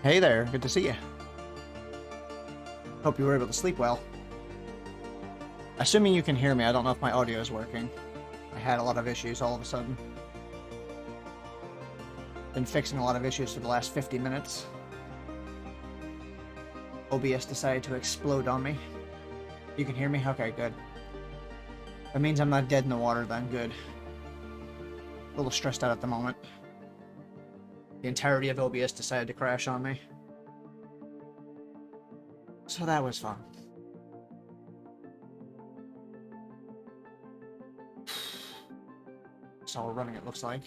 Hey there, good to see you. Hope you were able to sleep well. Assuming you can hear me, I don't know if my audio is working. I had a lot of issues all of a sudden. Been fixing a lot of issues for the last 50 minutes. OBS decided to explode on me. You can hear me? Okay, good. That means I'm not dead in the water then, good. A little stressed out at the moment. The entirety of OBS decided to crash on me. So that was fun. It's all running, it looks like.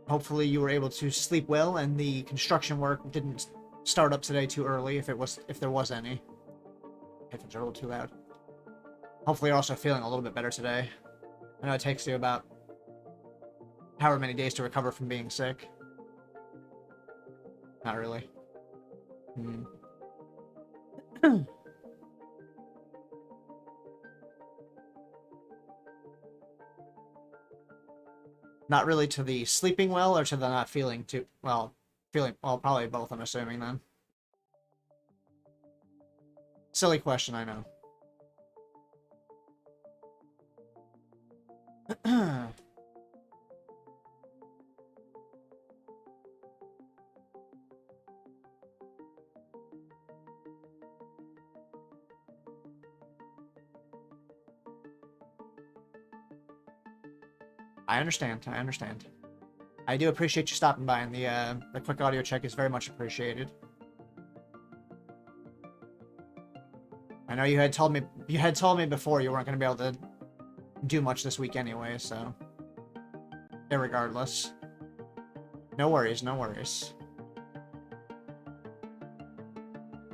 Hopefully you were able to sleep well and the construction work didn't start up today too early, if there was any. Headphones are a little too loud. Hopefully you're also feeling a little bit better today. I know it takes you about however many days to recover from being sick. Not really. Not really to the sleeping well or to the not feeling too well. Well, probably both, I'm assuming then. Silly question, I know. I understand. I do appreciate you stopping by, and the quick audio check is very much appreciated. I know you had told me before you weren't going to be able to do much this week anyway, so irregardless. No worries.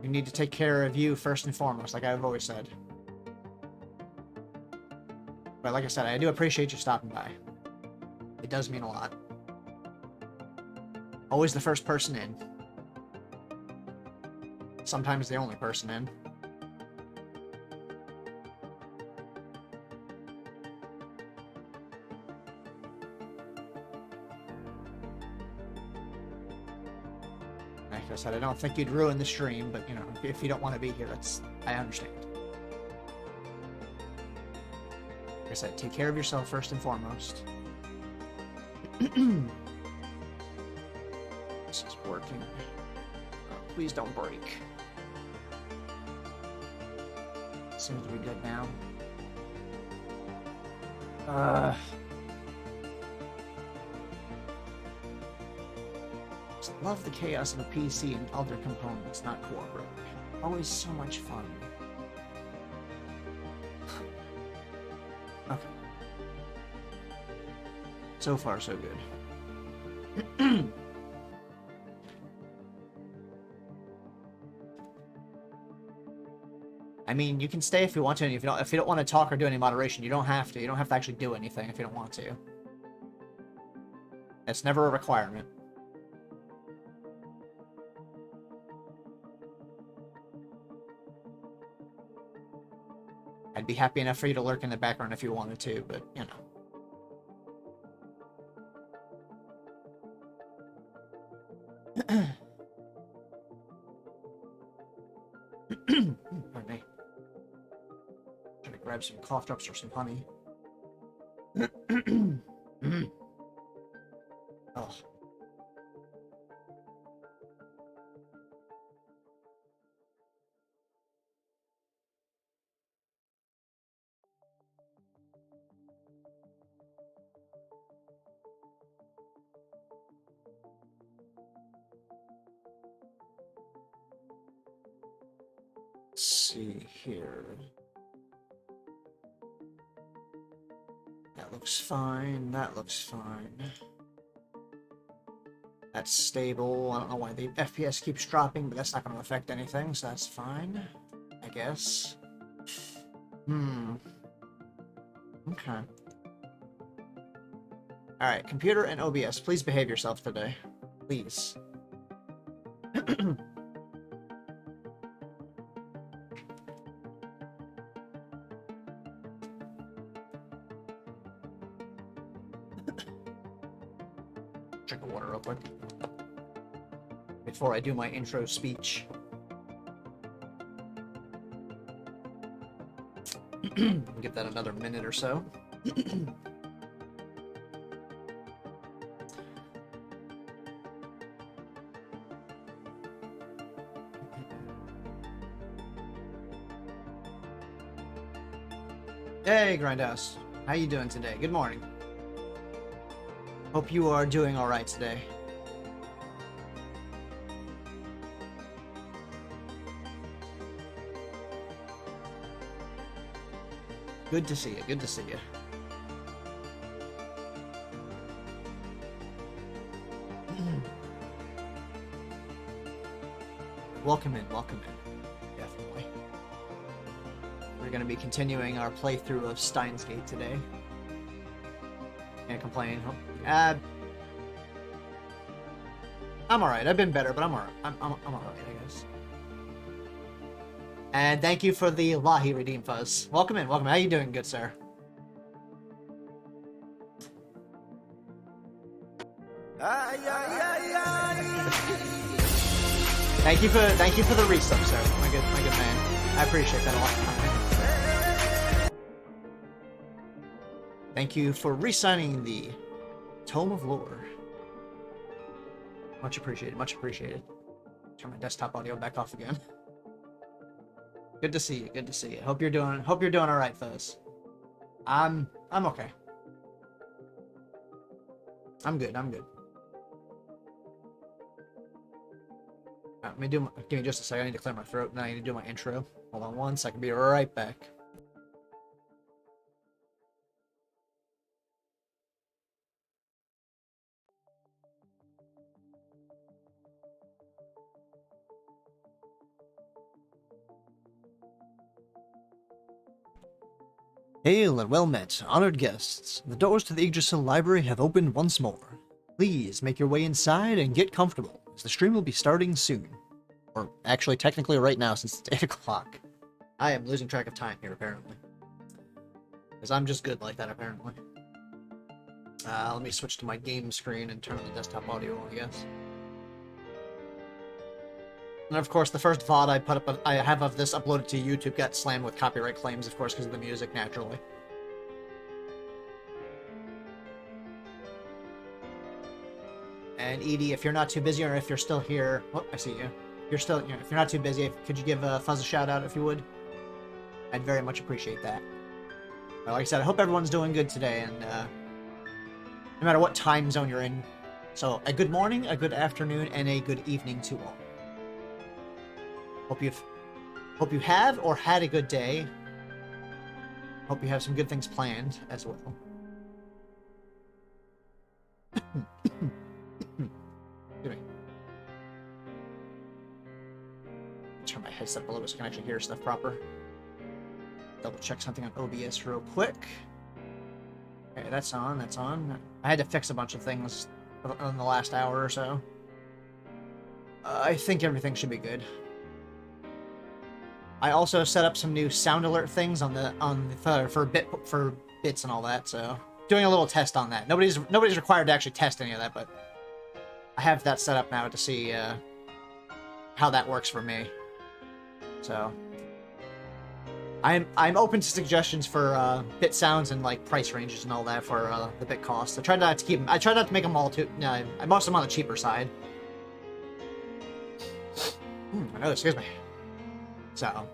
You need to take care of you first and foremost, like I've always said. But like I said, I do appreciate you stopping by. It does mean a lot. Always the first person in. Sometimes the only person in. Like I said, I don't think you'd ruin the stream, but you know, if you don't want to be here, I understand. Like I said, take care of yourself first and foremost. This is working. Oh, please don't break. Seems to be good now. Just love the chaos of a PC and other components, not corporate. Always so much fun. Okay. So far, so good. I mean, you can stay if you want to, and if you don't want to talk or do any moderation, you don't have to. You don't have to actually do anything if you don't want to. It's never a requirement. I'd be happy enough for you to lurk in the background if you wanted to, but, you know. Pardon me. Trying to grab some cough drops or some honey. Oh. Let's see here. That looks fine. That looks fine. That's stable. I don't know why the FPS keeps dropping, but that's not going to affect anything, so that's fine, I guess. Okay. Alright, computer and OBS, please behave yourself today. Please. Drink of water real quick before I do my intro speech. Give that another minute or so. Hey, Grindhouse. How you doing today? Good morning. Hope you are doing all right today. Good to see you. Good to see you. Welcome in. Welcome in. Definitely. We're going to be continuing our playthrough of Steins Gate today. Can't complain. I'm alright. I've been better, but I'm alright. I'm alright, I guess. And thank you for the Lahi Redeem Fuzz. Welcome in, welcome in. How you doing, good sir? Thank you for the resub, sir. My good man. I appreciate that a lot. Thank you for re-signing the Tome of Lore. Much appreciated, much appreciated. Turn my desktop audio back off again. Good to see you, good to see you. Hope you're doing all right, Fuzz. I'm okay. I'm good. Let me give me just a second. I need to clear my throat, and then I need to do my intro. Hold on one second. Be right back. Hail and well met, honored guests. The doors to the Yggdrasil Library have opened once more. Please make your way inside and get comfortable, as the stream will be starting soon. Or actually, technically right now, since it's 8 o'clock. I am losing track of time here, apparently. Because I'm just good like that, apparently. Let me switch to my game screen and turn on the desktop audio, I guess. And of course, the first VOD I have of this uploaded to YouTube got slammed with copyright claims, of course, because of the music, naturally. And Edie, if you're not too busy, or if you're still here, oh, I see you. If you're not too busy, could you give Fuzz a shout out if you would? I'd very much appreciate that. But like I said, I hope everyone's doing good today, and no matter what time zone you're in. So, a good morning, a good afternoon, and a good evening to all. Hope you have or had a good day. Hope you have some good things planned as well. Excuse me. Turn my headset up a little bit so I can actually hear stuff proper. Double check something on OBS real quick. Okay, that's on, that's on. I had to fix a bunch of things in the last hour or so. I think everything should be good. I also set up some new sound alert things for bits and all that, so doing a little test on that. Nobody's required to actually test any of that, but I have that set up now to see how that works for me. So I'm open to suggestions for bit sounds and like price ranges and all that for the bit costs. I try not to make them all too. Most of them on the cheaper side. I know, excuse me. So,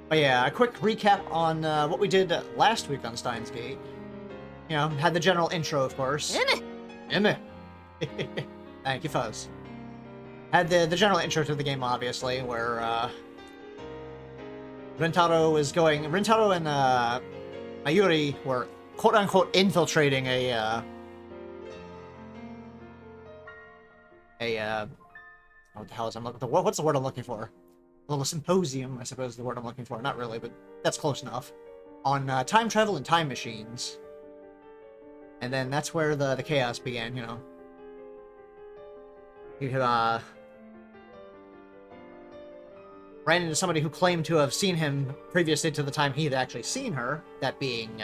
but yeah, a quick recap on what we did last week on Steins Gate. You know, had the general intro, of course. Emme. Thank you, Fuzz. Had the general intro to the game, obviously, where Rintaro and Mayuri were quote-unquote infiltrating what the hell is I'm looking for? What's the word I'm looking for? A little symposium, I suppose is the word I'm looking for. Not really, but that's close enough. On time travel and time machines. And then that's where the chaos began, you know. You ran into somebody who claimed to have seen him previously to the time he had actually seen her, that being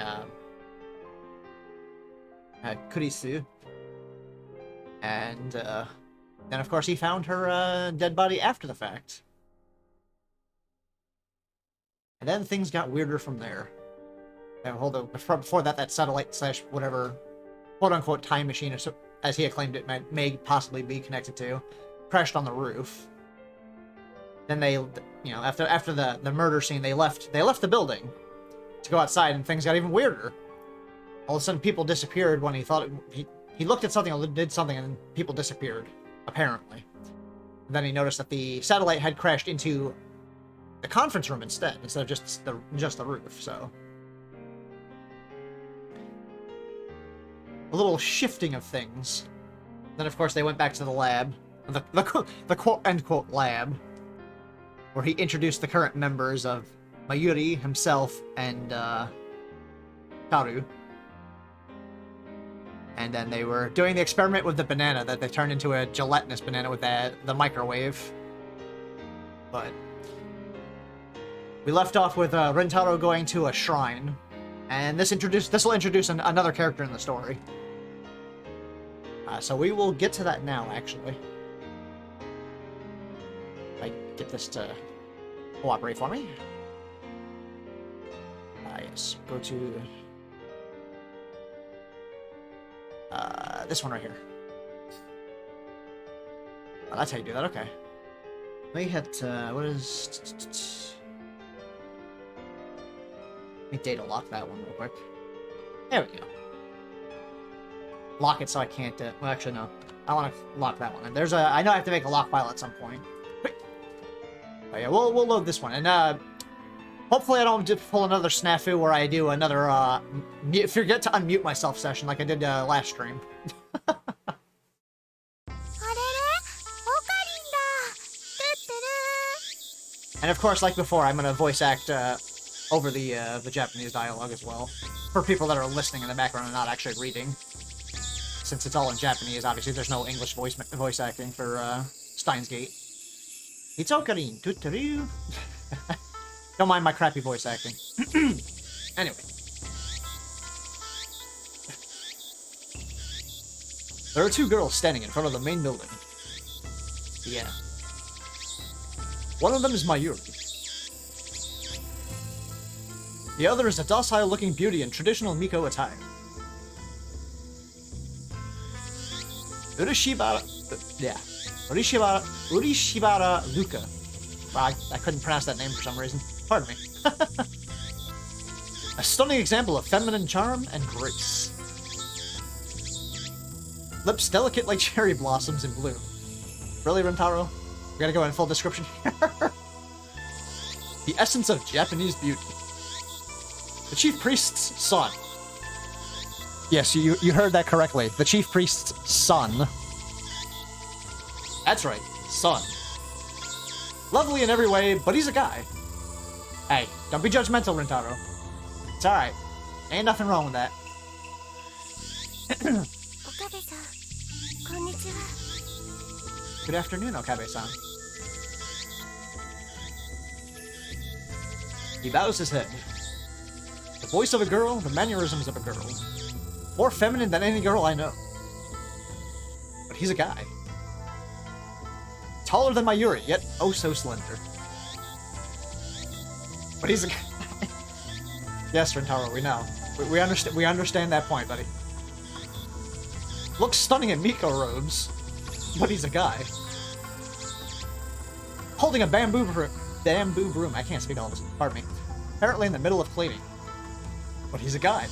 Kurisu. And then, of course, he found her dead body after the fact. And then things got weirder from there. And hold on, before that, that satellite slash whatever quote-unquote time machine, as he had claimed it may possibly be connected to, crashed on the roof. Then they, you know, after the murder scene, they left the building to go outside, and things got even weirder. All of a sudden, people disappeared when he thought he looked at something or did something, and people disappeared, apparently. And then he noticed that the satellite had crashed into the conference room instead of just the roof. So a little shifting of things. Then, of course, they went back to the lab, the quote-unquote lab, where he introduced the current members of Mayuri himself and Karu. And then they were doing the experiment with the banana that they turned into a gelatinous banana with the microwave. But we left off with Rentaro going to a shrine, and this will introduce another character in the story. So we will get to that now, actually. I get this to cooperate for me. Yes, go to this one right here. Oh, that's how you do that. Okay. Let me hit what is? Let me data lock that one real quick. There we go. Lock it so I can't. Well, actually, no. I want to lock that one. And there's I know I have to make a lock file at some point. But yeah, we'll load this one, and hopefully I don't pull another snafu where I do another forget to unmute myself session like I did last stream. And of course, like before, I'm gonna voice act over the Japanese dialogue as well, for people that are listening in the background and not actually reading. Since it's all in Japanese, obviously there's no English voice acting for Steins Gate. It's okarin tuttaru. Don't mind my crappy voice acting. Anyway. There are two girls standing in front of the main building. Yeah. One of them is Mayuri. The other is a docile-looking beauty in traditional Miko attire. Urishibara Luka. Wow, I couldn't pronounce that name for some reason. Pardon me. A stunning example of feminine charm and grace. Lips delicate like cherry blossoms in bloom. Really, Rentaro? We gotta go in full description here. The essence of Japanese beauty. The chief priest's son. Yes, you heard that correctly. The chief priest's son. That's right, son. Lovely in every way, but he's a guy. Hey, don't be judgmental, Rentaro. It's alright. Ain't nothing wrong with that. Good afternoon, Okabe-san. He bows his head. The voice of a girl, the mannerisms of a girl. More feminine than any girl I know. But he's a guy. Taller than Mayuri, yet oh so slender. But he's a guy. Yes, Rentaro, we know. We understand that point, buddy. Looks stunning in Miko robes, but he's a guy. Holding a bamboo broom. I can't speak all this. Pardon me. Apparently in the middle of cleaning. But he's a guy.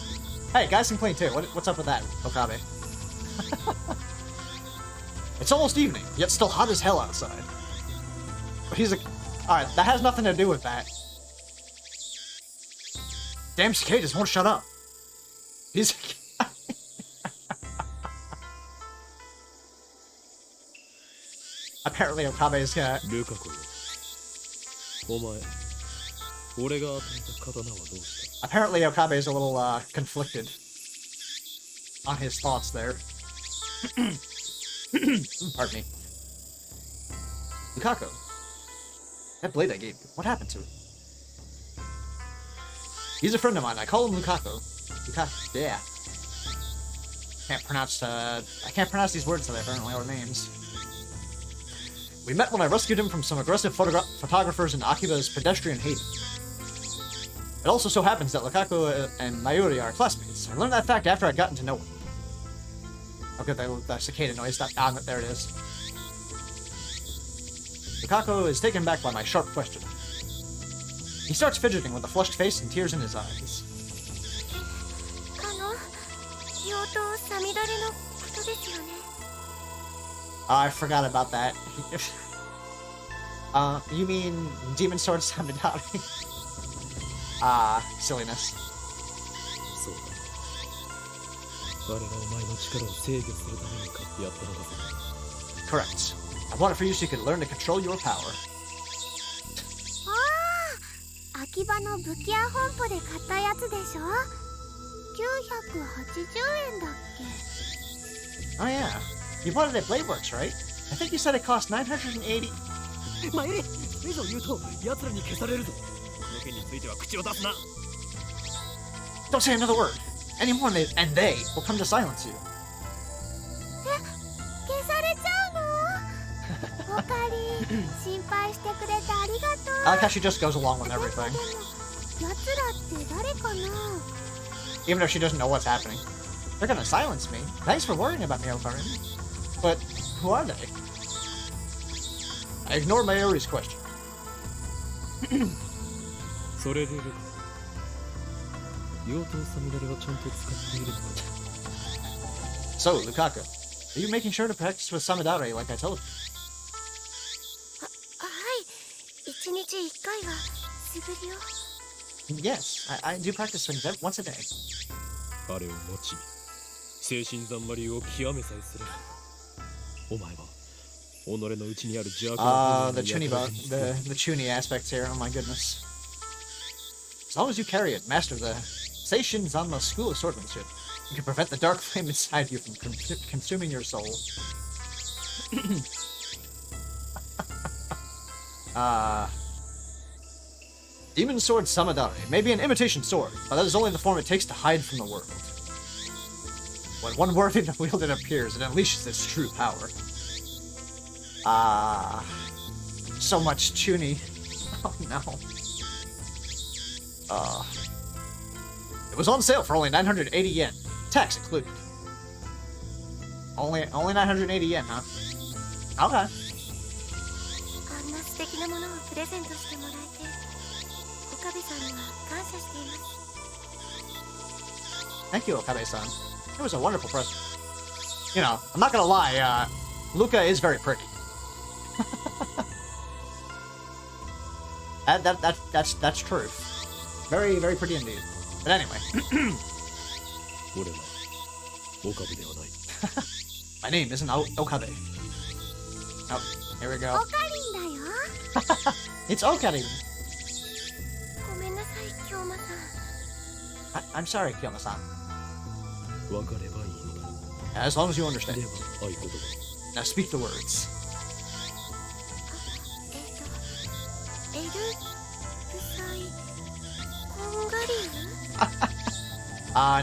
Hey, guys can clean too. What's up with that, Okabe? It's almost evening, yet still hot as hell outside. But he's a... Alright, that has nothing to do with that. Damn cicadas won't shut up. He's a guy. Apparently Okabe's Apparently Okabe is a little conflicted on his thoughts there. Pardon me. Lukako. That blade I gave you, what happened to it? He's a friend of mine. I call him Lukako. Yeah. I can't pronounce these words today, apparently, or names. We met when I rescued him from some aggressive photographers in Akiba's pedestrian haven. It also so happens that Lukaku and Mayuri are classmates. I learned that fact after I'd gotten to know him. Okay, the cicada noise. There it is. Lukaku is taken back by my sharp question. He starts fidgeting with a flushed face and tears in his eyes. I forgot about that. You mean Demon Sword Samidari? Silliness. Correct. I want it for you so you can learn to control your power. Oh yeah. You bought it at Bladeworks, right? I think you said it cost 980... Don't say another word. Any more and they will come to silence you. I like how she just goes along with everything. Even though she doesn't know what's happening. They're gonna silence me. Thanks for worrying about me, Okarin. But who are they? I ignored Mayuri's question. So, Lukaku, are you making sure to practice with Samidare like I told you? Yes, I do practice swings once a day. The chuny aspects here, oh my goodness. As long as you carry it, master the Seishin Zanma School of Swordsmanship, you can prevent the dark flame inside you from consuming your soul. Demon Sword Samadare may be an imitation sword, but that is only the form it takes to hide from the world. When one worthy to wield it appears, it unleashes its true power. So much chuny. Oh no. It was on sale for only 980 yen, tax included. Only 980 yen, huh? Okay. Thank you, Okabe-san. It was a wonderful present. You know, I'm not gonna lie, Luca is very pretty. That's true. Very, very pretty indeed. But anyway. My name isn't Okabe. Oh, here we go. It's Okarin. I'm sorry, Kiyoma-san. As long as you understand. Now speak the words.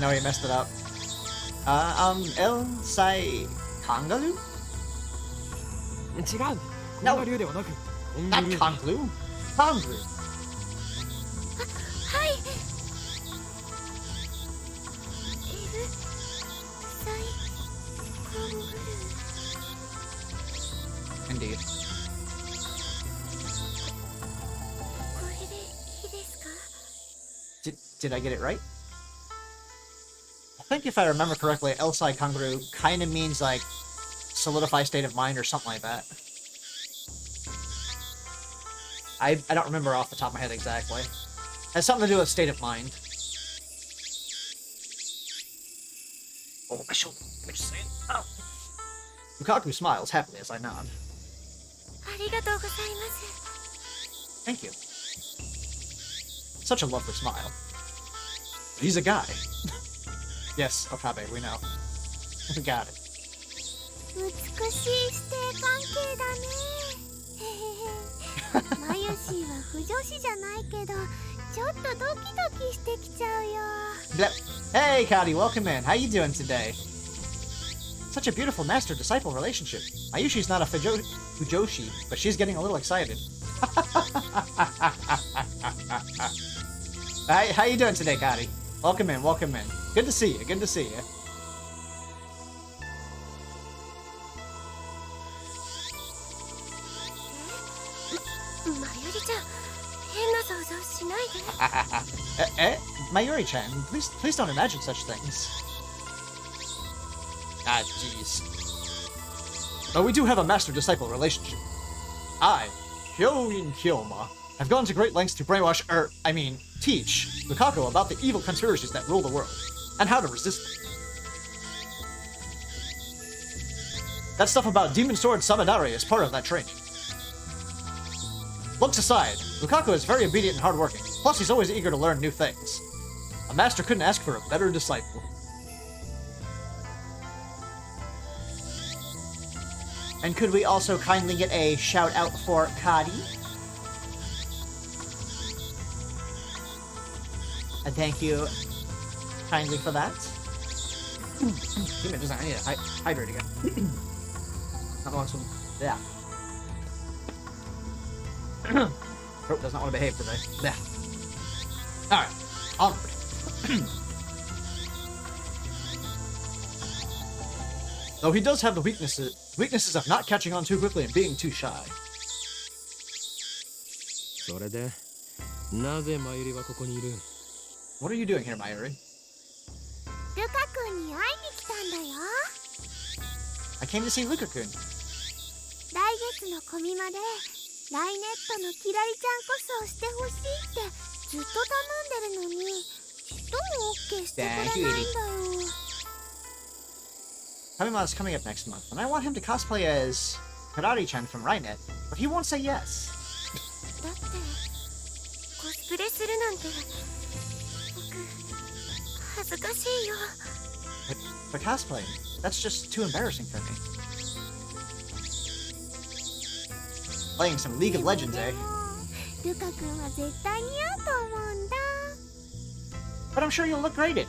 No, he messed it up. El Sai Kangalu? No, not Kanglu. Kanglu. Indeed. Did I get it right? I think if I remember correctly, Elsai Kanguru kind of means like solidify state of mind or something like that. I don't remember off the top of my head exactly. It has something to do with state of mind. Oh, my shoulder. Let me just say it. Oh. Lukaku smiles happily as I nod. Thank you. Such a lovely smile. He's a guy. Yes, Okabe, we know. We got it. Hey, Cody, welcome in. How you doing today? Such a beautiful master-disciple relationship. Mayushi's not a fujoshi, but she's getting a little excited. How you doing today, Kari? Welcome in, welcome in. Good to see you, good to see you. Mayuri-chan, please don't imagine such things. Ah, jeez. But we do have a master-disciple relationship. I, Hyoin Kyoma, have gone to great lengths to brainwash, teach Lukaku about the evil conspiracies that rule the world, and how to resist them. That stuff about Demon Sword Samadari is part of that training. Looks aside, Lukaku is very obedient and hardworking, plus he's always eager to learn new things. A master couldn't ask for a better disciple. And could we also kindly get a shout out for Kadi? And thank you kindly for that. Demon doesn't need to hydrate again. Not want some. Yeah. Throat does not want to behave today. Yeah. Alright, onward. Though he does have the weaknesses of not catching on too quickly and being too shy. What are you doing here, Mayuri? I came to see Luka-kun. Kamima's coming up next month, and I want him to cosplay as Karari-chan from Rainet, but he won't say yes. But cosplaying, that's just too embarrassing for me. Playing some League of Legends, eh? But I'm sure you'll look great in it.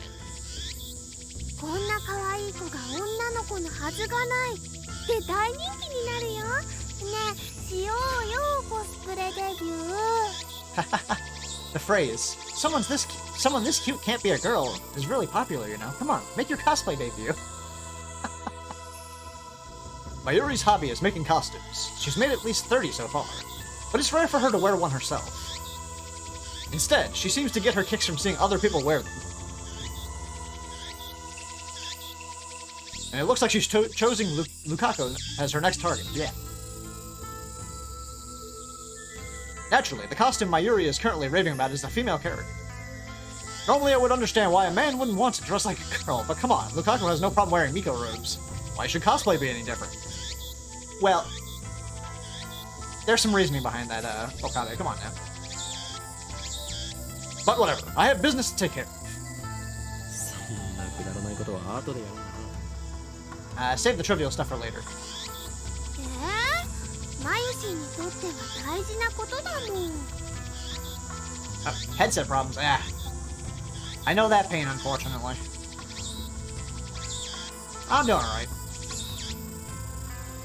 The phrase, someone this cute can't be a girl, is really popular, you know. Come on, make your cosplay debut. Mayuri's hobby is making costumes. She's made at least 30 so far, but it's rare for her to wear one herself. Instead, she seems to get her kicks from seeing other people wear them. And it looks like she's choosing Lukaku as her next target. Yeah. Naturally, the costume Mayuri is currently raving about is a female character. Normally I would understand why a man wouldn't want to dress like a girl, but come on, Lukaku has no problem wearing Miko robes. Why should cosplay be any different? Well, there's some reasoning behind that, Okabe, come on now. But whatever, I have business to take care of. Save the trivial stuff for later. Headset problems, I know that pain, unfortunately. I'm doing alright.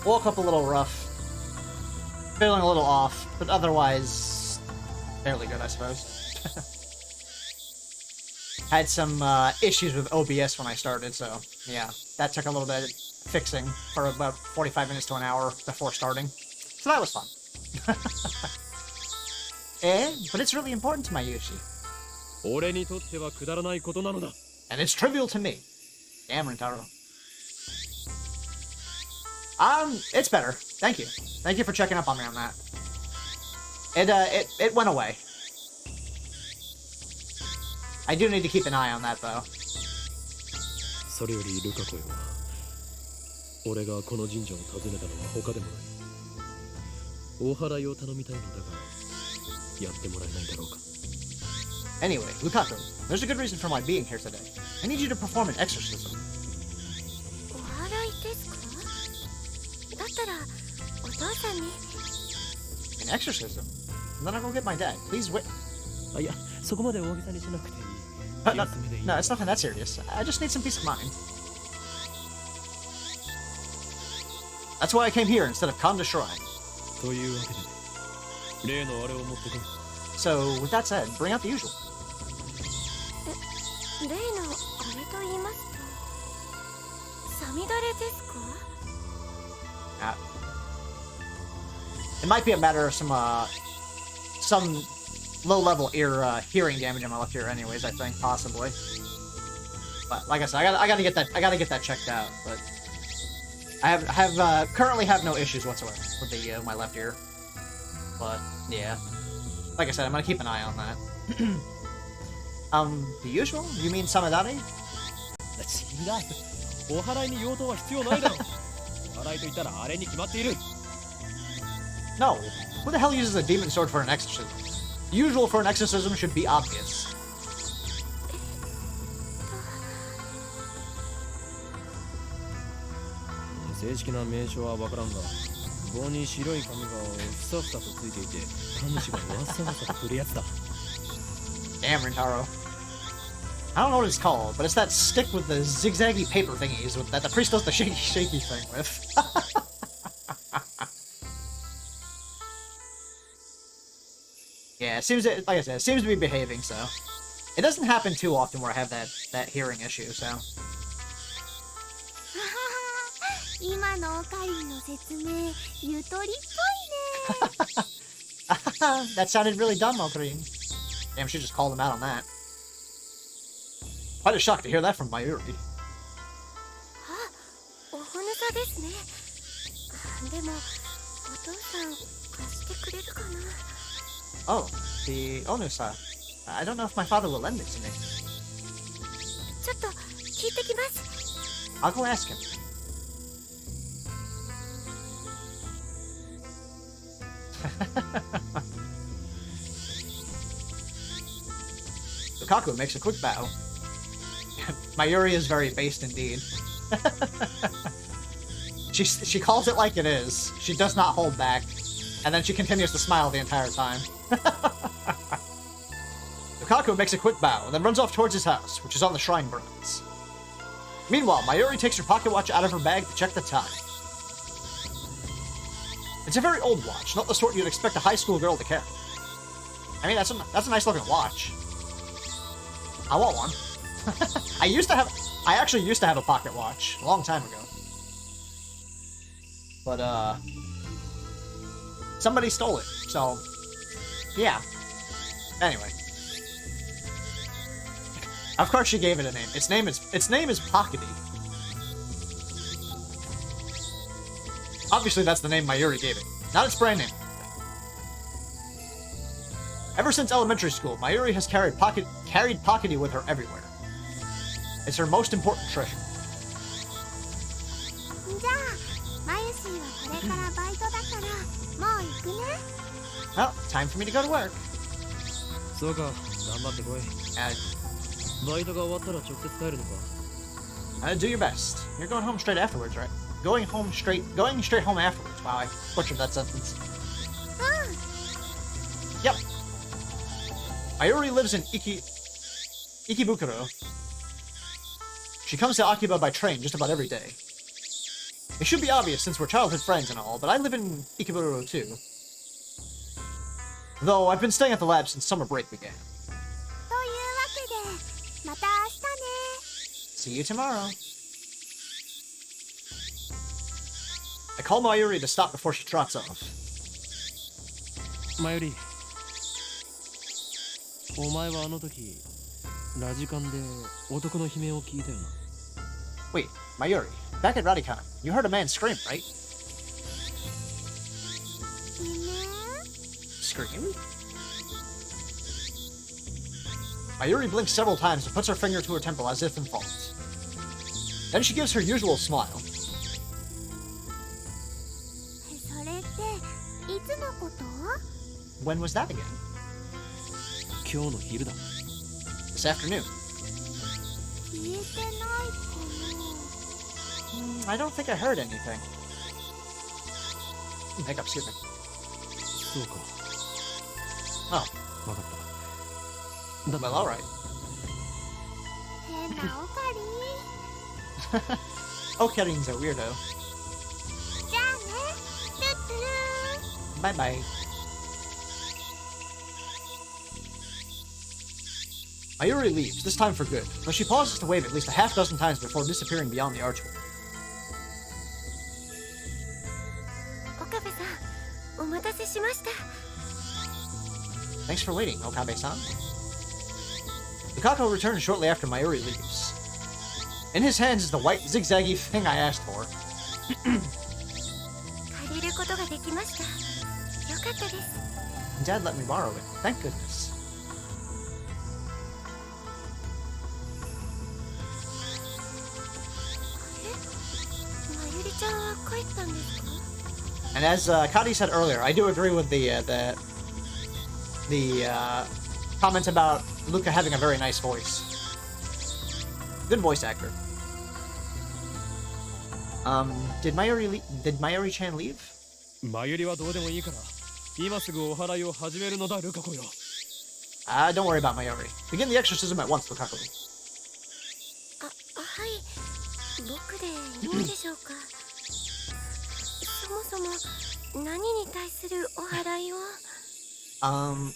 Woke up a little rough. Feeling a little off, but otherwise fairly good, I suppose. Had some issues with OBS when I started, so yeah, that took a little bit of fixing for about 45 minutes to an hour before starting. So that was fun. But it's really important to Mayushi. And it's trivial to me. Damn, Rintaro. It's better. Thank you. Thank you for checking up on me on that. It went away. I do need to keep an eye on that, though. Anyway, Lukaku, there's a good reason for my being here today. I need you to perform an exorcism. An exorcism? Then I'll go get my dad. Please wait. No, it's nothing that serious. I just need some peace of mind. That's why I came here instead of Kanda Shrine. So, with that said, bring out the usual. It might be a matter of some low-level ear hearing damage in my left ear, anyways. I think possibly, but like I said, I gotta get that checked out. But I currently have no issues whatsoever with the my left ear. But yeah, like I said, I'm gonna keep an eye on that. The usual? You mean Samadani? No. Who the hell uses a demon sword for an exorcism? The usual for an exorcism should be obvious. Damn, Rintaro. I don't know what it's called, but it's that stick with the zigzaggy paper thingies that the priest does the shaky thing with. Yeah, it seems, like I said, it seems to be behaving, so. It doesn't happen too often where I have that hearing issue, so. That sounded really dumb, Okarin. Damn, she just called him out on that. Quite a shock to hear that from Mayuri. Oh, the Onusa. I don't know if my father will lend it to me. I'll go ask him. Lukaku makes a quick bow. Mayuri is very based indeed. She calls it like it is. She does not hold back. And then she continues to smile the entire time. Lukaku makes a quick bow and then runs off towards his house, which is on the shrine grounds. Meanwhile, Mayuri takes her pocket watch out of her bag to check the time. It's a very old watch, not the sort you'd expect a high school girl to carry. I mean, that's a nice looking watch. I want one. I actually used to have a pocket watch a long time ago. But, somebody stole it, so, yeah. Anyway. Of course she gave it a name. Its name is Pockety. Obviously that's the name Mayuri gave it, not its brand name. Ever since elementary school, Mayuri has carried Pockety with her everywhere. It's her most important treasure. Well, time for me to go to work. Do your best. You're going home straight afterwards, right? Going straight home afterwards. Wow, I butchered that sentence. Yep. Mayuri lives in Ikebukuro. She comes to Akiba by train just about every day. It should be obvious since we're childhood friends and all, but I live in Ikebukuro too. Though I've been staying at the lab since summer break began. See you tomorrow. I call Mayuri to stop before she trots off. Mayuri. Wait, Mayuri, back at Radican, you heard a man scream, right? Scream? Mayuri blinks several times and puts her finger to her temple as if in fault. Then she gives her usual smile. When was that again? This afternoon. I don't think I heard anything. Hiccup, excuse me. Oh. Well, alright. Okarin's a weirdo. Bye-bye. Mayuri leaves, this time for good, though she pauses to wave at least a half-dozen times before disappearing beyond the archway. Thanks for waiting, Okabe-san. Lukako returns shortly after Mayuri leaves. In his hands is the white, zigzaggy thing I asked for. Dad let me borrow it. Thank goodness. And as Kadi said earlier, I do agree with the comment about Luca having a very nice voice. Good voice actor. Did Mayuri-chan leave? Don't worry about Mayuri. Begin the exorcism at once, Lukaku.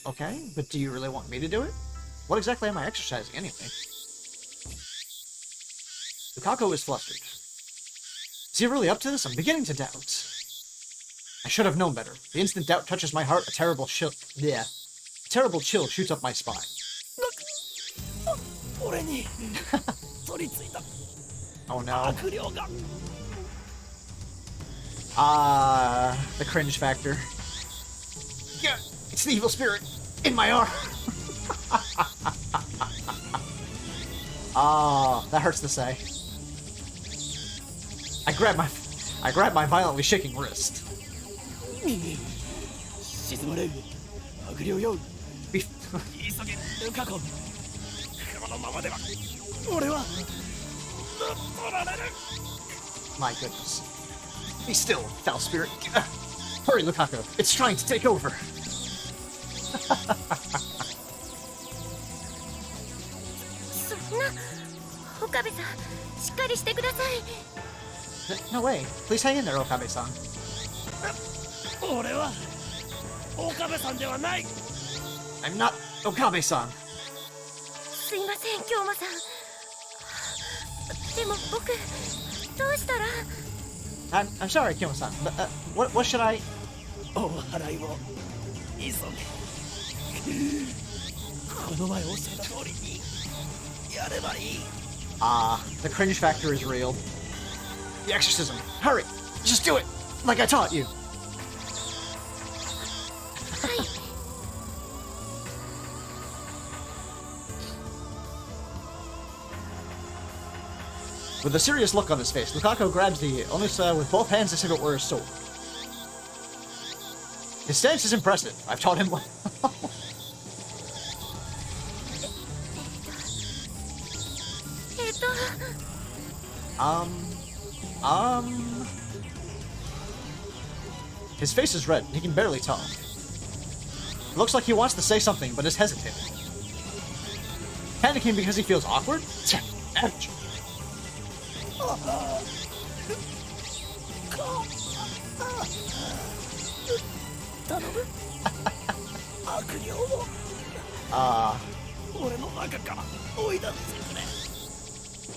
Okay, but do you really want me to do it? What exactly am I exercising anyway? Lukaku is flustered. Is he really up to this? I'm beginning to doubt. I should have known better. The instant doubt touches my heart, a terrible chill shoots up my spine. Oh no. The cringe factor. Yeah, it's the evil spirit in my arm. That hurts to say. I grab my violently shaking wrist. My goodness. Be still, foul spirit. Hurry, Lukaku. It's trying to take over. No way. Please hang in there, Okabe-san. I'm not Okabe-san. I'm sorry, Kimo-san, but what should I... The cringe factor is real. The exorcism. Hurry! Just do it! Like I taught you! With a serious look on his face, Lukaku grabs the Onusa with both hands as if it were a sword. His stance is impressive. I've taught him well. His face is red, and he can barely talk. It looks like he wants to say something, but is hesitating. Panicking because he feels awkward? Ouch.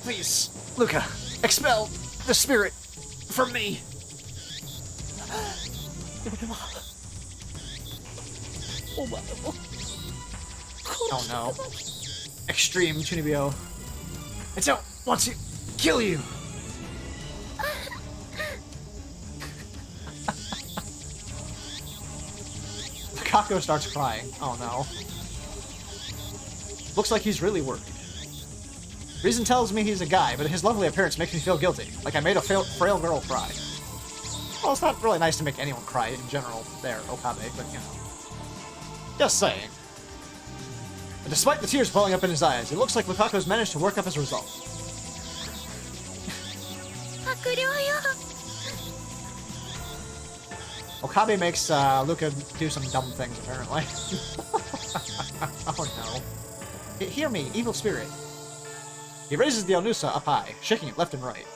Please, Luca, expel the spirit from me. Oh no. Extreme Chunibyo. I don't want to kill you. Kako starts crying. Oh no. Looks like he's really worried. Reason tells me he's a guy, but his lovely appearance makes me feel guilty. Like I made a frail girl cry. Well, it's not really nice to make anyone cry in general there, Okabe, but you know. Just saying. But despite the tears welling up in his eyes, it looks like Lukaku's managed to work up his resolve. Okabe makes Luca do some dumb things, apparently. Oh no. Hear me, evil spirit. He raises the Onusa up high, shaking it left and right.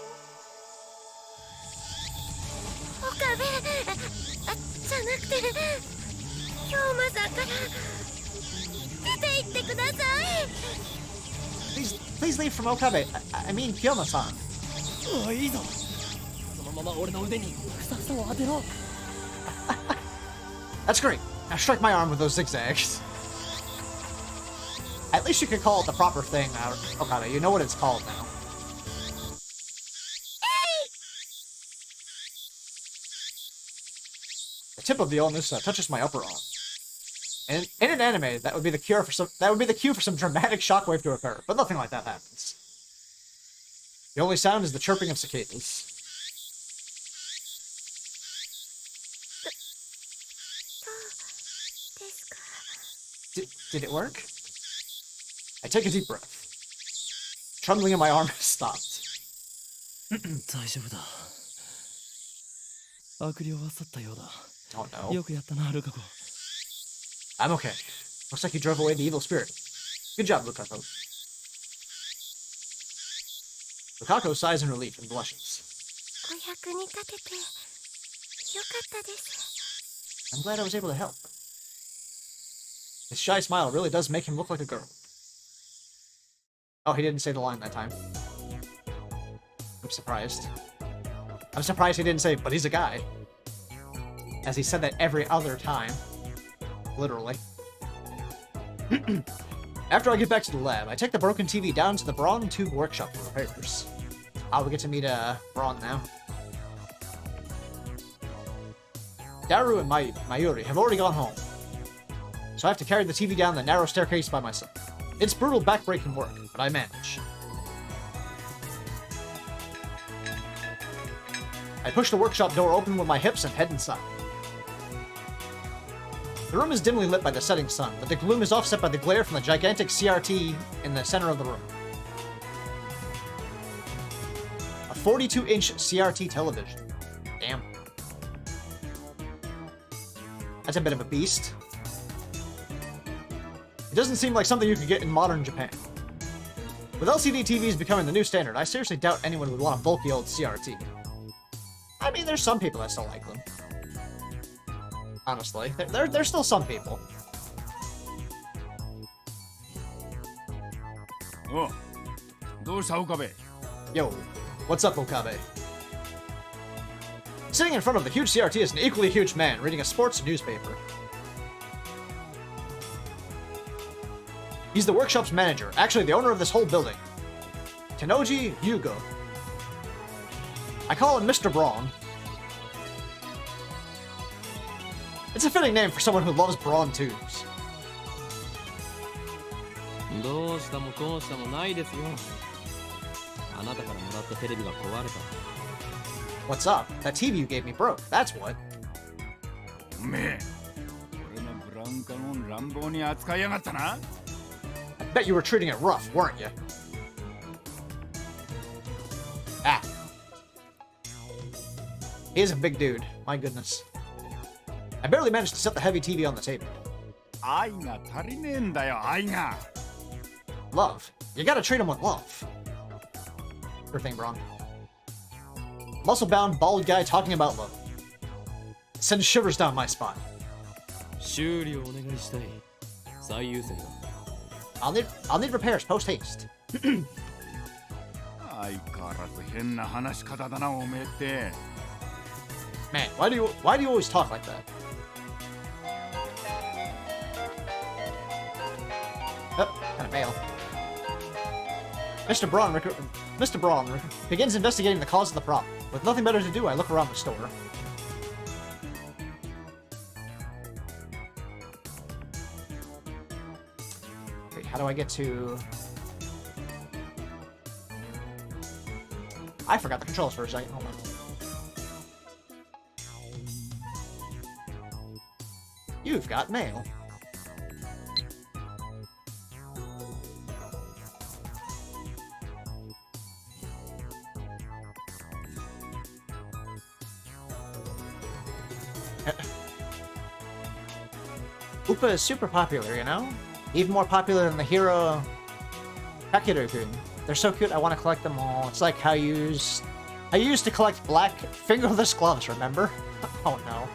please leave from Okabe. I mean, Kyono-san. That's great. Now strike my arm with those zigzags. At least you could call it the proper thing, Okabe. You know what it's called now. The tip of the illness touches my upper arm. And in an anime, that would be the cue for some dramatic shockwave to occur, but nothing like that happens. The only sound is the chirping of cicadas. Did it work? I take a deep breath. Trembling in my arm has stopped. Oh no. I'm okay. Looks like you drove away the evil spirit. Good job, Lukako. Lukako sighs in relief and blushes. I'm glad I was able to help. His shy smile really does make him look like a girl. Oh, he didn't say the line that time. I'm surprised. I'm surprised he didn't say, but he's a guy. As he said that every other time. Literally. After I get back to the lab, I take the broken TV down to the Braun Tube workshop for repairs. We get to meet Braun now. Daru and Mayuri have already gone home, so I have to carry the TV down the narrow staircase by myself. It's brutal back-breaking work, but I manage. I push the workshop door open with my hips and head inside. The room is dimly lit by the setting sun, but the gloom is offset by the glare from the gigantic CRT in the center of the room. A 42-inch CRT television. Damn. That's a bit of a beast. It doesn't seem like something you could get in modern Japan. With LCD TVs becoming the new standard, I seriously doubt anyone would want a bulky old CRT. I mean, there's some people that still like them. Honestly, there's still some people. Oh, Okabe? Yo, what's up, Okabe? Sitting in front of the huge CRT is an equally huge man reading a sports newspaper. He's the workshop's manager, actually the owner of this whole building. Tenoji Yugo. I call him Mr. Braun. It's a fitting name for someone who loves Braun tubes. What's up? That TV you gave me broke, that's what. Man. I bet you were treating it rough, weren't you? Ah. He is a big dude, my goodness. I barely managed to set the heavy TV on the table. Love. You gotta treat him with love. Sure thing, Braun. Muscle-bound, bald guy talking about love. It sends shivers down my spine. I'll need repairs post-haste. Man, why do you always talk like that? Oh, kind of mail. Mr. Braun begins investigating the cause of the problem. With nothing better to do, I look around the store. Wait, how do I get to... I forgot the controls for a second. Hold on. You've got mail. Upa is super popular, you know? Even more popular than the hero Kakeru-kun. They're so cute, I want to collect them all. It's like how I used to collect black fingerless gloves, remember? Oh no.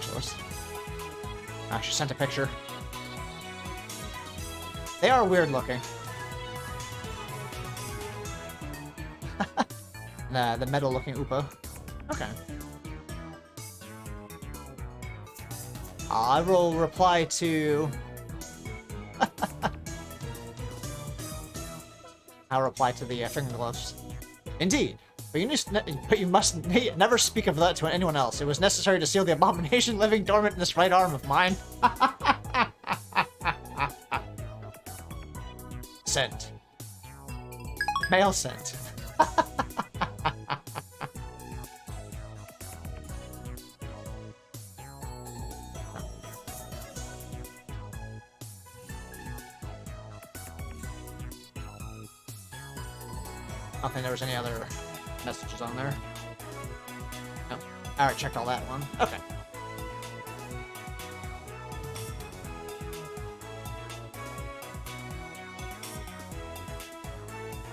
Specialist. Ah, she sent a picture. They are weird looking. The metal looking Upa. Okay. I will reply to... I'll reply to the finger gloves. Indeed. But you must never speak of that to anyone else. It was necessary to seal the abomination living dormant in this right arm of mine. Sent. Mail sent. I don't think there was any other messages on there. No. Alright, checked all that one. Okay.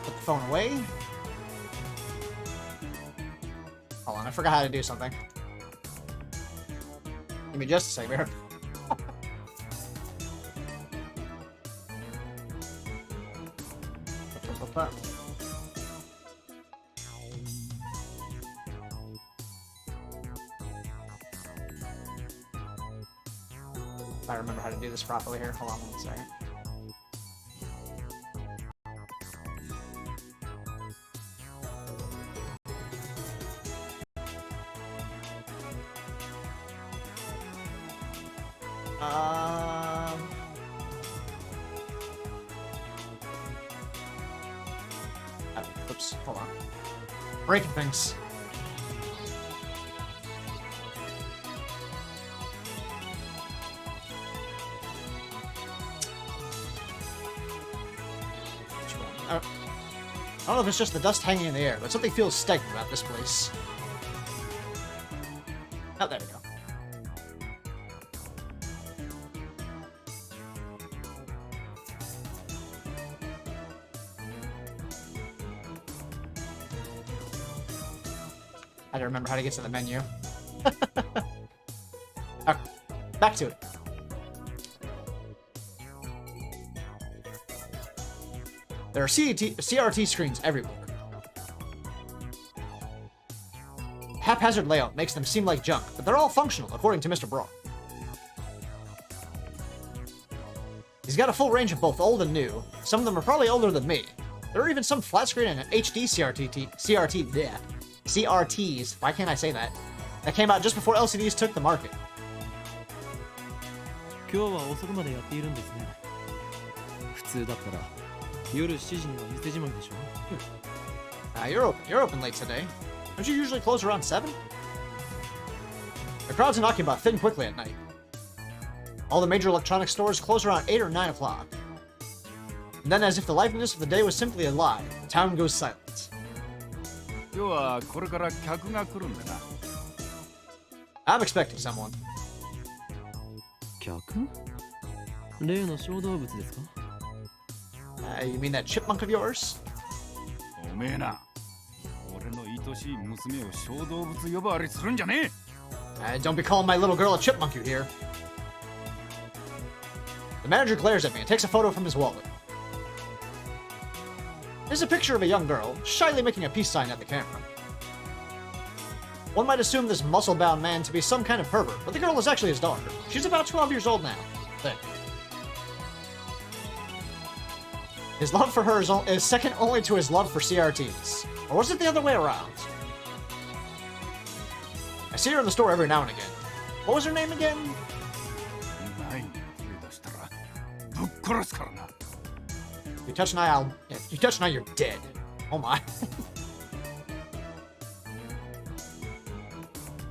Put the phone away. Hold on, I forgot how to do something. Give me just a second here. If I remember how to do this properly here. Hold on 1 second. Oops, hold on. Breaking things. I don't know if it's just the dust hanging in the air, but something feels stagnant about this place. Oh, there we go. I don't remember how to get to the menu. Okay, back to it. There are CRT screens everywhere. Haphazard layout makes them seem like junk, but they're all functional, according to Mr. Braun. He's got a full range of both old and new. Some of them are probably older than me. There are even some flat screen and HD CRTs, why can't I say that came out just before LCDs took the market. You're open late today. Don't you usually close around 7? The crowds in Akiba thin quickly at night. All the major electronic stores close around 8 or 9 o'clock. And then, as if the liveliness of the day was simply a lie, the town goes silent. I'm expecting someone. You mean that chipmunk of yours? Don't be calling my little girl a chipmunk, you hear? The manager glares at me and takes a photo from his wallet. There's a picture of a young girl, shyly making a peace sign at the camera. One might assume this muscle-bound man to be some kind of pervert, but the girl is actually his daughter. She's about 12 years old now. Thick. His love for her is second only to his love for CRTs. Or was it the other way around? I see her in the store every now and again. What was her name again? You touch an eye, you touch an eye, you're dead. Oh my.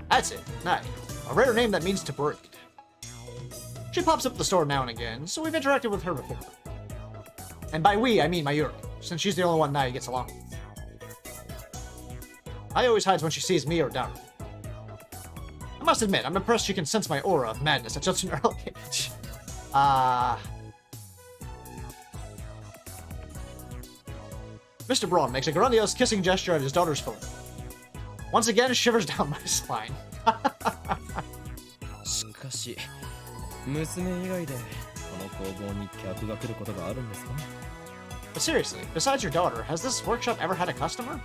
That's it, Nai. A rare name that means to breed. She pops up at the store now and again, so we've interacted with her before. And by we, I mean Mayuri, since she's the only one Nai gets along with. Nai always hides when she sees me or Daru. I must admit, I'm impressed she can sense my aura of madness at such an early age. Mr. Braun makes a grandiose kissing gesture at his daughter's photo. Once again, shivers down my spine. し、娘以外でこの工房に客が来ることがあるんですか? But seriously, besides your daughter, has this workshop ever had a customer?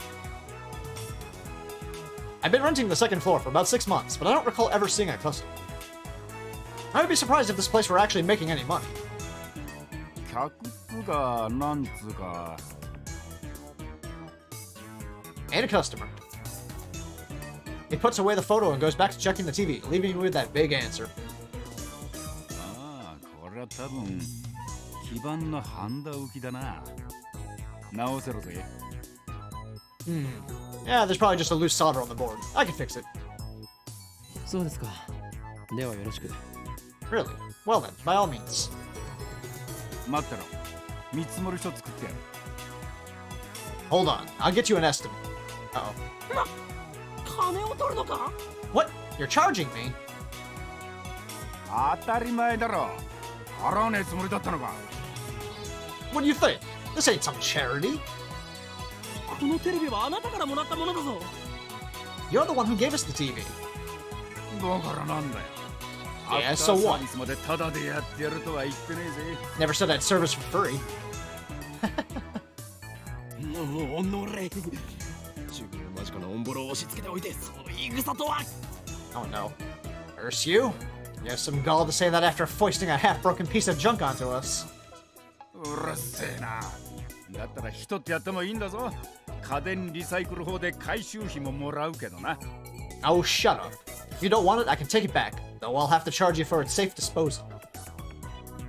I've been renting the second floor for about 6 months, but I don't recall ever seeing a customer. I would be surprised if this place were actually making any money. 客がなんつうか And a customer. He puts away the photo and goes back to checking the TV, leaving me with that big answer. ああ、これは多分基盤のハンダ浮きだな。直せろぜ。Yeah, there's probably just a loose solder on the board. I can fix it. そうですか。ではよろしく。Really? Well then, by all means. 待ってろ。見積もり書作ってやる。Hold on, I'll get you an estimate. Uh-oh. 金を取るのか? What? You're charging me? 当たり前だろ。払わねえつもりだったのか。What do you think? This ain't some charity. このテレビはあなたからもらったものだぞ。 You're the one who gave us the TV. だからなんだよ。 Yeah, アフタ so ーサー what? ビスまでタダでやってやるとは言ってねえぜ。 Never said I'd service for free. おのれ。自分の間近なオンボロを押し付けておいて、その言い草とは。 Oh no. Curse you? You have some gall to say that after foisting a half-broken piece of junk onto us. うるせえな。だったら人ってやってもいいんだぞ。家電リサイクル法で回収費ももらうけどな。 Oh, shut up. If you don't want it, I can take it back. Though I'll have to charge you for its safe disposal.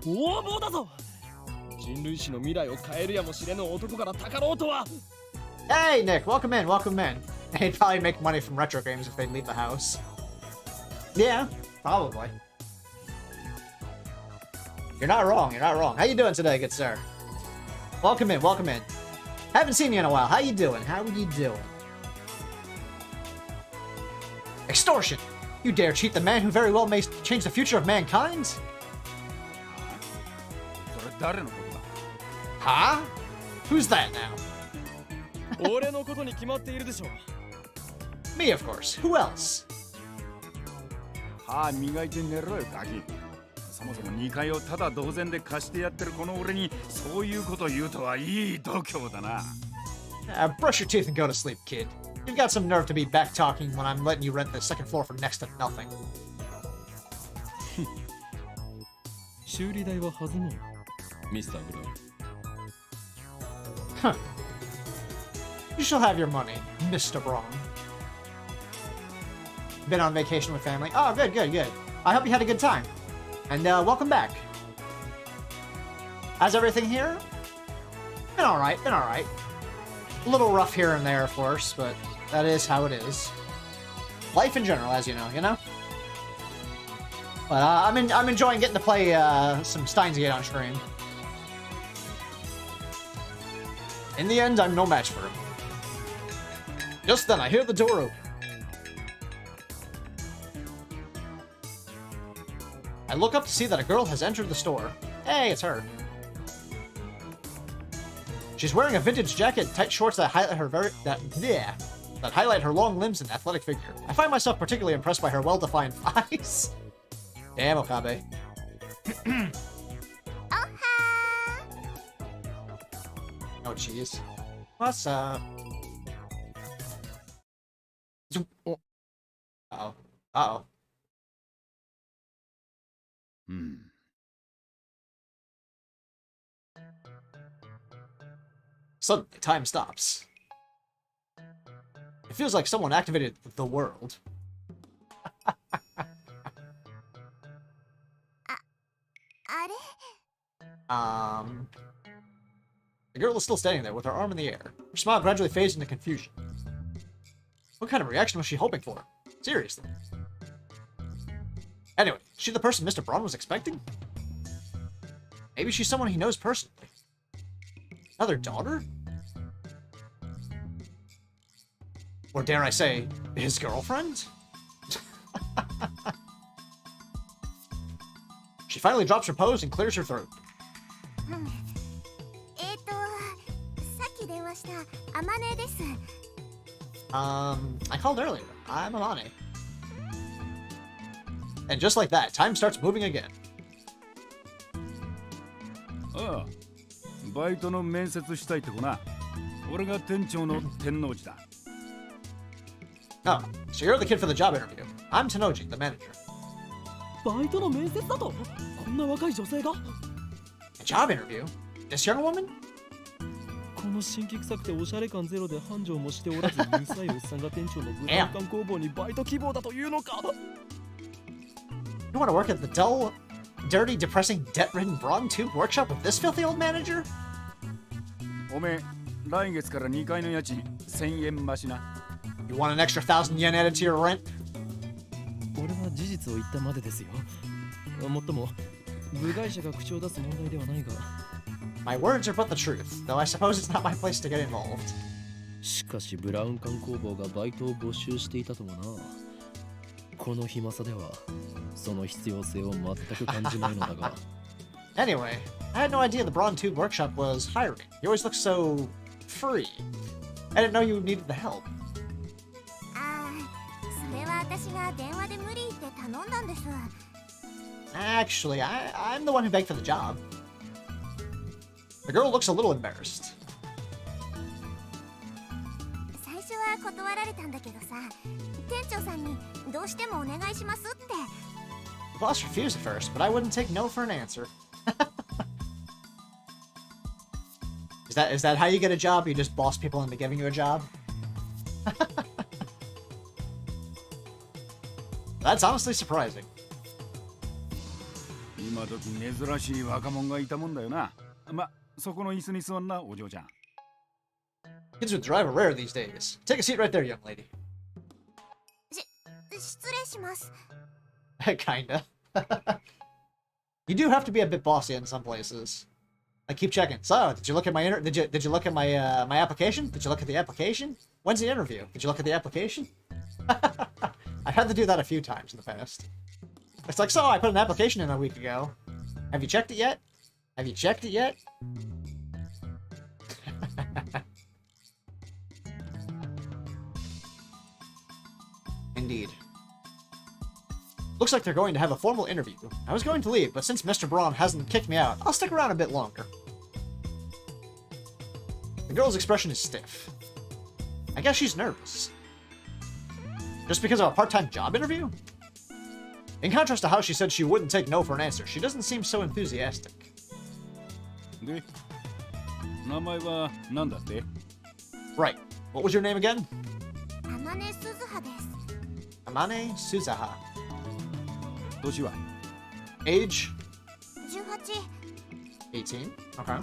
横暴だぞ。人類史の未来を変えるやもしれぬ男からたかろうとは。 Hey, Nick, welcome in, welcome in. They'd probably make money from retro games if they'd leave the house. Yeah, probably. You're not wrong, you're not wrong. How you doing today, good sir? Welcome in, welcome in. Haven't seen you in a while. How you doing? How you doing? Extortion! You dare cheat the man who very well may change the future of mankind? それ誰のことだ? Huh? Who's that now? 俺のことに決まっているでしょう。 Me, of course. Who else? 歯磨いて寝ろよ、ガキ。そもそも2階をただ同然で貸してやってるこの俺にそういうこと言うとはいい度胸だな。Brush your teeth and go to sleep, kid. You've got some nerve to be back talking when I'm letting you rent the second floor for next to nothing. 修理代は弾む。ミスター・ブラウン。 Huh. You shall have your money, Mr. Braun. Been on vacation with family. Oh, good, good, good. I hope you had a good time. And welcome back. How's everything here? Been alright, been alright. A little rough here and there, of course, but that is how it is. Life in general, as you know? But I'm enjoying getting to play some Steins on stream. In the end, I'm no match for him. Just then, I hear the door open. I look up to see that a girl has entered the store. Hey, it's her. She's wearing a vintage jacket and tight shorts that highlight her that highlight her long limbs and athletic figure. I find myself particularly impressed by her well-defined thighs. Damn, Okabe. Oh, jeez. What's up? Uh-oh. Uh-oh. Suddenly, time stops. It feels like someone activated the world. The girl is still standing there with her arm in the air. Her smile gradually fades into confusion. What kind of reaction was she hoping for? Seriously. Anyway, is she the person Mr. Braun was expecting? Maybe she's someone he knows personally. Another daughter? Or dare I say, his girlfriend? She finally drops her pose and clears her throat. I called earlier. I'm Amane. And just like that, time starts moving again. ああ、バイトの面接したいって子な。俺が店長の天王寺だ。Oh, so you're the kid for the job interview. I'm Tenoji, the manager. バイトの面接だとこんな若い女性が A job interview? This young woman? この新規臭くておしゃれ感ゼロで繁盛もしておらずうるさいおっさんが店長のブラウン管工房にバイト希望だというのか You want to work at the dull, dirty, depressing, debt-ridden Braun Tube workshop with this filthy old manager? おめえ、来月から2階の家賃1000円増しな。You want an extra 1,000 yen added to your rent? 俺は事実を言ったまでですよ。もっとも部外者が口を出す問題ではないが My words are but the truth, though I suppose it's not my place to get involved. しかしブラウン管工房がバイトを募集していたともな。この暇さではその必要性を全く感じないのだが Anyway, I had no idea the Braun Tube workshop was hiring. You always look so free. I didn't know you needed the help. ああ、それは私が電話で無理って頼んだんです。 Actually, I'm the one who begged for the job. The girl looks a little embarrassed. 最初は断られたんだけどさ、店長さんにどうしてもお願いしますって。 The boss refused at first, but I wouldn't take no for an answer. Is that how you get a job? You just boss people into giving you a job? That's honestly surprising. 今時珍しい若者がいたもんだよな。ま、そこの椅子に座んな、お嬢ちゃん。 Kids with drive are rare these days. Take a seat right there, young lady. 失礼します。 Kinda. You do have to be a bit bossy in some places. I keep checking. So, did you look at my did you look at my my application? Did you look at the application? When's the interview? Did you look at the application? I've had to do that a few times in the past. It's like, so I put an application in a week ago. Have you checked it yet? Have you checked it yet? Indeed. Looks like they're going to have a formal interview. I was going to leave, but since Mr. Braun hasn't kicked me out, I'll stick around a bit longer. The girl's expression is stiff. I guess she's nervous. Just because of a part-time job interview? In contrast to how she said she wouldn't take no for an answer, she doesn't seem so enthusiastic. で、名前は何だって？ Right. What was your name again? 天音鈴葉です。 Amane Suzaha. 年は？ Age? 18。 18. Okay.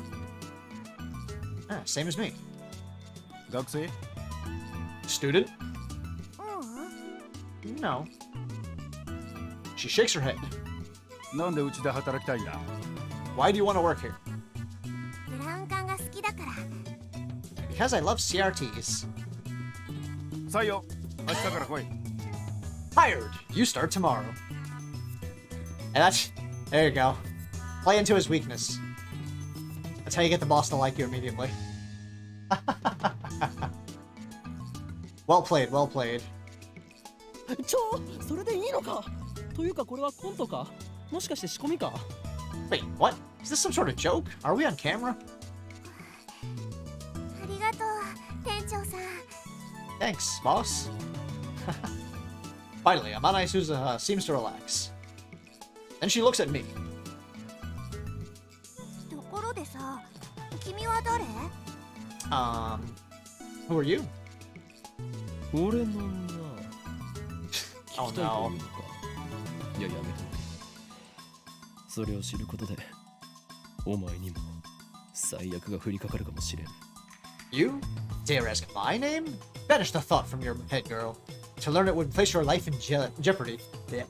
Ah, same as me. 学生？ Student? ううん。 No. She shakes her head. なんでうちで働きたいんだ？ Why do you want to work here? ブラウン管が好きだから。 Because I love CRTs. 採用。明日から来い。 Hired! You start tomorrow. And there you go. Play into his weakness. That's how you get the boss to like you immediately. Well played, well played. それでいいのかというかこれはコントかもしかして仕込みか Wait, what? Is this some sort of joke? Are we on camera? ありがとう、店長さん。 Thanks, boss. Finally, Amane Suzuha seems to relax. Then she looks at me. ところでさ、君は誰？ Who are you? 俺のな Oh 聞きたいという no. のかいややめてそれを知ることでお前にも最悪が降りかかるかもしれん You? Dare ask my name? Banish the thought from your head, girl. To learn it would place your life in jeopardy. Yeah.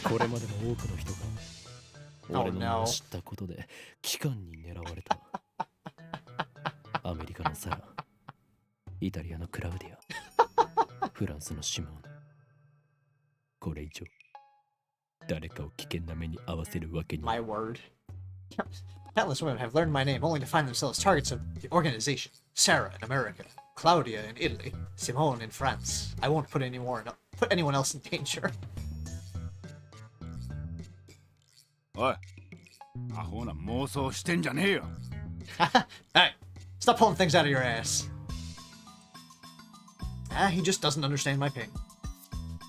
これまでも多くの人が Oh 俺の名 no. を知ったことで機関に狙われたアメリカのサライタリアのクラウディアフランスのシモンこれ以上誰かを危険な目に遭わせるわけに My word. Countless women have learned my name only to find themselves targets of the organization. Sarah in America, Claudia in Italy, Simone in France. I won't put anyone else in danger. おい、アホな妄想してんじゃねえよ。Hey, stop pulling things out of your ass. He just doesn't understand my pain.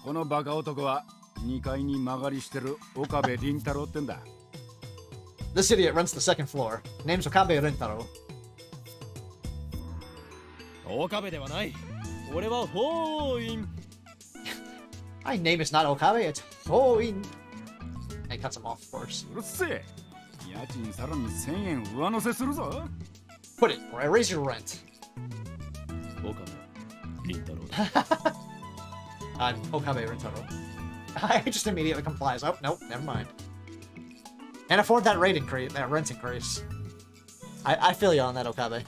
このバカ男は2階に曲がりしてる岡部倫太郎ってんだ。This idiot rents the second floor. Name's Okabe Rentaro. 岡部ではない。俺はホーイン。My name is not Okabe, it's Hoin. And he cuts him off, of course. うるせえ。家賃さらに1000円上乗せするぞ。Put it, or I raise your rent. 岡部倫太郎 I'm Okabe Rentaro. I just immediately complies. Oh, nope, never mind. Can't afford that rent increase. I feel you on that, Okabe.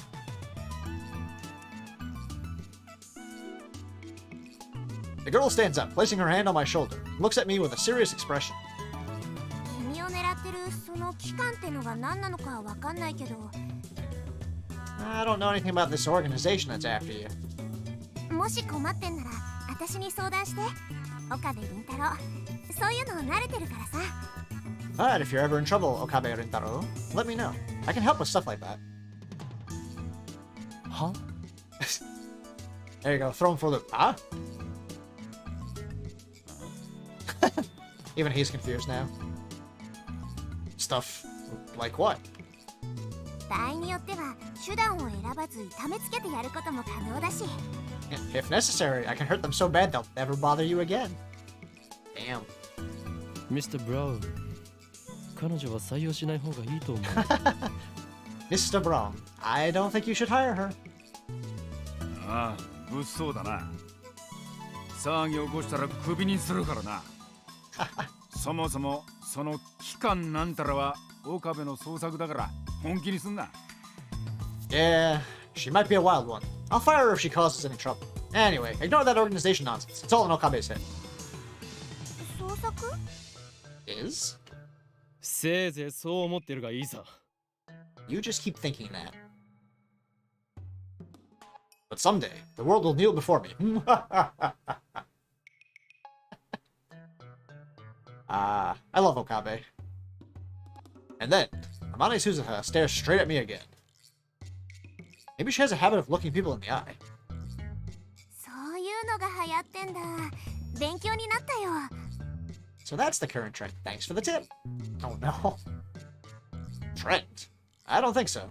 The girl stands up, placing her hand on my shoulder, and looks at me with a serious expression. 君を狙ってるその機関ってのが何なのかわかんないけど、 I don't know anything about this organization that's after you. もし困ってんなら私に相談して。岡部倫太郎、そういうの慣れてるからさ。But if you're ever in trouble, Okabe Rentaro, let me know. I can help with stuff like that. Huh? There you go, throw him for the... Huh? Even he's confused now. Stuff like what? 場合によっては手段を選ばず痛めつけてやることも可能だし。 If necessary, I can hurt them so bad they'll never bother you again. Damn. Mr. Brown 彼女は採用しない方がいいと思う Mr. Brown, I don't think you should hire her. ああ、物騒だな。騒ぎ起こしたらクビにするからな。そもそもその機関なんたらは岡部の創作だから本気にすんな。Yeah, she might be a wild one. I'll fire her if she causes any trouble. Anyway, ignore that organization nonsense. It's all in Okabe's head. 創作？ Is? せいぜいそう思ってるがいいさ。 You just keep thinking that. But someday, the world will kneel before me. I love Okabe. And then, Amane Suzuha stares straight at me again. Maybe she has a habit of looking people in the eye. そういうのが流行ってんだ。勉強になったよ。 So that's the current trend. Thanks for the tip. Oh no. Trend? I don't think so.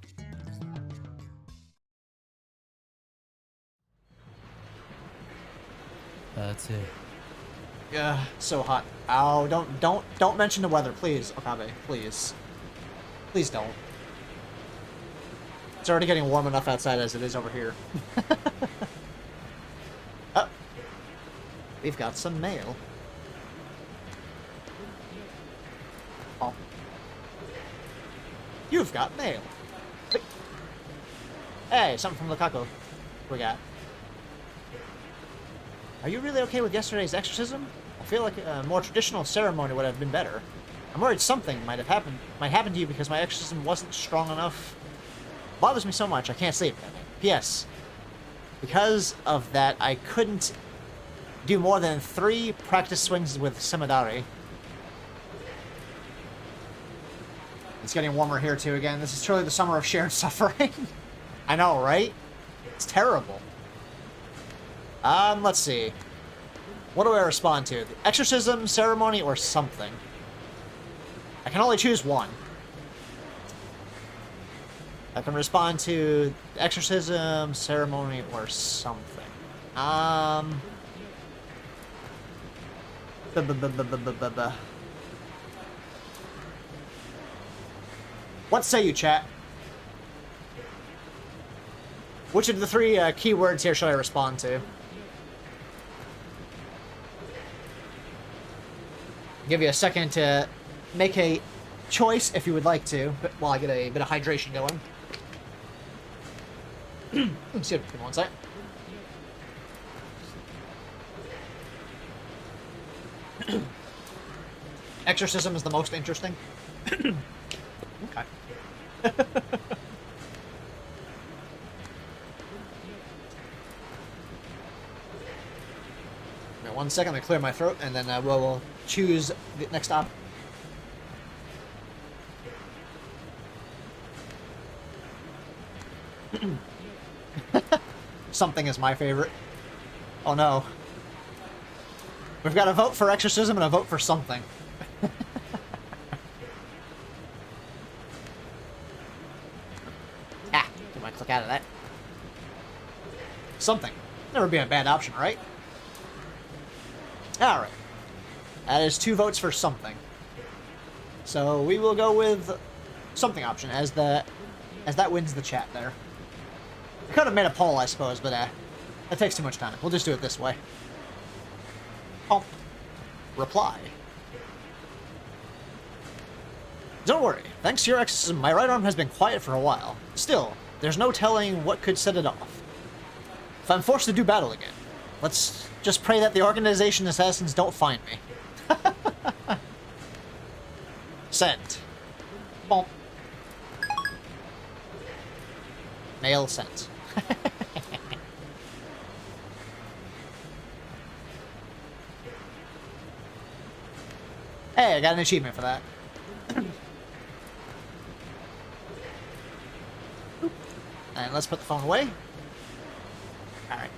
That's it. Yeah, so hot. Oh, don't mention the weather, please, Okabe. Please. Please don't. It's already getting warm enough outside as it is over here. Oh. We've got some mail. Oh. You've got mail. Hey, something from Lukaku. We got. Are you really okay with yesterday's exorcism? I feel like a more traditional ceremony would have been better. I'm worried something might happen to you because my exorcism wasn't strong enough. It bothers me so much I can't sleep. P.S. Because of that, I couldn't do more than 3 practice swings with Semadari. It's getting warmer here too again. This is truly the summer of shared suffering. I know, right? It's terrible. Let's see. What do I respond to? The exorcism, ceremony, or something? I can only choose one. I can respond to the exorcism, ceremony, or something. What say you, chat? Which of the 3 keywords here should I respond to? Give you a second to make a choice if you would like to, but while I get a bit of hydration going. Excuse me, give me one sec. Exorcism is the most interesting. Okay. One second, I'm gonna clear my throat, and then we'll choose the next op. Something is my favorite. Oh no. We've got a vote for exorcism and a vote for something. Ah, do I click out of that? Something. Never be a bad option, right? Alright. That is 2 votes for something. So we will go with something option as that wins the chat there. I could have made a poll, I suppose, but that takes too much time. We'll just do it this way. Oh. Reply. Don't worry. Thanks to your exorcism, my right arm has been quiet for a while. Still, there's no telling what could set it off. If I'm forced to do battle again, let's just pray that the organization assassins don't find me. Send. Bonk. Mail sent. Hey, I got an achievement for that. And let's put the phone away. Alright.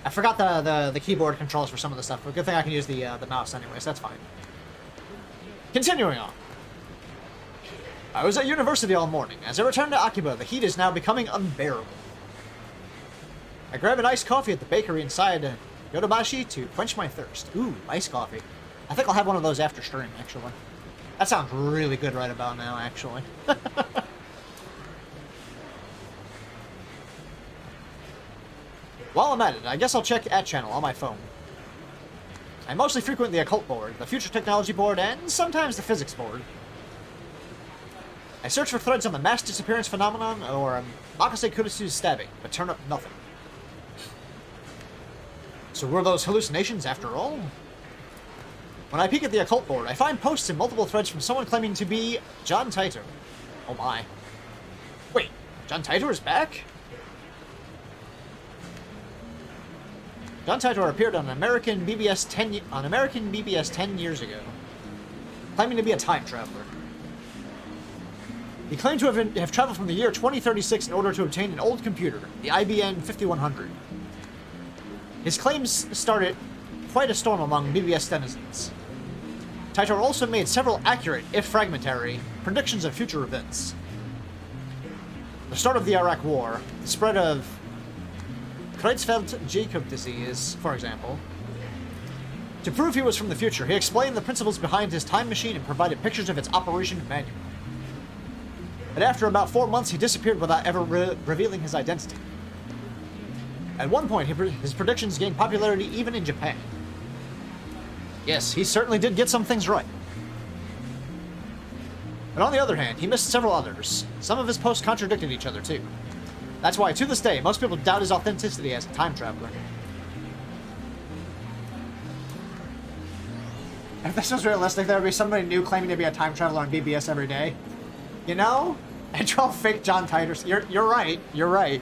I forgot the keyboard controls for some of the stuff, but good thing I can use the mouse anyways, that's fine. Continuing on. I was at university all morning. As I returned to Akiba, the heat is now becoming unbearable. I grab an iced coffee at the bakery inside Yodobashi to quench my thirst. Ooh, iced coffee. I think I'll have one of those after stream, actually. That sounds really good right about now, actually. While I'm at it, I guess I'll check @channel on my phone. I mostly frequent the occult board, the future technology board, and sometimes the physics board. I search for threads on the mass disappearance phenomenon or Makase Kurisu's stabbing, but turn up nothing. So were those hallucinations after all? When I peek at the occult board, I find posts in multiple threads from someone claiming to be John Titor. Oh my. Wait, John Titor is back? John Titor appeared on American BBS 10 years ago, claiming to be a time traveler. He claimed to have traveled from the year 2036 in order to obtain an old computer, the IBM 5100. His claims started quite a storm among BBS denizens. Titor also made several accurate, if fragmentary, predictions of future events. The start of the Iraq War, the spread of Creutzfeldt-Jakob disease, for example. To prove he was from the future, he explained the principles behind his time machine and provided pictures of its operation manual. But after about 4 months, he disappeared without ever revealing his identity. At one point, his predictions gained popularity even in Japan. Yes, he certainly did get some things right. But on the other hand, he missed several others. Some of his posts contradicted each other, too. That's why, to this day, most people doubt his authenticity as a time traveler. If this was realistic, there would be somebody new claiming to be a time traveler on BBS every day. You know? And 12 fake John Titers. You're right. You're right.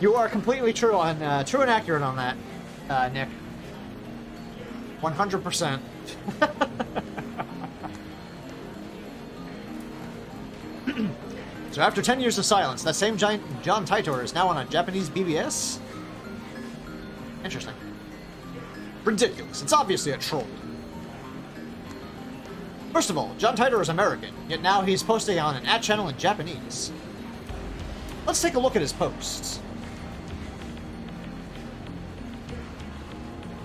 You are completely true on true and accurate on that, Nick. 100%. So after 10 years of silence, that same John Titor is now on a Japanese BBS? Interesting. Ridiculous. It's obviously a troll. First of all, John Titor is American, yet now he's posting on an @channel in Japanese. Let's take a look at his posts.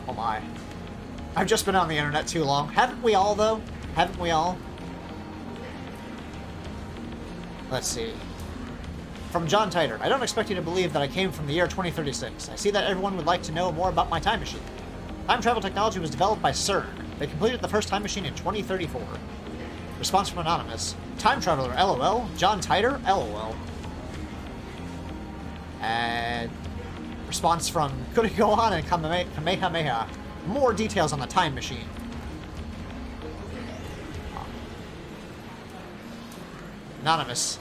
Oh my. I've just been on the internet too long. Haven't we all, though? Haven't we all? Let's see. From John Titor. I don't expect you to believe that I came from the year 2036. I see that everyone would like to know more about my time machine. Time travel technology was developed by CERN. They completed the first time machine in 2034. Response from Anonymous. Time traveler, LOL. John Titor, LOL. And response from Kurigohan and Kamehameha. More details on the time machine. Anonymous.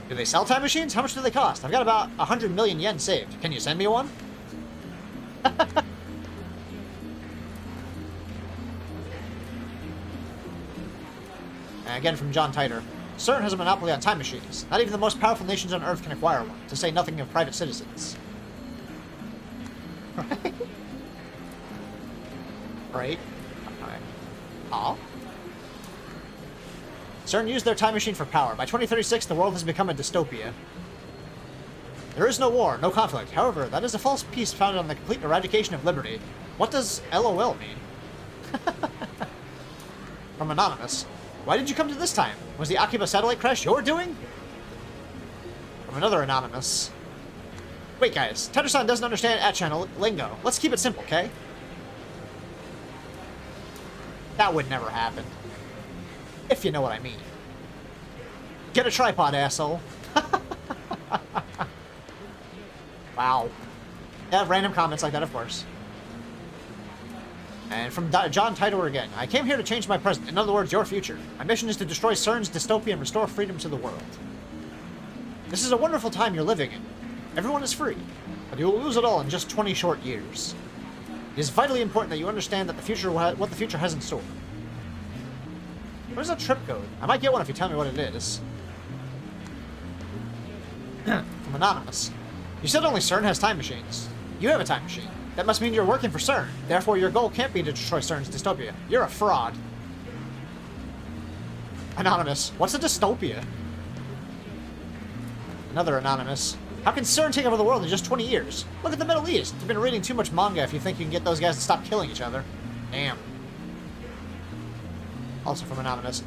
Do they sell time machines? How much do they cost? I've got about 100 million yen saved. Can you send me one? Again from John Titor. CERN has a monopoly on time machines. Not even the most powerful nations on Earth can acquire one, to say nothing of private citizens. Right? Right? Alright. Aw. CERN used their time machine for power. By 2036, the world has become a dystopia. There is no war, no conflict. However, that is a false peace founded on the complete eradication of liberty. What does LOL mean? From Anonymous. Why did you come to this time? Was the Akiba satellite crash your doing? From another Anonymous. Wait, guys. Tetris-san doesn't understand at-channel lingo. Let's keep it simple, okay? That would never happen. If you know what I mean. Get a tripod, asshole. Wow. Yeah, random comments like that, of course. And from John Tidor again. I came here to change my present. In other words, your future. My mission is to destroy CERN's dystopia and restore freedom to the world. This is a wonderful time you're living in. Everyone is free. But you will lose it all in just 20 short years. It is vitally important that you understand that the future what the future has in store. What is that trip code? I might get one if you tell me what it is. From Anonymous. You said only CERN has time machines. You have a time machine. That must mean you're working for CERN. Therefore, your goal can't be to destroy CERN's dystopia. You're a fraud. Anonymous. What's a dystopia? Another Anonymous. How can CERN take over the world in just 20 years? Look at the Middle East. You've been reading too much manga if you think you can get those guys to stop killing each other. Damn. Also from Anonymous.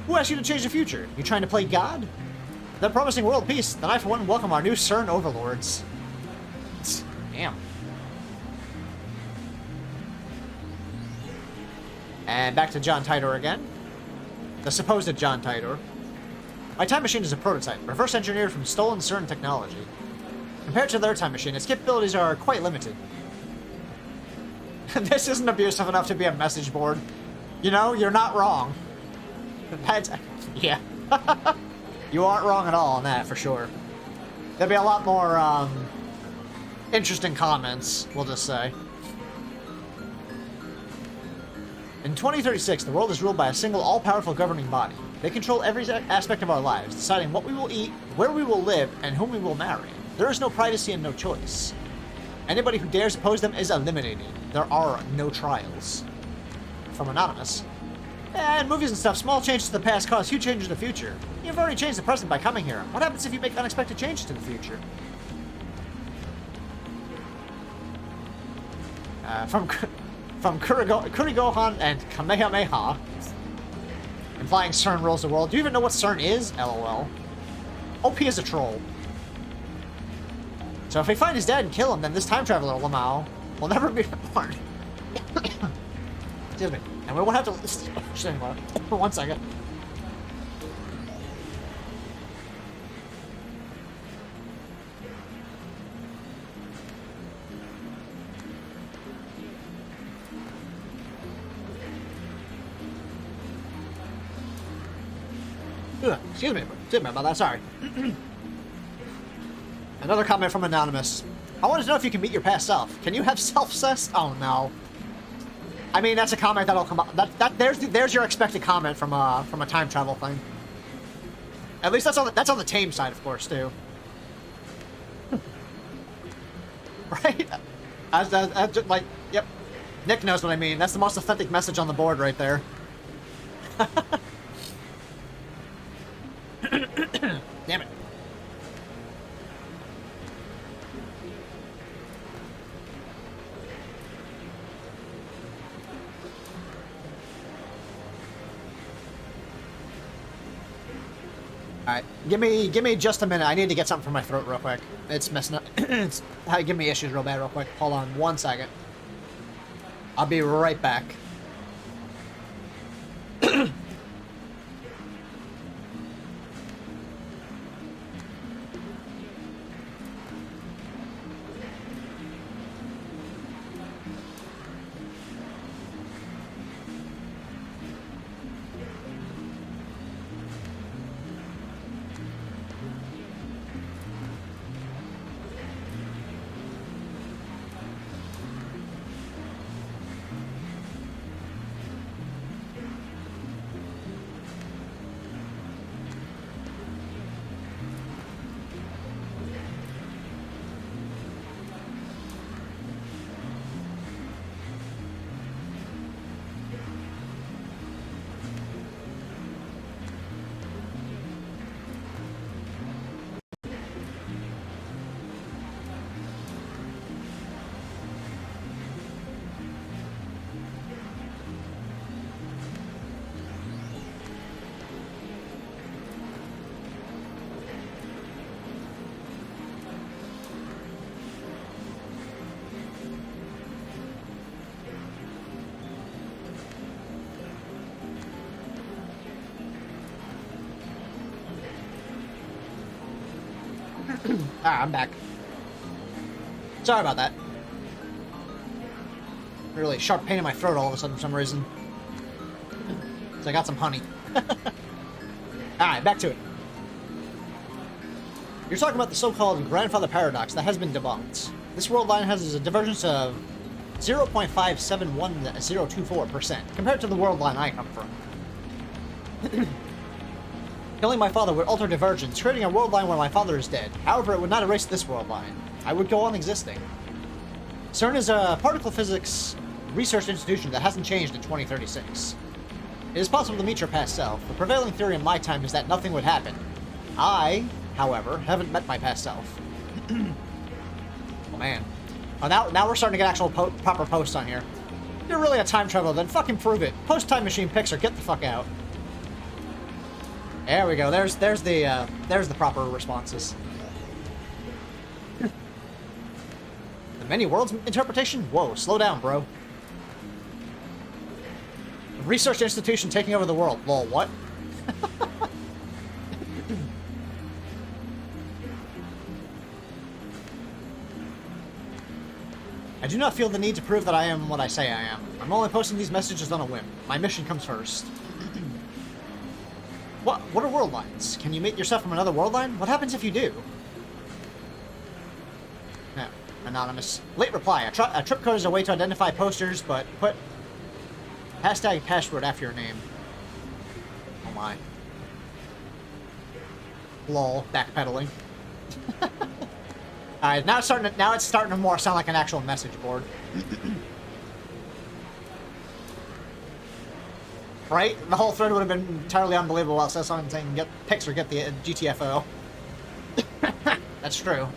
Who asked you to change the future? You trying to play God? They're promising world peace. Then I, for one, welcome our new CERN overlords. Damn. And back to John Tidor again. The supposed John Tidor. My time machine is a prototype, reverse engineered from stolen CERN technology. Compared to their time machine, its capabilities are quite limited. This isn't abusive enough to be a message board. You know, you're not wrong. That's, yeah. You aren't wrong at all on that, for sure. There'll be a lot more, interesting comments, we'll just say. In 2036, the world is ruled by a single all-powerful governing body. They control every aspect of our lives, deciding what we will eat, where we will live, and whom we will marry. There is no privacy and no choice. Anybody who dares oppose them is eliminated. There are no trials. From Anonymous. And movies and stuff, small changes to the past cause huge changes to the future. You've already changed the present by coming here. What happens if you make unexpected changes to the future? From Kurigohan and Kamehameha. Implying CERN rules the world. Do you even know what CERN is? LOL. OP is a troll. So if we find his dad and kill him, then this time traveler, Lamau, will never be born. Excuse me. And we won't have to listen anymore. For 1 second. Excuse me about that, sorry. Another comment from Anonymous. I wanted to know if you can meet your past self. Can you have self-cess? Oh no. I mean, that's a comment that'll come up. There's your expected comment from a time travel thing. At least that's on the tame side, of course, too. Right? Like, yep. Nick knows what I mean. That's the most authentic message on the board right there. Damn it. Alright, give me just a minute. I need to get something from my throat real quick. It's messing up. It's giving me issues real bad real quick. Hold on 1 second. I'll be right back. Ah, I'm back. Sorry about that. Really sharp pain in my throat all of a sudden for some reason. So I got some honey. Alright, back to it. You're talking about the so-called grandfather paradox that has been debunked. This world line has a divergence of 0.571024% compared to the world line I come from. Killing my father would alter divergence, creating a world line where my father is dead. However, it would not erase this world line. I would go on existing. CERN is a particle physics research institution that hasn't changed in 2036. It is possible to meet your past self. The prevailing theory in my time is that nothing would happen. I, however, haven't met my past self. Oh man. Oh, now we're starting to get actual proper posts on here. If you're really a time traveler, then fucking prove it. Post time machine pics or get the fuck out. There we go. There's the proper responses. The many worlds interpretation? Whoa, slow down, bro. Research institution taking over the world. Lol, what? I do not feel the need to prove that I am what I say I am. I'm only posting these messages on a whim. My mission comes first. What are world lines? Can you make yourself from another world line? What happens if you do? No. Anonymous. Late reply. A trip code is a way to identify posters, but put hashtag password after your name. Oh my. Lol. Backpedaling. Alright, now it's starting to more sound like an actual message board. Right? The whole thread would have been entirely unbelievable while it says something saying get pics or get the GTFO. That's true.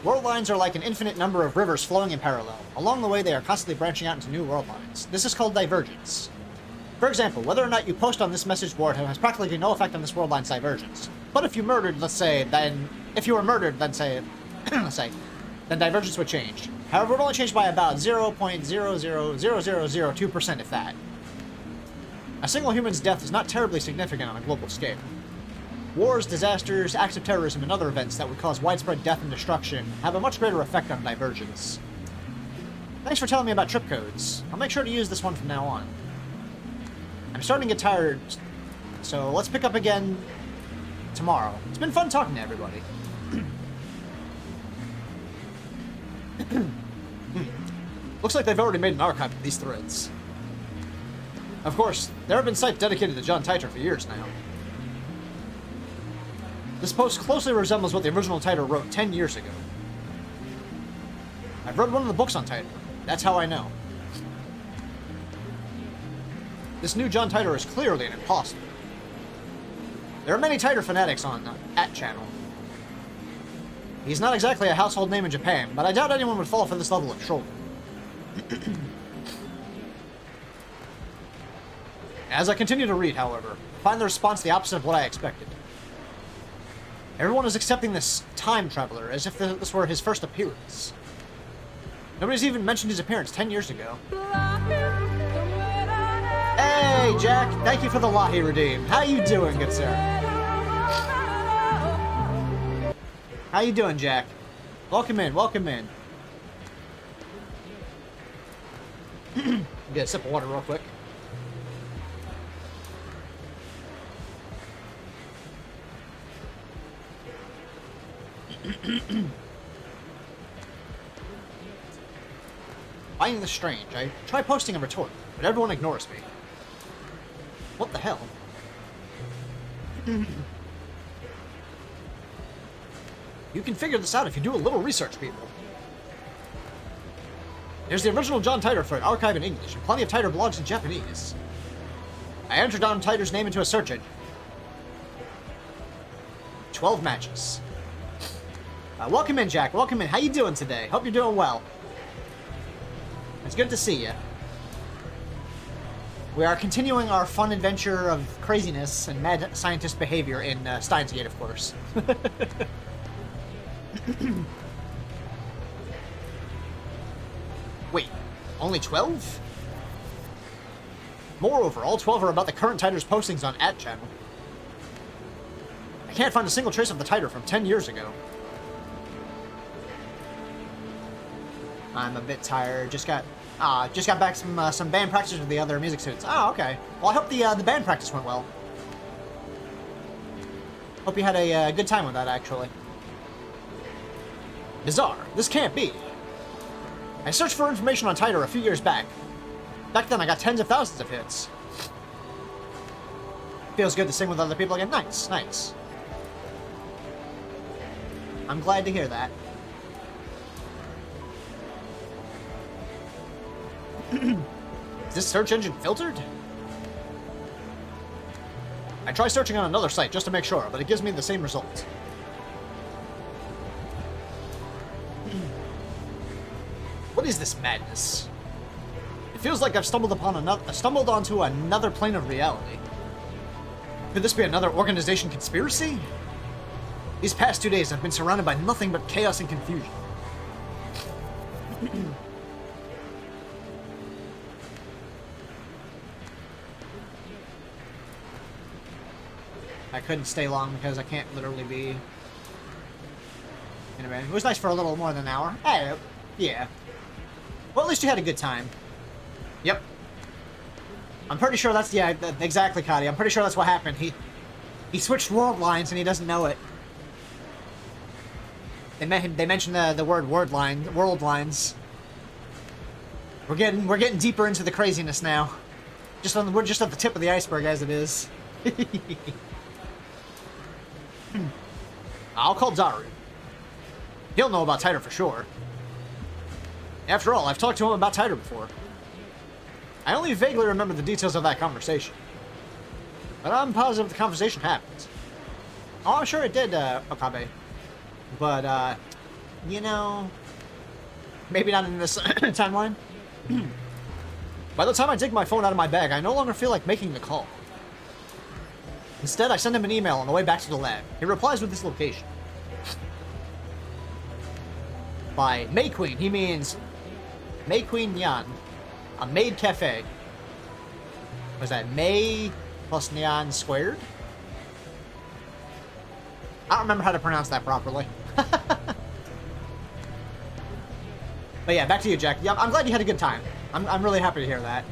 World lines are like an infinite number of rivers flowing in parallel. Along the way, they are constantly branching out into new world lines. This is called divergence. For example, whether or not you post on this message board has practically no effect on this world line's divergence. But if you murdered, let's say, then if you were murdered, then say, then divergence would change. However, it would only change by about 0.000002%, if that. A single human's death is not terribly significant on a global scale. Wars, disasters, acts of terrorism, and other events that would cause widespread death and destruction have a much greater effect on divergence. Thanks for telling me about trip codes. I'll make sure to use this one from now on. I'm starting to get tired, so let's pick up again tomorrow. It's been fun talking to everybody. Looks like they've already made an archive of these threads. Of course, there have been sites dedicated to John Titor for years now. This post closely resembles what the original Titor wrote 10 years ago. I've read one of the books on Titor. That's how I know. This new John Titor is clearly an imposter. There are many Titor fanatics on at channel. He's not exactly a household name in Japan, but I doubt anyone would fall for this level of trolling. As I continue to read, however, I find the response the opposite of what I expected. Everyone is accepting this time traveler as if this were his first appearance. Nobody's even mentioned his appearance 10 years ago. Hey, Jack! Thank you for the Lahi redeem. How you doing, good sir? How you doing, Jack? Welcome in, welcome in. Get a sip of water real quick. Finding this strange. I try posting a retort, but everyone ignores me. What the hell? You can figure this out if you do a little research, people. There's the original John Titor thread archived in English, and plenty of Titor blogs in Japanese. I entered John Titor's name into a search engine. 12 matches. Welcome in, Jack. Welcome in. How you doing today? Hope you're doing well. It's good to see you. We are continuing our fun adventure of craziness and mad scientist behavior in Steins Gate, of course. Wait, only 12? Moreover, all 12 are about the current Titor's postings on @channel. can't find a single trace of the Tiger from 10 years ago. I'm a bit tired. Just got back some band practice with the other music students. Oh, okay. Well, I hope the band practice went well. Hope you had a good time with that, actually. Bizarre. This can't be. I searched for information on Tiger a few years back. Back then, I got tens of thousands of hits. Feels good to sing with other people again. Nice, nice. I'm glad to hear that. Is this search engine filtered? I try searching on another site just to make sure, but it gives me the same result. What is this madness? It feels like I've stumbled onto another plane of reality. Could this be another organization conspiracy? These past 2 days I've been surrounded by nothing but chaos and confusion. I couldn't stay long because I can't literally be... Anyway, it was nice for a little more than an hour. Hey, yeah. Well, at least you had a good time. Yep. I'm pretty sure that's... Yeah, exactly, Cody. I'm pretty sure that's what happened. He switched world lines and he doesn't know it. They mentioned the word world lines. We're getting deeper into the craziness now. We're just at the tip of the iceberg as it is. I'll call Daru. He'll know about Tiger for sure. After all, I've talked to him about Tiger before. I only vaguely remember the details of that conversation. But I'm positive the conversation happened. Oh, I'm sure it did, Okabe. But, you know... Maybe not in this timeline. By the time I dig my phone out of my bag, I no longer feel like making the call. Instead, I send him an email on the way back to the lab. He replies with this location. By May Queen, he means May Queen Nyan, a maid cafe. Was that May plus Nyan squared? I don't remember how to pronounce that properly. But yeah, back to you, Jack. Yeah, I'm glad you had a good time. I'm really happy to hear that.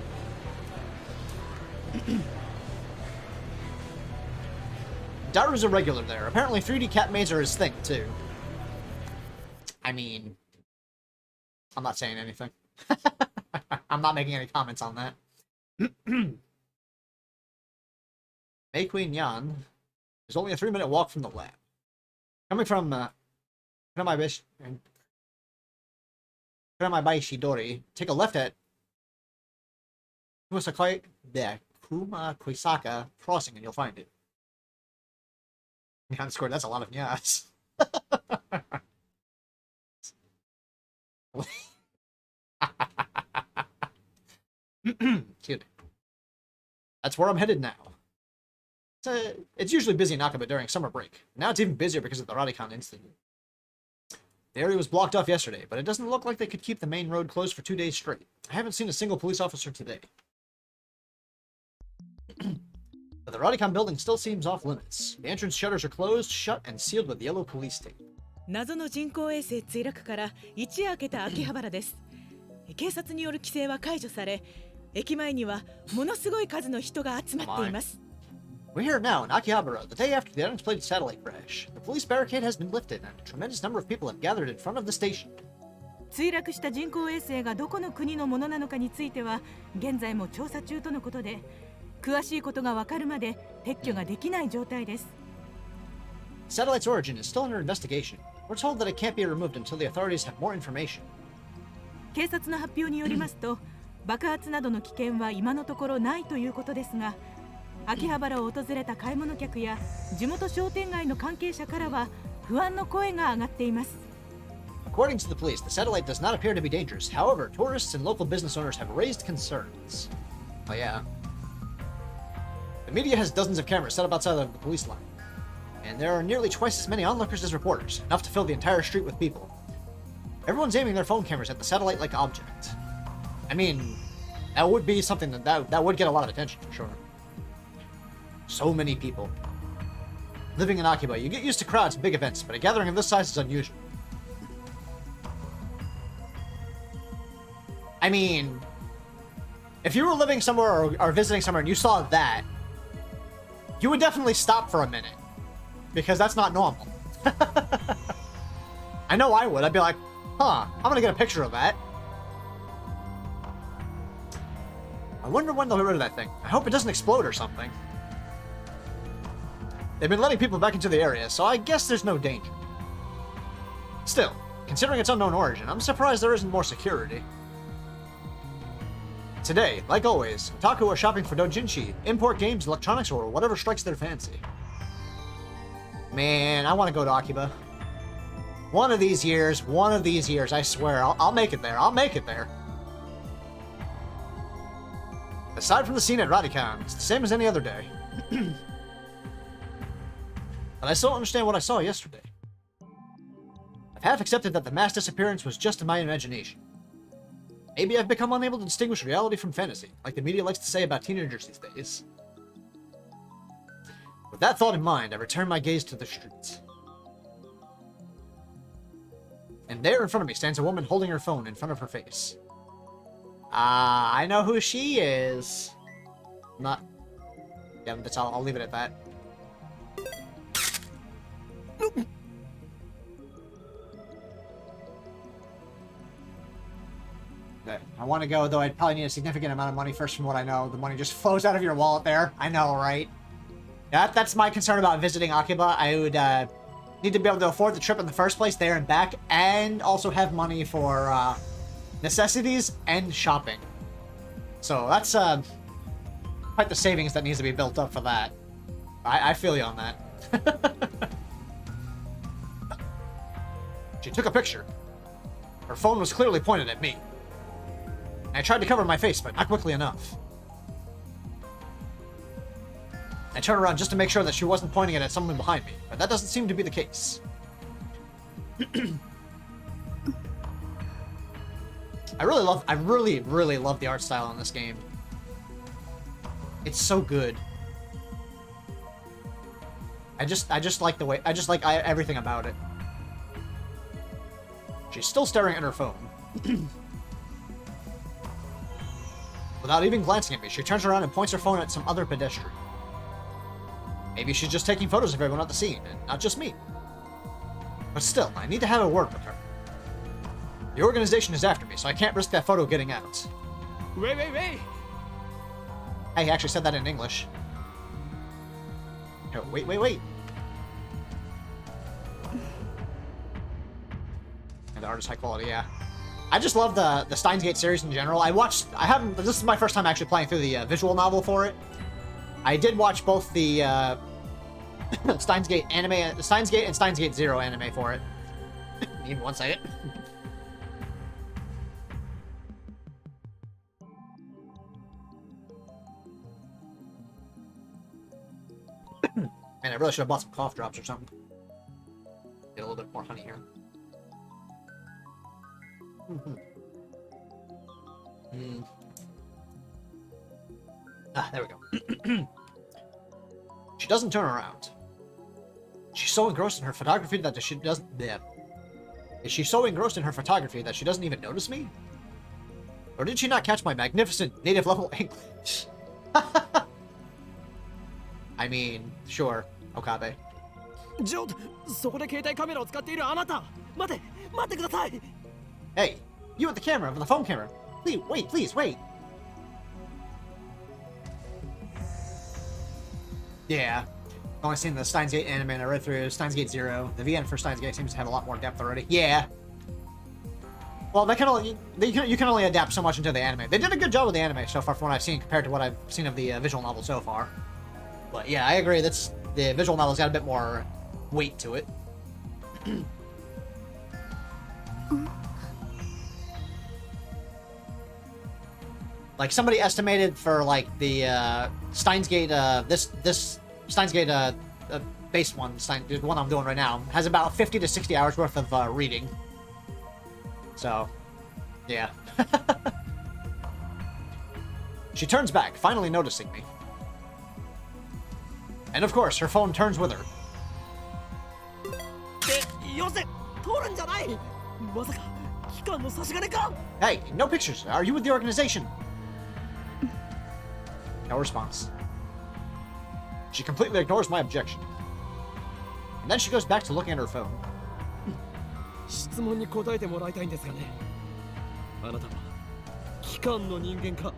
Daru's a regular there. Apparently 3D cat maids are his thing, too. I mean... I'm not saying anything. I'm not making any comments on that. May Queen Yan is only a 3-minute walk from the lab. Coming from Shidori, take a left at Kumakuisaka Crossing and you'll find it. Nyan scored, that's a lot of nyas. Excuse me. That's where I'm headed now. It's usually busy in Nakaba during summer break. Now it's even busier because of the Radicon incident. The area was blocked off yesterday, but it doesn't look like they could keep the main road closed for 2 days straight. I haven't seen a single police officer today. But the Radicon building still seems off limits. The entrance shutters are closed, shut, and sealed with yellow police tape. 謎の人工衛星墜落から一夜明けた秋葉原です。警察による規制は解除され、駅前にはものすごい数の人が集まっています。We're here now in Akihabara, the day after the unexplained satellite crash. The police barricade has been lifted, and a tremendous number of people have gathered in front of the station. 墜落した人工衛星がどこの国のものなのかについては現在も調査中とのことで、詳しいことがわかるまで撤去ができない状態です。The satellite's origin is still under investigation. We're told that it can't be removed until the authorities have more information. 警察の発表によりますと、爆発などの危険は今のところないということですが、秋葉原を訪れた買い物客や地元商店街の関係者からは不安の声が上がっています。According to the police, the satellite does not appear to be dangerous. However, tourists and local business owners have raised concerns. Oh yeah. The media has dozens of cameras set up outside of the police line. And there are nearly twice as many onlookers as reporters, enough to fill the entire street with people. Everyone's aiming their phone cameras at the satellite-like object. I mean, that would be something that would get a lot of attention, for sure. So many people. Living in Akiba, you get used to crowds and big events, but a gathering of this size is unusual. I mean, if you were living somewhere or visiting somewhere and you saw that, you would definitely stop for a minute. Because that's not normal. I know I would. I'd be like, huh, I'm gonna get a picture of that. I wonder when they'll get rid of that thing. I hope it doesn't explode or something. They've been letting people back into the area, so I guess there's no danger. Still, considering its unknown origin, I'm surprised there isn't more security. Today, like always, otaku are shopping for doujinshi, import games, electronics, or whatever strikes their fancy. Man, I want to go to Akiba. One of these years, I swear, I'll make it there. I'll make it there. Aside from the scene at Radican, it's the same as any other day. But I still don't understand what I saw yesterday. I've half accepted that the mass disappearance was just in my imagination. Maybe I've become unable to distinguish reality from fantasy, like the media likes to say about teenagers these days. With that thought in mind, I return my gaze to the streets. And there in front of me stands a woman holding her phone in front of her face. I know who she is. Not... Yeah, that's all. I'll leave it at that. Okay, I want to go, though I'd probably need a significant amount of money first from what I know. The money just flows out of your wallet there. I know, right? That's my concern about visiting Akiba. I would need to be able to afford the trip in the first place, there and back, and also have money for necessities and shopping. So that's quite the savings that needs to be built up for that. I feel you on that. She took a picture. Her phone was clearly pointed at me. I tried to cover my face, but not quickly enough. I turned around just to make sure that she wasn't pointing it at someone behind me, but that doesn't seem to be the case. I really, really love the art style in this game. It's so good. I just like the way, everything about it. She's still staring at her phone. Without even glancing at me, she turns around and points her phone at some other pedestrian. Maybe she's just taking photos of everyone at the scene, and not just me. But still, I need to have a word with her. The organization is after me, so I can't risk that photo getting out. Wait. I actually said that in English. Oh, wait. And the art is high quality, yeah. I just love the Steins Gate series in general. This is my first time actually playing through the visual novel for it. I did watch both the Steins Gate anime, Steins Gate and Steins Gate Zero anime for it. Give me 1 second. Man, I really should have bought some cough drops or something. Get a little bit more honey here. There we go. She doesn't turn around. She's so engrossed in her photography that she doesn't... Yeah. Is she so engrossed in her photography that she doesn't even notice me? Or did she not catch my magnificent native level English? I mean, sure, Okabe. ちょっとそこで携帯カメラを使っているあなた待ってください Hey, you with the camera, with the phone camera. Please wait. Yeah. Only seen the Steins Gate anime and I read through Steins Gate Zero. The VN for Steins Gate seems to have a lot more depth already. Yeah. Well, you can only adapt so much into the anime. They did a good job with the anime so far from what I've seen compared to what I've seen of the visual novel so far. But yeah, I agree. The visual novel's got a bit more weight to it. Like somebody estimated for like the Steins Gate, this Steins Gate base one, the one I'm doing right now, has about 50 to 60 hours worth of reading. So, yeah. She turns back, finally noticing me. And of course, her phone turns with her. よせ通るんじゃない。まさか機関の差し金か。 Hey, no pictures. Are you with the organization? No response. She completely ignores my objection. And then she goes back to looking at her phone. 質問に答えてもらいたいんですがね。あなたは機関の人間か。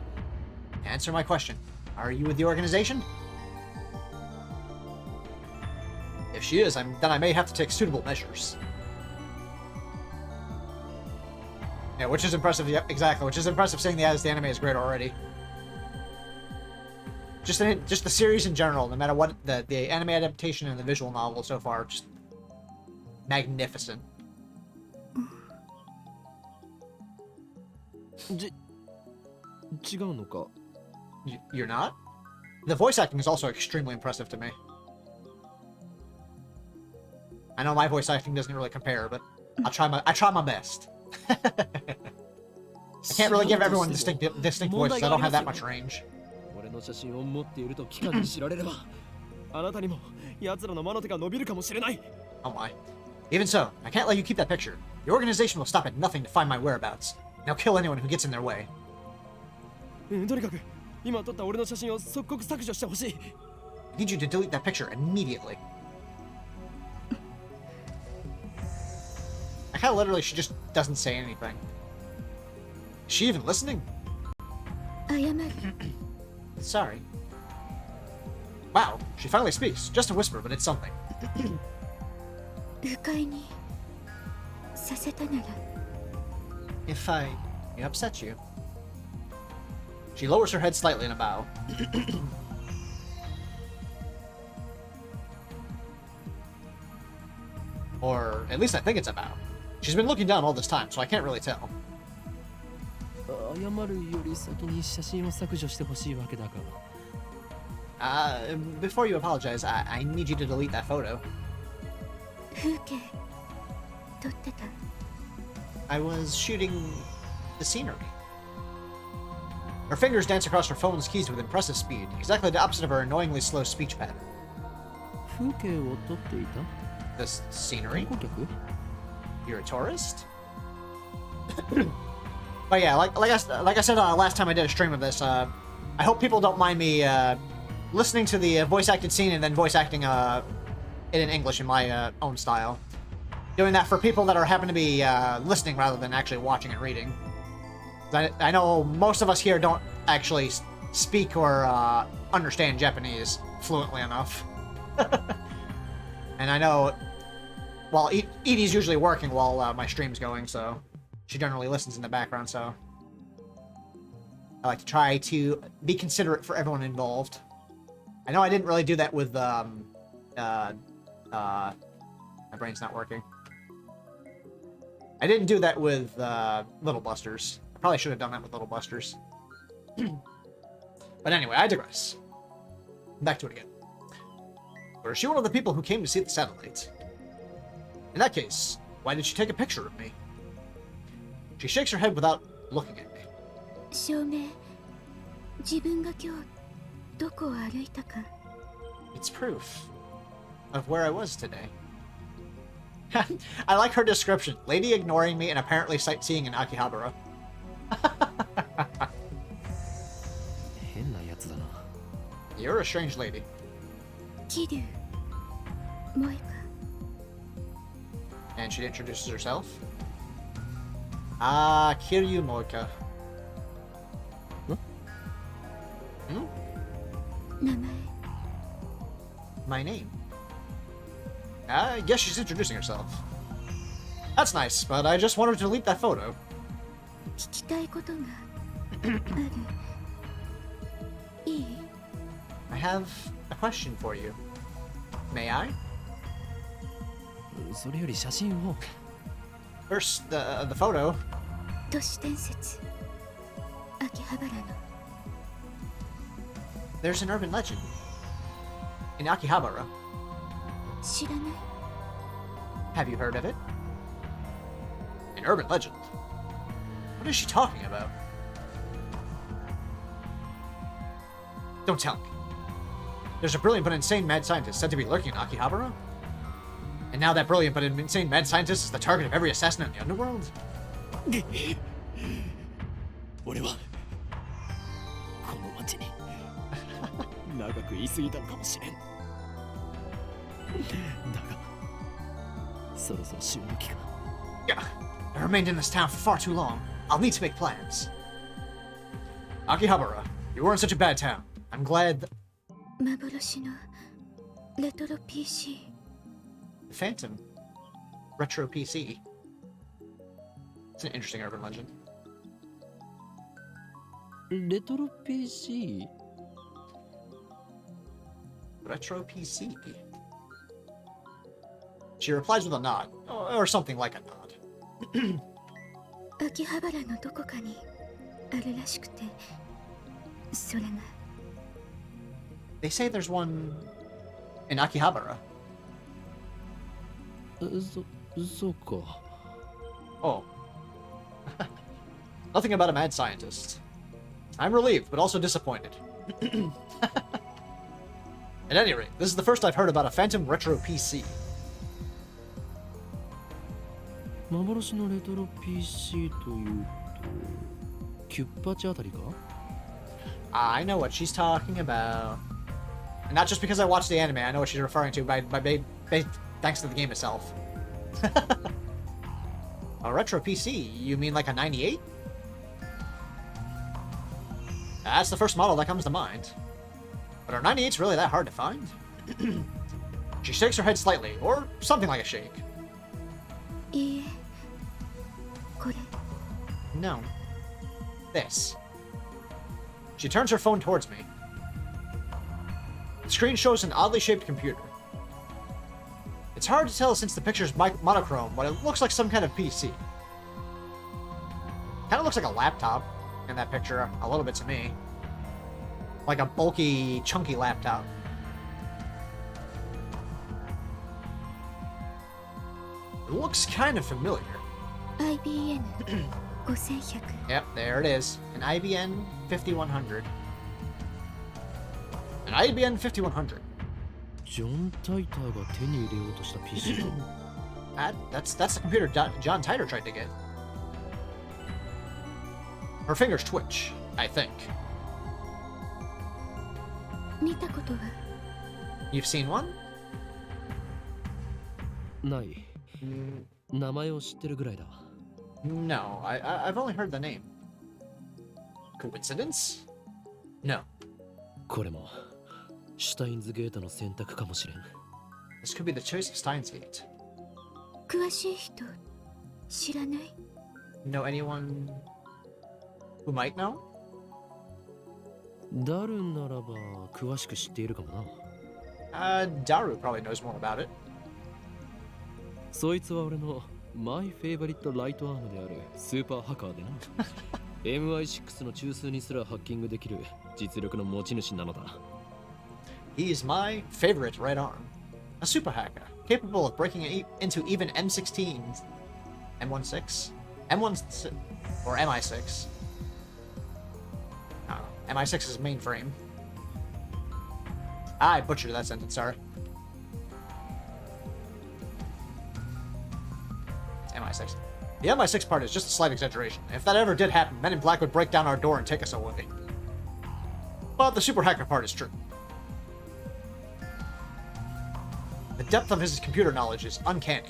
Answer my question. Are you with the organization? If she is, then I may have to take suitable measures. Yeah, which is impressive. Yep, exactly. Which is impressive seeing the anime is great already. Just the series in general, no matter what the anime adaptation and the visual novel so far, just magnificent. 違うのか。 You're not? The voice acting is also extremely impressive to me. I know my voice acting doesn't really compare, but I try my best. I can't really give everyone distinct voices. I don't have that much range. 俺の写真を持っていると機関に知られれば、あなたにも奴らの魔の手が伸びるかもしれない。 Oh my. Even so, I can't let you keep that picture. The organization will stop at nothing to find my whereabouts. And they'll kill anyone who gets in their way. とにかく今撮った俺の写真を即刻削除してほしい。 I need you to delete that picture immediately. I kind of literally, she just doesn't say anything. Is she even listening? 謝る。 Sorry. Wow, she finally speaks. Just a whisper, but it's something. 不快にさせたなら。 If I upset you. She lowers her head slightly in a bow. Or at least I think it's a bow. She's been looking down all this time, so I can't really tell. 謝るより先に写真を削除してほしいわけだから。Before you apologize, I need you to delete that photo. 風景撮ってた。 I was shooting the scenery. Her fingers dance across her phone's keys with impressive speed, exactly the opposite of her annoyingly slow speech pattern. 風景を撮っていた。 This scenery? 観光客？ You're a tourist? But yeah, like I said last time I did a stream of this, I hope people don't mind me listening to the voice acted scene and then voice acting it in English in my own style. Doing that for people that are happen to be listening rather than actually watching and reading. I know most of us here don't actually speak or understand Japanese fluently enough. And I know, well, Edie's usually working while my stream's going, so she generally listens in the background, so I like to try to be considerate for everyone involved. I know I didn't really do that with, my brain's not working. I didn't do that with, Little Busters. I probably should have done that with Little Busters. But anyway, I digress. Back to it again. Or is she one of the people who came to see the satellites? In that case, why did she take a picture of me? She shakes her head without looking at me. 証明。自分が今日どこを歩いたか。 It's proof of where I was today. I like her description. Lady ignoring me and apparently sightseeing in Akihabara. 変なやつだな。 You're a strange lady. 桐生萌か。 And she introduces herself. Kiryu Moika. 名前。 My name. I guess she's introducing herself. That's nice, but I just wanted to delete that photo. 聞きたいことがある。いい？ I have a question for you. May I? それより写真を。 First, the photo. 都市伝説。秋葉原の。 There's an urban legend. In Akihabara. 知らない。 Have you heard of it? An urban legend? What is she talking about? Don't tell me. There's a brilliant but insane mad scientist said to be lurking in Akihabara? And now that brilliant but insane mad scientist is the target of every assassin in the underworld? 俺はこの町に長く居すぎたのかもしれん。だがそろそろ潮時か。 Yeah, I remained in this town for far too long. I'll need to make plans. Akihabara, you weren't such a bad town. I'm glad the 幻のレトロ PC。 Phantom Retro PC. It's an interesting urban legend. レトロ PC? Retro PC. She replies with a nod, or something like a nod. 秋葉原のどこかにあるらしくて、それが They say there's one in Akihabara. そうか。 Oh. Nothing about a mad scientist. I'm relieved, but also disappointed. At any rate, this is the first I've heard about a Phantom Retro PC. 幻のレトロ PC というと、キュッパチあたりか？ I know what she's talking about. And not just because I watched the anime, I know what she's referring to thanks to the game itself. A retro PC? You mean like a 98? That's the first model that comes to mind. But are 98s really that hard to find? She shakes her head slightly, or something like a shake. いいえ、これ No. This. She turns her phone towards me. The screen shows an oddly shaped computer. It's hard to tell since the picture's monochrome, but it looks like some kind of PC. Kind of looks like a laptop in that picture, a little bit to me. Like a bulky, chunky laptop. It looks kind of familiar. IBM 5100 Yep, there it is. An IBM 5100. An IBM 5100. ジョン・タイターが手に入れようとした PC か。That's the computer John Titor tried to get. Her fingers twitch, I think. 見たことは You've seen one? ない。名前を知ってるぐらいだ。No, I've only heard the name. Coincidence? No. これもシュタインズゲートの選択かもしれん。 This could be the choice of Steins Gate. 詳しい人知らない Know anyone who might know? ダルンならば詳しく知っているかもな。Daru probably knows more about it. そいつは俺のマイフェイバリットライトアームであるスーパーハッカーでな。MI6 の中枢にすらハッキングできる実力の持ち主なのだ。He's my favorite right arm. A super hacker, capable of breaking into even M16s. M16? M1 or MI6. I don't know. MI6 is mainframe. I butchered that sentence, sorry. It's MI6. The MI6 part is just a slight exaggeration. If that ever did happen, Men in Black would break down our door and take us away. But the super hacker part is true. The depth of his computer knowledge is uncanny.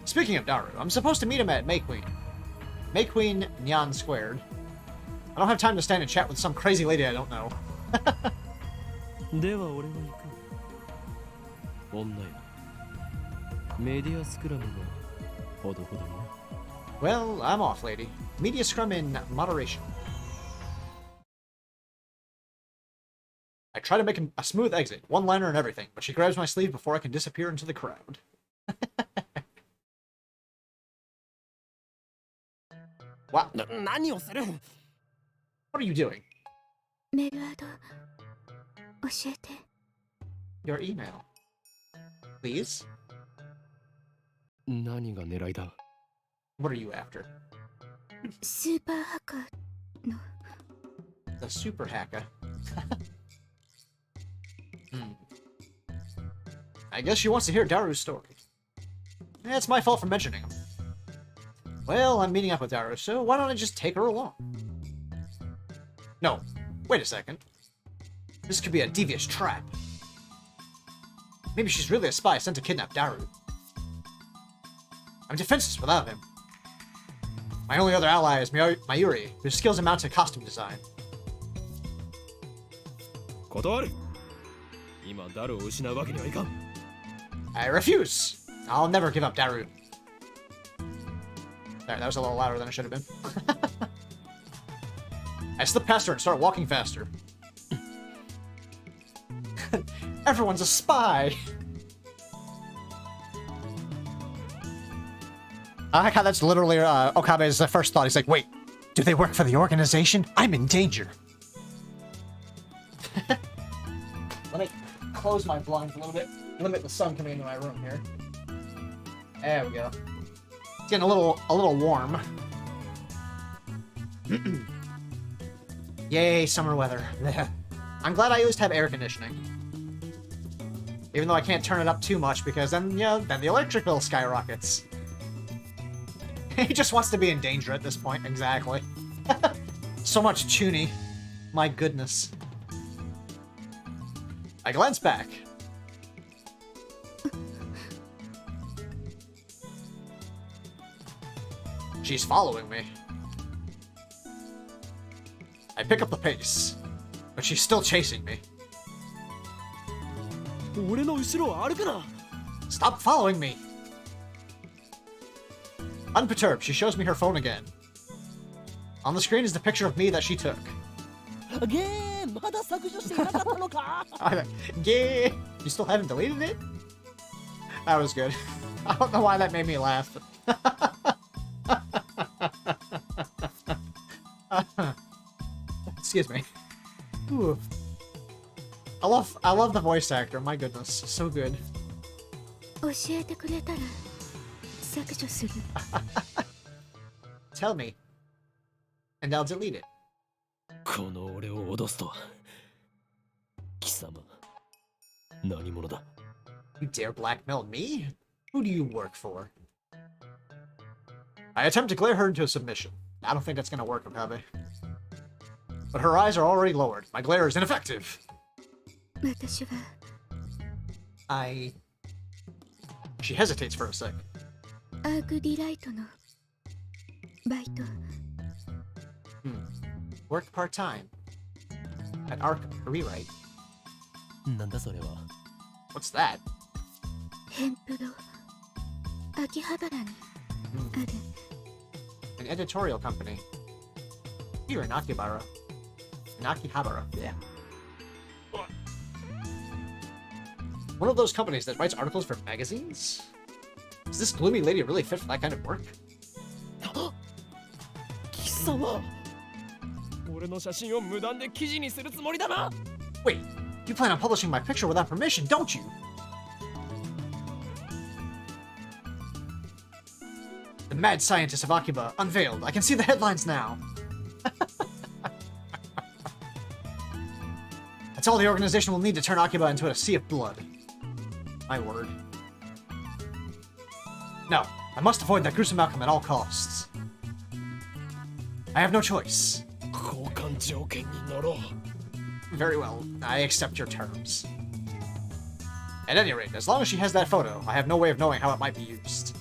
Speaking of Daru, I'm supposed to meet him at May Queen. May Queen Nyan Squared. I don't have time to stand and chat with some crazy lady I don't know. では俺は行く。女よ。メディアスクラムもほどほどにな。Well, I'm off, lady. Media scrum in moderation. I try to make a smooth exit, one-liner and everything, but she grabs my sleeve before I can disappear into the crowd. Wow. 何をする What are you doing? メールアド教えて Your email. Please? 何が狙いだ？ What are you after? スーパーハッカーの The super hacker. I guess she wants to hear Daru's story. Yeah, it's my fault for mentioning him. Well, I'm meeting up with Daru, so why don't I just take her along? No, wait a second. This could be a devious trap. Maybe she's really a spy sent to kidnap Daru. I'm defenseless without him. My only other ally is Mayuri, whose skills amount to costume design. 断る。今ダルを失うわけにはいかん。 I refuse! I'll never give up Daru. There, that was a little louder than it should have been. I slip past her and start walking faster. Everyone's a spy! I like how that's literally Okabe's first thought. He's like, wait, do they work for the organization? I'm in danger. Let me close my blinds a little bit. Limit the sun coming into my room here. There we go. It's getting a little warm. Yay, summer weather. I'm glad I at least have air conditioning. Even though I can't turn it up too much because then, you know, then the electric bill skyrockets. He just wants to be in danger at this point, exactly. So much Chuni. My goodness. I glance back. She's following me. I pick up the pace, but she's still chasing me. 俺の後ろを歩くな。 Stop following me! Unperturbed, she shows me her phone again. On the screen is the picture of me that she took. ゲーまだ削除してなかったのか。 Yeah! You still haven't deleted it? That was good. I don't know why that made me laugh. Excuse me. Ooh. I love the voice actor. My goodness, so good. 教えてくれたら削除する。 Tell me, and I'll delete it. この俺を脅すとは。貴様、何者だ。 You dare blackmail me? Who do you work for? I attempt to glare her into a submission. I don't think that's gonna work, Okabe. But her eyes are already lowered. My glare is ineffective. 私は She hesitates for a sec. アークリライトのバイト。Work part-time. At Arc Rewrite. なんだそれは。 What's that? ヘンプロ秋葉原にある。 An editorial company. Here in Akihabara. In Akihabara, yeah. One of those companies that writes articles for magazines? Does this gloomy lady really fit for that kind of work? 貴様、俺の写真を無断で記事にするつもりだな。 Wait, you plan on publishing my picture without permission, don't you? The mad scientist of Akiba unveiled. I can see the headlines now. That's all the organization will need to turn Akiba into a sea of blood. My word. No, I must avoid that gruesome outcome at all costs. I have no choice. 交換条件に乗ろう。 Very well, I accept your terms. At any rate, as long as she has that photo, I have no way of knowing how it might be used.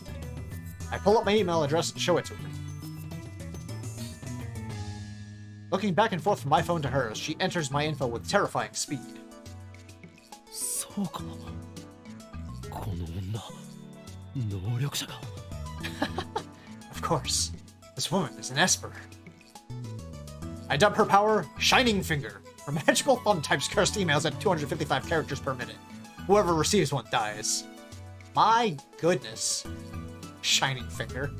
I pull up my email address and show it to her. Looking back and forth from my phone to hers, she enters my info with terrifying speed. そうか。この女、能力者か。 Of course, this woman is an Esper. I dub her power Shining Finger. Her magical thumb types cursed emails at 255 characters per minute. Whoever receives one dies. My goodness. Shining Finger.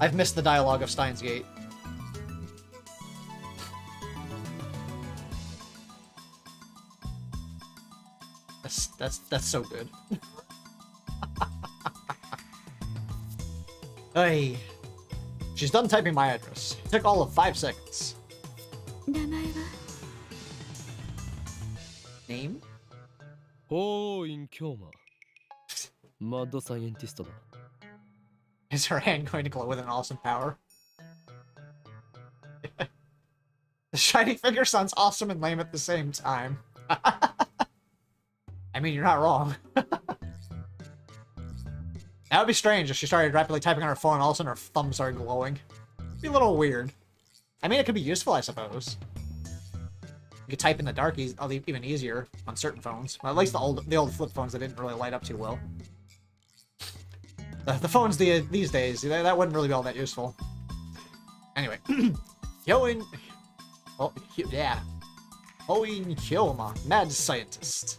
I've missed the dialogue of Steins Gate. That's so good. Hey, she's done typing my address. It took all of 5 seconds. ど名前は Name? 法院京馬マッドサイエンティストだ。 Is her hand going to glow with an awesome power? The shining finger sounds awesome and lame at the same time. I mean, you're not wrong. That would be strange if she started rapidly typing on her phone and all of a sudden her thumb started glowing. It'd be a little weird. I mean, it could be useful, I suppose. You could type in the dark even easier on certain phones. Well, at least the old flip phones that didn't really light up too well. The phones these days, that wouldn't really be all that useful. Anyway. Hyoin... Oh, yeah. Hoin Hyoma, mad scientist.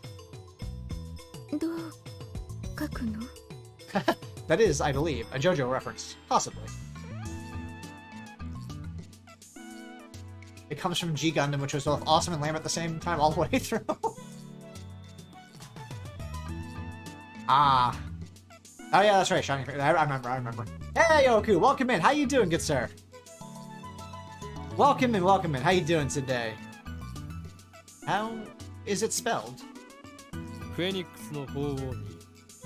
どう書くの That is, I believe, a JoJo reference. Possibly. It comes from G Gundam, which was both awesome and lame at the same time all the way through. Ah. Oh yeah, that's right, Shining Finger. I remember. Hey, Yoku, welcome in. How you doing, good sir? Welcome in. How you doing today? How is it spelled? フェニックスの法王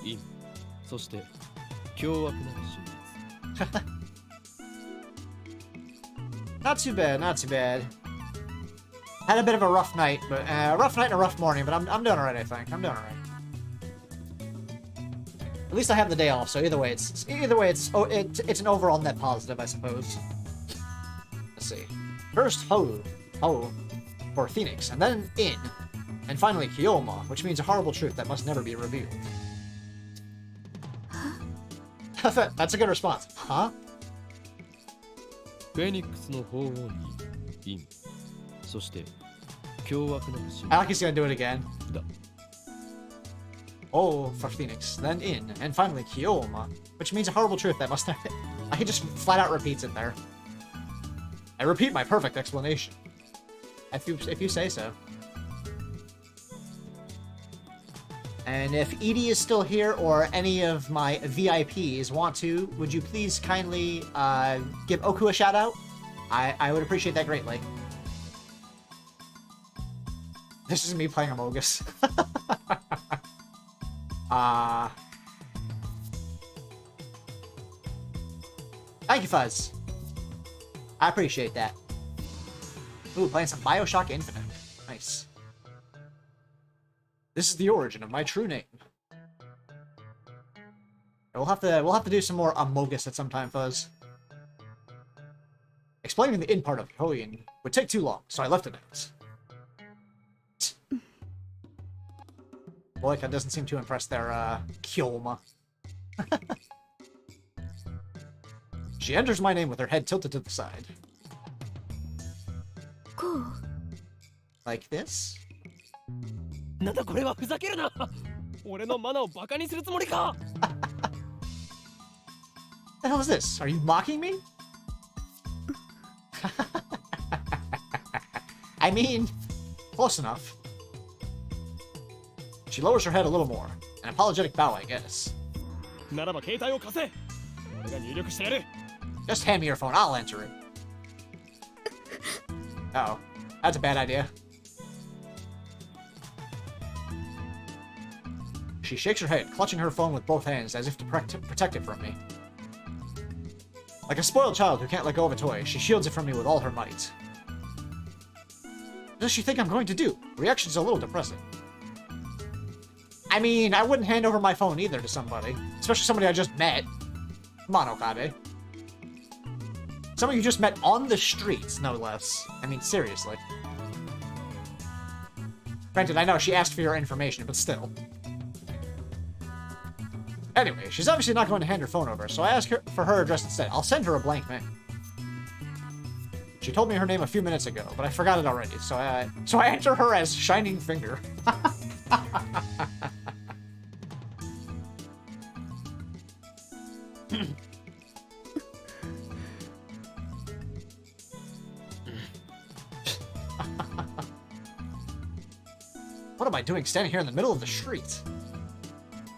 に陰、そして凶悪なる真実。 Not too bad. Had a bit of a rough night, but a rough night and a rough morning, but I'm doing alright, I think. I'm doing alright. At least I have the day off, so either way it's an overall net positive, I suppose. Let's see. First Ho for Phoenix, and then In, and finally Kyoma, which means a horrible truth that must never be revealed. That's a good response. Huh? フェニックスの法王に陰、そして凶悪なる真 I like he's gonna do it again. 実だ。 Oh for Phoenix, then In, and finally Kyoma, which means a horrible truth that must never... He just flat out repeats it there. I repeat my perfect explanation. If you say so. And if Edie is still here, or any of my VIPs want to, would you please kindly give Oku a shout out? I would appreciate that greatly. This is me playing Amogus. Thank you, Fuzz. I appreciate that. Ooh, playing some Bioshock Infinite. Nice. This is the origin of my true name. We'll have to do some more Amogus at some time, Fuzz. Explaining the in part of Hoyin would take too long, so I left it out. Boy, that doesn't seem too impressed there, Kyoma. She enters my name with her head tilted to the side. こう Like this? なんだこれはふざけるな。俺のマナをバカにするつもりか。 The hell is this? Are you mocking me? I mean, close enough. She lowers her head a little more. An apologetic bow, I guess. ならば携帯を貸せ。俺が入力してやる。 Just hand me your phone, I'll answer it. Uh oh. That's a bad idea. She shakes her head, clutching her phone with both hands as if to protect it from me. Like a spoiled child who can't let go of a toy, she shields it from me with all her might. What does she think I'm going to do? Reaction's a little depressing. I mean, I wouldn't hand over my phone either to somebody. Especially somebody I just met. Come on, Okabe. Someone you just met on the streets, no less. I mean, seriously. Granted, I know she asked for your information, but still. Anyway, she's obviously not going to hand her phone over, so I ask her for her address instead. I'll send her a blank mail. She told me her name a few minutes ago, but I forgot it already, so I enter her as Shining Finger. What am I doing standing here in the middle of the street?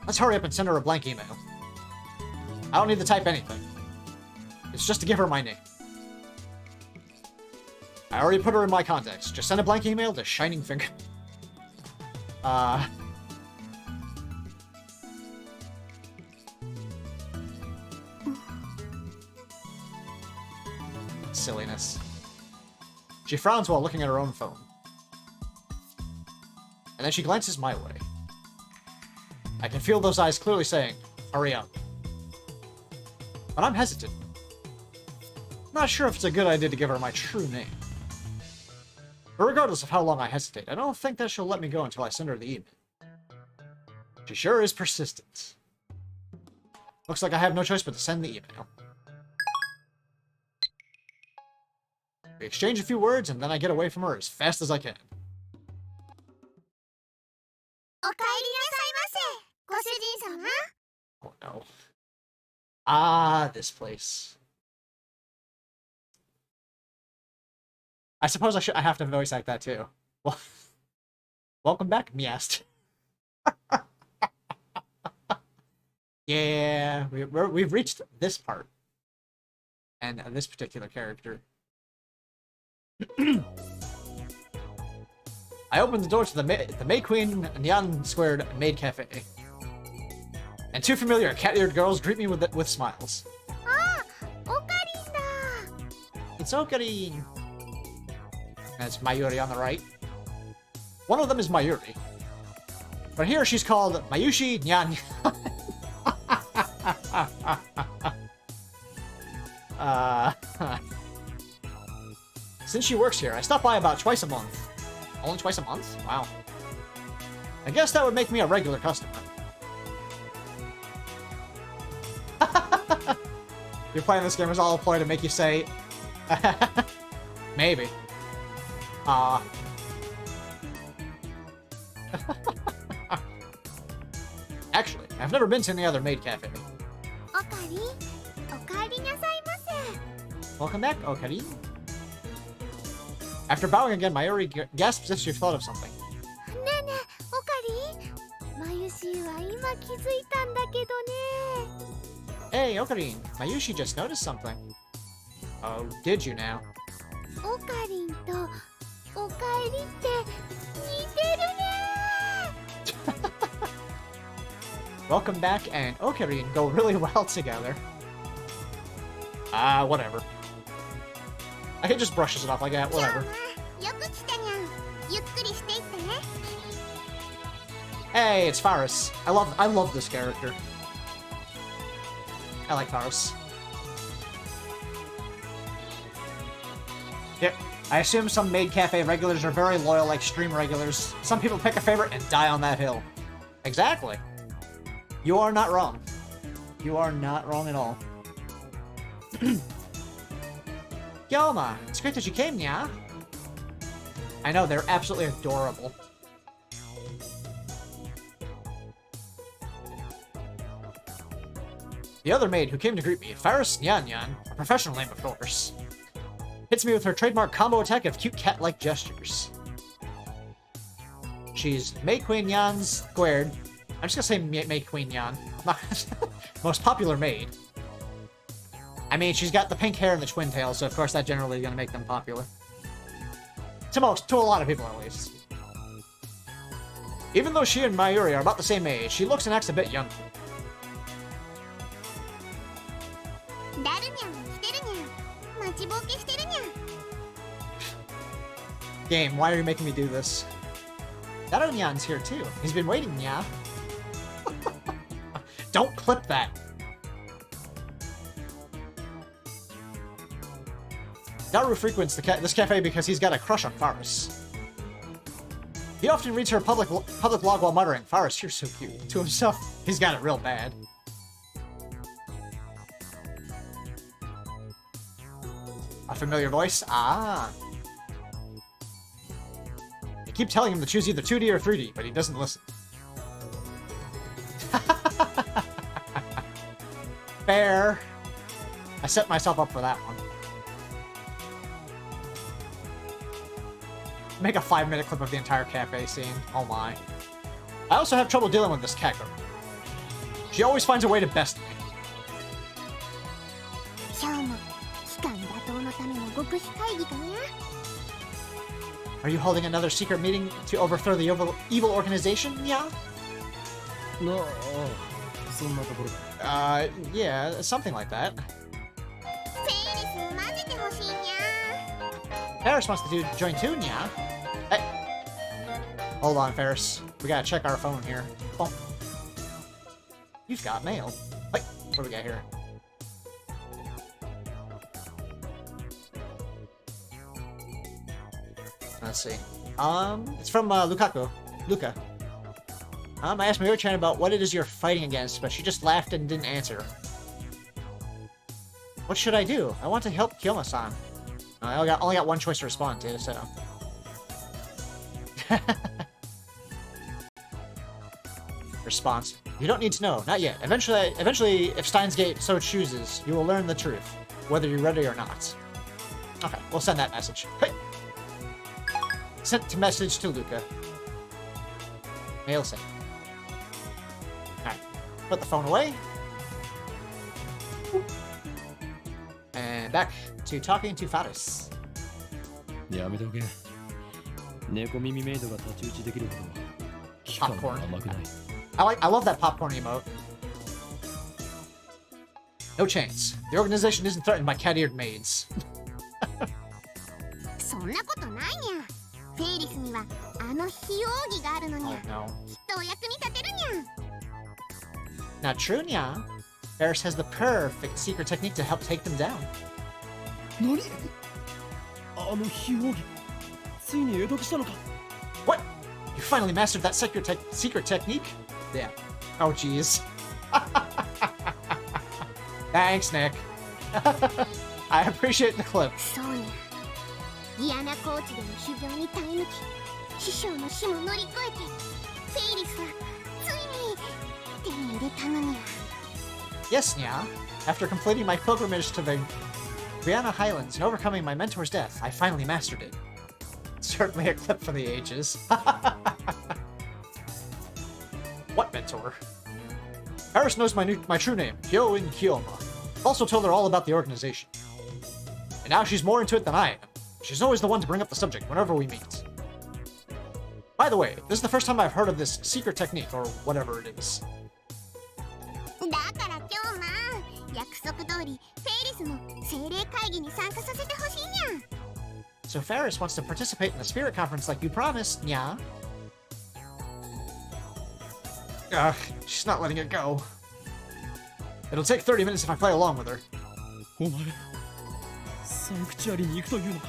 Let's hurry up and send her a blank email. I don't need to type anything. It's just to give her my name. I already put her in my contacts. Just send a blank email to Shining Finger. Silliness. She frowns while looking at her own phone. And then she glances my way. I can feel those eyes clearly saying, hurry up. But I'm hesitant. Not sure if it's a good idea to give her my true name. But regardless of how long I hesitate, I don't think that she'll let me go until I send her the email. She sure is persistent. Looks like I have no choice but to send the email. We exchange a few words, and then I get away from her as fast as I can. Oh no. Ah, this place. I suppose I have to voice act that too. Well, welcome back, Miast. Yeah, we've reached this part. And this particular character. I open the door to the May Queen Nyan Squared Maid Cafe. And two familiar cat-eared girls greet me with smiles. It's Ocarine! That's Mayuri on the right. One of them is Mayuri. But here she's called Mayushi Nyan. Since she works here, I stop by about twice a month. Only twice a month? Wow. I guess that would make me a regular customer. You're playing this game as all a ploy to make you say... Maybe. Actually, I've never been to any other maid cafe. Welcome back, Ocarine. After bowing again, Mayuri gasps as if she's thought of something. Hey, Ocarine, Mayushi just noticed something. Oh, did you now? Welcome back and Ocarine go really well together. Whatever. I can just brushes it off like that, whatever. Hey, it's Faris. I love this character. I like Faris. Yep. I assume some maid cafe regulars are very loyal like stream regulars. Some people pick a favorite and die on that hill. Exactly. You are not wrong. You are not wrong at all. Yoma, it's great that you came, yeah? I know, they're absolutely adorable. The other maid who came to greet me, Faris Nyan Nyan, a professional name of course, hits me with her trademark combo attack of cute cat-like gestures. She's May Queen Nyan squared. I'm just gonna say May Queen Nyan. Most popular maid. I mean, she's got the pink hair and the twin tails, so of course that generally is gonna make them popular. To a lot of people at least. Even though she and Mayuri are about the same age, she looks and acts a bit younger. Game, why are you making me do this? Darunyan's here too. He's been waiting, yeah? Don't clip that. Daru frequents this cafe because he's got a crush on Faris. He often reads her public log while muttering, "Faris, you're so cute." To himself, he's got it real bad. A familiar voice? Ah. I keep telling him to choose either 2D or 3D, but he doesn't listen. Fair. I set myself up for that one. Make a 5-minute clip of the entire cafe scene. Oh my. I also have trouble dealing with this cat girl. She always finds a way to best me. Are you holding another secret meeting to overthrow the evil organization, Nya? なあ、そんなところか。Yeah, something like that. フェイリス混ぜてほしいにゃ Ferris wants to join too, Nya. Hey. Hold on, Ferris. We gotta check our phone here. Oh. You've got mail. Wait, what do we got here? Let's see. It's from Luca. I asked Mary-chan about what it is you're fighting against, but she just laughed and didn't answer. What should I do? I want to help Kiyoma-san. I only got one choice to respond to, so... Response. You don't need to know. Not yet. Eventually, if Steins Gate so chooses, you will learn the truth, whether you're ready or not. Okay, we'll send that message. Hey! Sent message to Luca. Mail sent. Alright. Put the phone away. And back to talking to Faris. やめとけ。猫耳メイドが太刀打ちできるほど期間が甘くない。I love that popcorn emote. No chance. The organization isn't threatened by cat-eared maids. そんなことないにゃ。フェイリスにはあの非奥義があるのにゃ。 Oh no. きっとお役に立てるにゃ。 Not true, Nya. Ferris has the perfect secret technique to help take them down. 何？あの非奥義、ついに得得したのか。 What? You finally mastered that secret technique? Yeah. Oh, jeez. Thanks, Nick. I appreciate the clip. そうにゃ。嫌なコーチでの修行に耐え抜き、師匠の死も乗り越えて、フェイリスはついに手に入れたのにゃ。 Yes, Nya. After completing my pilgrimage to the Guyana Highlands and overcoming my mentor's death, I finally mastered it. Certainly a clip for the ages. What mentor? Paris knows my true name, Hyo-in Kyoma. Also told her all about the organization. And now she's more into it than I am. She's always the one to bring up the subject whenever we meet. By the way, this is the first time I've heard of this secret technique, or whatever it is. だから今日も約束通りフェイリスの精霊会議に参加させてほしいにゃ。 So Ferris wants to participate in the spirit conference like you promised, Nya. Ugh, she's not letting it go. It'll take 30 minutes if I play along with her. お前、サンクチュアリに行くというのか。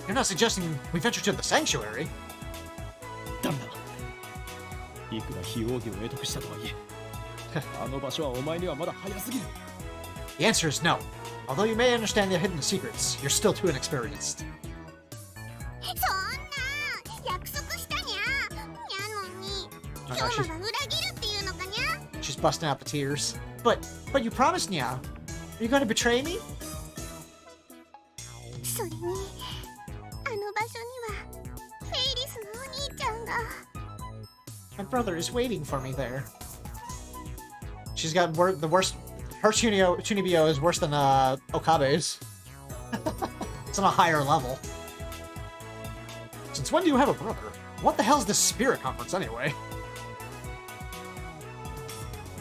You're not suggesting we venture to the sanctuary? ダメだ。いくら非奥義を得得したとはいえ、あの場所はお前にはまだ早すぎる。 The answer is no. Although you may understand the hidden secrets, you're still too inexperienced. そんな約束したにゃ。にゃのに、 Oh 今 no, 日もが裏切るっていうのかにゃ。 she's busting out the tears. But you promised, Nya. Are you going to betray me? それに、あの場所にはフェイリスのお兄ちゃんが。 My brother is waiting for me there. She's got the worst. Her Chunibyo is worse than Okabe's. It's on a higher level. Since when do you have a brother? What the hell is this spirit conference anyway?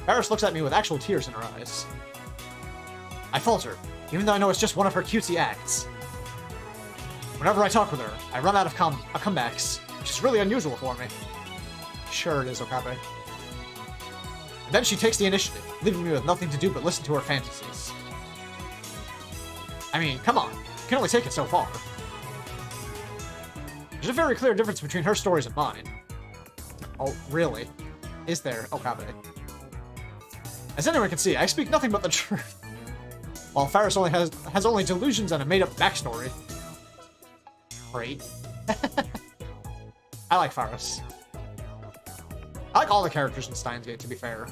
Paris looks at me with actual tears in her eyes. I falter, even though I know it's just one of her cutesy acts. Whenever I talk with her, I run out of comebacks, which is really unusual for me. Sure it is, Okabe. And then she takes the initiative, leaving me with nothing to do but listen to her fantasies. I mean, come on, you can only take it so far. There's a very clear difference between her stories and mine. Oh, really? Is there, Okabe? As anyone can see, I speak nothing but the truth. While Faris only has only delusions and a made-up backstory. Great. I like Faris. I like all the characters in Steins Gate, to be fair.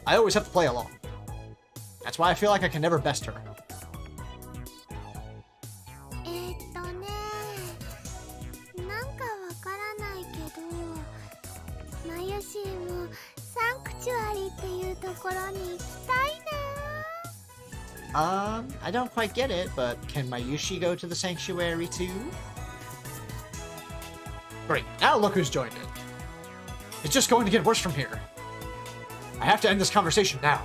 I always have to play along. That's why I feel like I can never best her. なんかわからないけど、マユシーもサンクチュアリっていうところに行きたいな。I don't quite get it, but can Mayushi go to the sanctuary too? Great, now look who's joined it. It's just going to get worse from here. I have to end this conversation now.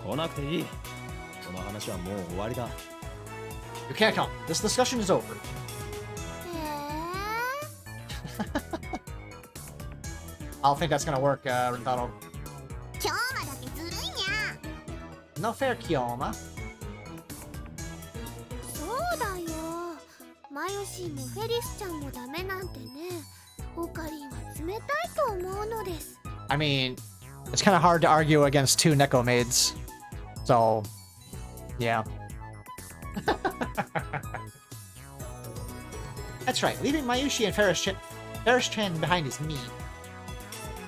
来なくていい。この話はもう終わりだ。 You can't come. This discussion is over. へ I don't think that's gonna work, Rintaro. え、今日まだけずるいにゃ。 No fair, Kioma. そうだよ。マヨシーもフェリスちゃんもダメなんてね。オカリンは冷たいと思うのです。I mean, it's kind of hard to argue against two Neko maids. So, yeah. That's right. Leaving Mayushi and Ferris-chan behind is mean.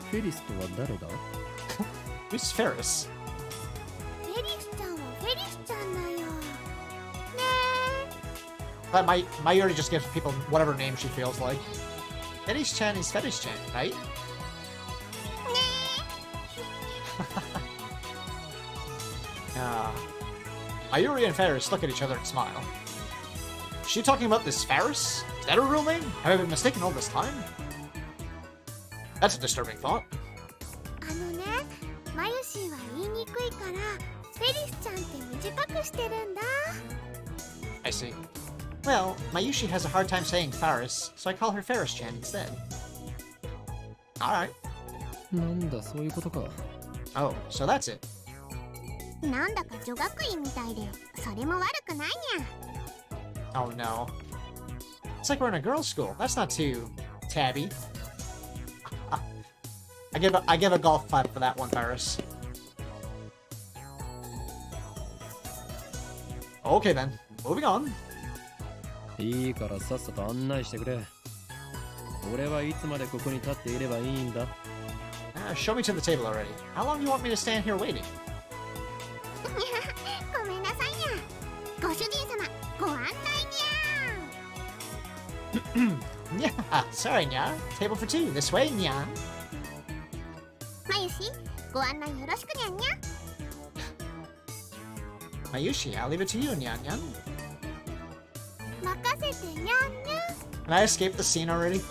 フェリスとは誰だ？ Who's Ferris? フェリスちゃんはフェリスちゃんだよ。ね But Mayuri just gives people whatever name she feels like. Ferris-chan is Ferris-chan, right? え。ね Mayuri and Ferris look at each other and smile. Is she talking about this Ferris? Is that her real name? Have I been mistaken all this time? That's a disturbing thought. え。ね、マヨシーは言いにくいからフェリスちゃんって短くしてるんだ。 I see. Well, Mayushi has a hard time saying Ferris, so I call her Ferris-chan instead. Alright. なんだそういうことか。 Oh, so that's it. なんだか女学院みたいでそれも悪くないにゃ。 Oh no. It's like we're in a girls' school. That's not too tabby. I give a golf clap for that one, Ferris. Okay then, moving on. いいからさっさと案内してくれ。俺はいつまでここに立っていればいいんだ。 Show me to the table already. How long do you want me to stand here waiting? ごめんなさいにゃ。ご主人様、ご案内にゃ。 Yeah, sorry, Nya. Table for two. This way, Nya. マユシ、ご案内よろしくにゃんにゃ。 Mayushi, I'll leave it to you, Nyan Nyan. 任せてにゃんにゃ。 Can I escape the scene already?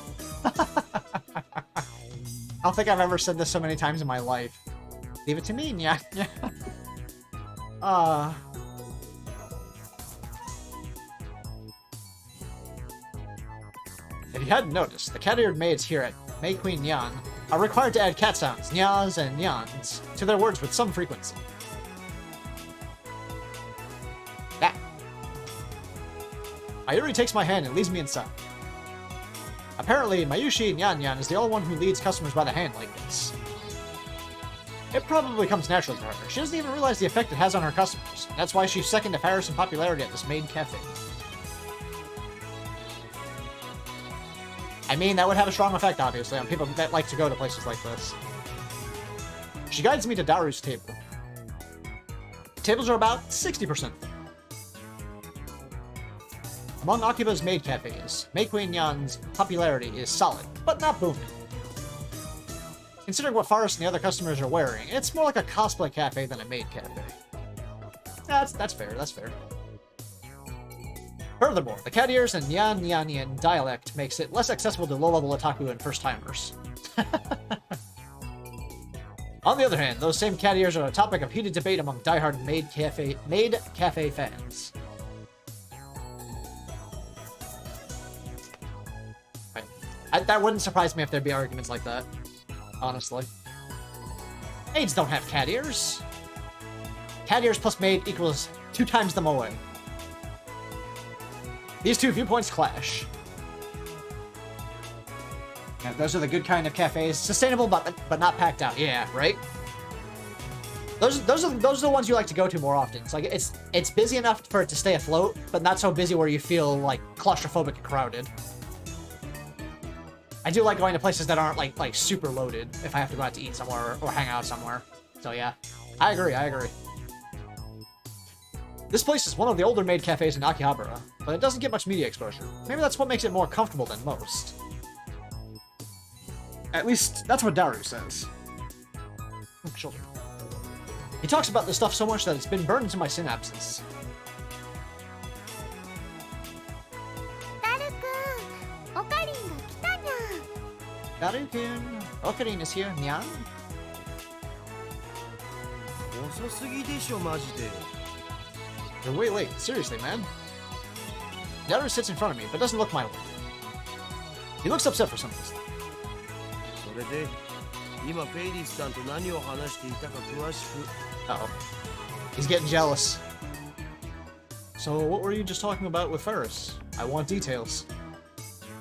I don't think I've ever said this so many times in my life. Leave it to me, Nyan Nyan. If you hadn't noticed, the cat-eared maids here at May Queen Nyan are required to add cat sounds, nyas and nyans, to their words with some frequency. That. Mayuri takes my hand and leads me inside. Apparently, Mayushi Nyan Nyan is the only one who leads customers by the hand like this. It probably comes naturally to her. She doesn't even realize the effect it has on her customers. That's why she's second to Ferris in popularity at this maid cafe. I mean, that would have a strong effect, obviously, on people that like to go to places like this. She guides me to Daru's table. Tables are about 60%. Among Akiba's maid cafes, May Queen Nyan's popularity is solid, but not booming. Considering what Forrest and the other customers are wearing, it's more like a cosplay cafe than a maid cafe. That's fair, that's fair. Furthermore, the cat ears and Nyan Nyanian dialect makes it less accessible to low-level otaku and first-timers. On the other hand, those same cat ears are a topic of heated debate among diehard maid cafe fans. That wouldn't surprise me if there'd be arguments like that, honestly. Maids don't have cat ears. Cat ears plus maid equals 2 times the moe. These two viewpoints clash. Yeah, those are the good kind of cafes. Sustainable, but not packed out. Yeah, right? Those are the ones you like to go to more often. It's like it's busy enough for it to stay afloat, but not so busy where you feel like claustrophobic and crowded. I do like going to places that aren't like super loaded if I have to go out to eat somewhere or hang out somewhere. So yeah, I agree. This place is one of the older maid cafes in Akihabara, but it doesn't get much media exposure. Maybe that's what makes it more comfortable than most. At least, that's what Daru says. Oh, shoulder. He talks about this stuff so much that it's been burned into my synapses. ダルくん、オカリンが来たにゃん。 Daru-kun, Okarin is here, nyan? 遅すぎでしょマジで。 You're way late, seriously, man. Daru sits in front of me, but doesn't look my way. He looks upset for some reason. それで今フェイリスさんと何を話していたか詳しく。 Uh-oh. He's getting jealous. So, what were you just talking about with Ferris? I want details.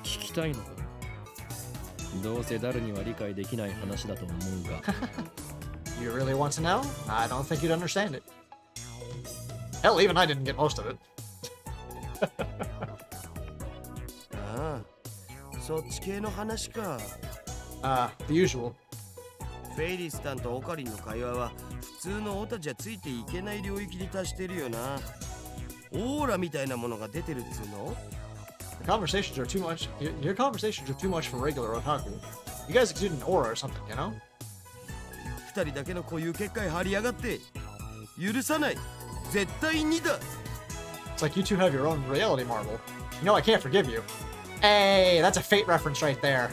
聞きたいのか。どうせ誰には理解できない話だと思うが。You really want to know? I don't think you'd understand it. Hell, even I didn't get most of it. ああ、そっち系の話か。The usual. フェイリスさんとオカリンの会話は普通のオタじゃついていけない領域に達してるよな。オーラみたいなものが出てるっつうの？ The conversations are too much. Your conversations are too much for regular otaku. You guys exude an aura or something, you know? 二人だけの固有結界張りやがって許さない。絶対にだ。 It's like you two have your own reality marble. You know I can't forgive you. Hey, that's a Fate reference right there.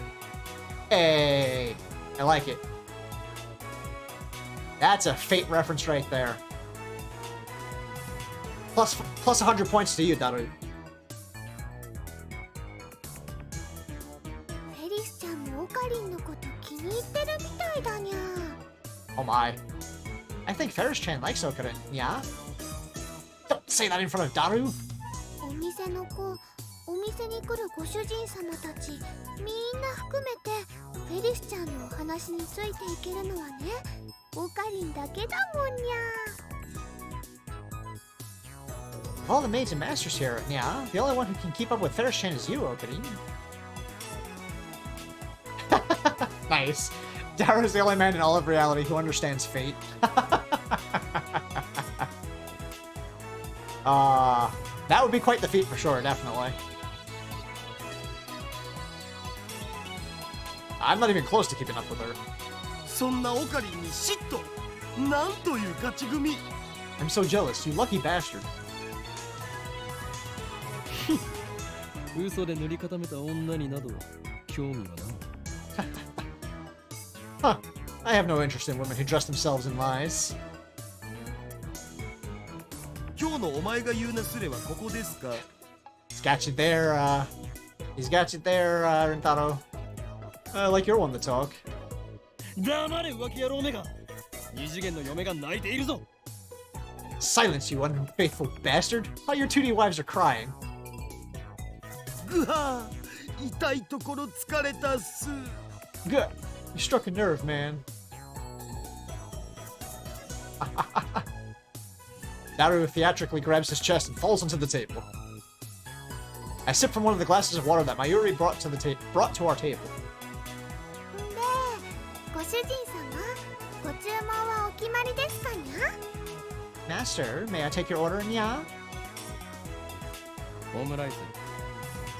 Hey, I like it. That's a Fate reference right there. Plus 100 points to you, Daru. フェリスちゃんもオカリンのこと気に入ってるみたいだにゃ。 Oh my. I think Ferris-chan likes Okarin, yeah? Don't say that in front of Daru. お店の子、お店に来るご主人様たち、みんな含めてフェリスちゃんのお話についていけるのはね、オカリンだけだもんにゃ。 Of all the maids and masters here, yeah, the only one who can keep up with Ferris-chan is you, Okarin. Nice. Daru's the only man in all of reality who understands fate. That would be quite the feat for sure, definitely. I'm not even close to keeping up with her. そんなオカリンに嫉妬。なんという勝ち組。 I'm so jealous, you lucky bastard. 嘘で塗り固めた女になど興味はない。Huh. I have no interest in women who dress themselves in lies. 今日のお前が言うなすれはここですか。 He's got you there, he's got you there, Rentaro. Like you're one to talk. 黙れ浮気野郎めが。二次元の嫁が泣いているぞ。 Silence, you unfaithful bastard! How your 2D wives are crying. ぐはー、痛いところ疲れたっす。 Good. You struck a nerve, man. Daru theatrically grabs his chest and falls onto the table. I sip from one of the glasses of water that Mayuri brought to our table. で、ご主人様、ご注文はお決まりですかにゃ？ Master, may I take your order, nya? オムライス、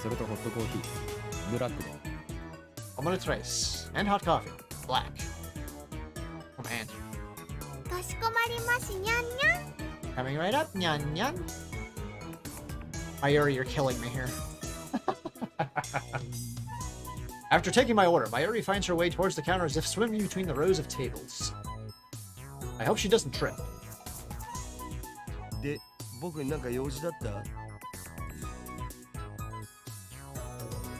それとホットコーヒー、ブラックで。 Omelette rice and hot coffee, black. Oh man. かしこまりましにゃんにゃん。 Coming right up, nyan nyan. Mayuri, you're killing me here. After taking my order, Mayuri finds her way towards the counter as if swimming between the rows of tables. I hope she doesn't trip. で、僕になんか用事だった？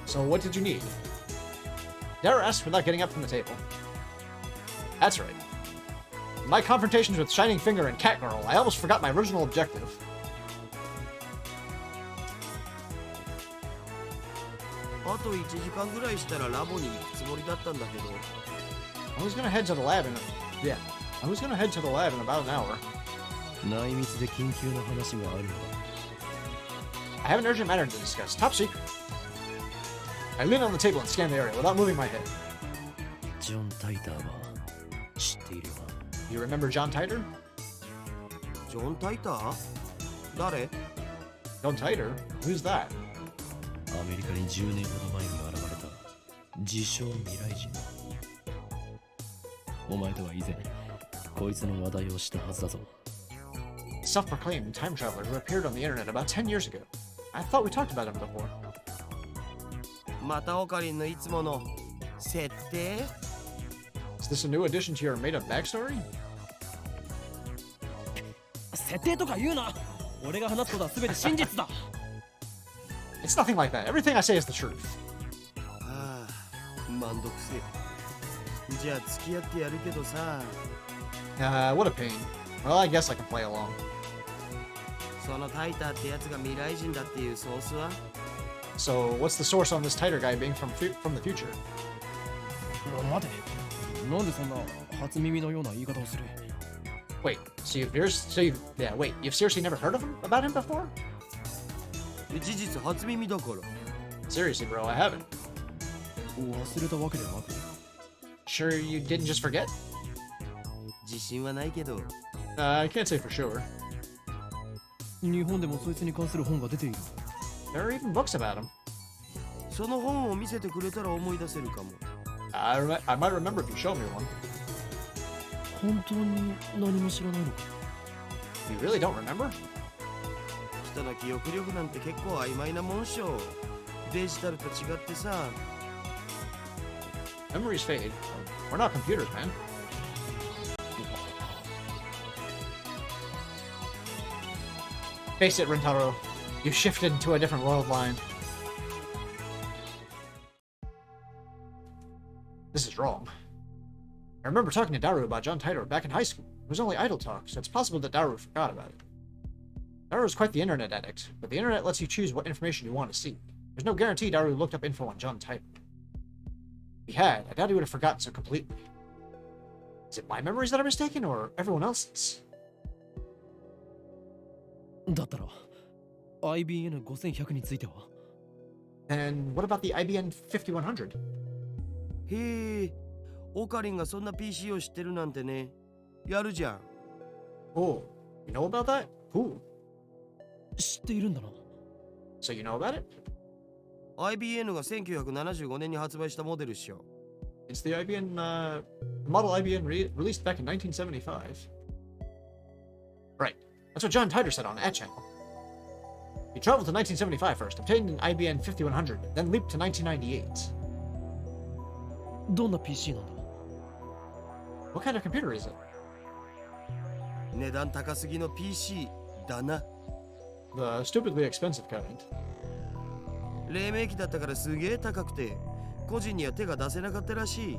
So what did you need? Daru asked without getting up from the table. That's right. In my confrontations with Shining Finger and Catgirl, I almost forgot my original objective. あと1時間ぐらいしたらラボに行くつもりだったんだけど。I was gonna head to the lab in I was gonna head to the lab in about an hour. 内密で緊急の話があるのだ。I have an urgent matter to discuss. Top secret. I lean on the table and scan the area without moving my head. ジョン・タイターは知っているよな。 You remember John Titer? ジョン・タイター？誰？ John Titer? Who's that? アメリカに10年ほど前に現れた自称未来人だ。お前とは以前こいつの話題をしたはずだぞ。 Self-proclaimed time traveler who appeared on the internet about 10 years ago. I thought we talked about him before. またオカリンのいつもの設定？ Is this a new addition to your made-up backstory? 設定とか言うな。俺が話すことは全て真実だ。 It's nothing like that. Everything I say is the truth. ああ、めんどくせえ。じゃあ付き合ってやるけどさ。What a pain. Well, I guess I can play along. そのタイターってやつが未来人だっていうソースは？ So, what's the source on this tighter guy being from the future? 待て。なんでそんな初耳のような言い方をする？ Wait, wait, you've seriously never heard of him? About him before? 事実初耳だから。Seriously, bro, I haven't. 忘れたわけではなく。 Sure you didn't just forget? 自信はないけど。I can't say for sure. 日本でもそいつに関する本が出ている。 There are even books about him. その本を見せてくれたら思い出せるかも。I might remember if you show me one. 本当に何も知らないのか？ You really don't remember? 人の記憶力なんて結構曖昧なもんっしょ。デジタルと違ってさ。Memories fade. We're not computers, man. Face it, Rentaro. You shifted into a different world line. This is wrong. I remember talking to Daru about John Titor back in high school. It was only idle talk, so it's possible that Daru forgot about it. Daru is quite the internet addict, but the internet lets you choose what information you want to see. There's no guarantee Daru looked up info on John Titor. If he had, I doubt he would have forgotten so completely. Is it my memories that are mistaken, or everyone else's? だったら IBN5100 については？ And what about the IBN 5100? へえ、オカリンがそんな PC を知ってるなんてね。やるじゃん。Oh, you know about that? Cool. 知っているんだな。 So you know about it? IBN が1975年に発売したモデルっしょ。It's the IBN, model IBN released back in 1975. Right. That's what John Titor said on that channel. He traveled to 1975 first, obtained an IBN 5100, then leaped to 1998. どんな PC なんだ？ What kind of computer is it? 値段高すぎの PC だな。The stupidly expensive kind. 黎明期だったからすげえ高くて、個人には手が出せなかったらしい。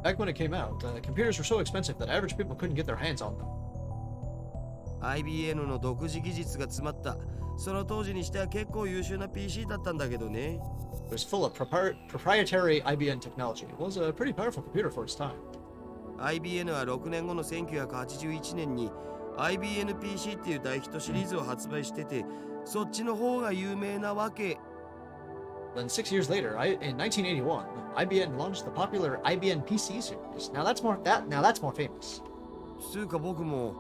Back when it came out, computers were so expensive that average people couldn't get their hands on them. IBN の独自技術が詰まった、その当時にしては結構優秀な PC だったんだけどね。It was full of proprietary IBN technology. It was a pretty powerful computer for its time. IBN は6年後の1981年に IBN PC っていう大ヒットシリーズを発売してて、そっちの方が有名なわけ。Then 6 years later, in 1981, IBN launched the popular IBN PC series. Now that's more famous. つうか僕も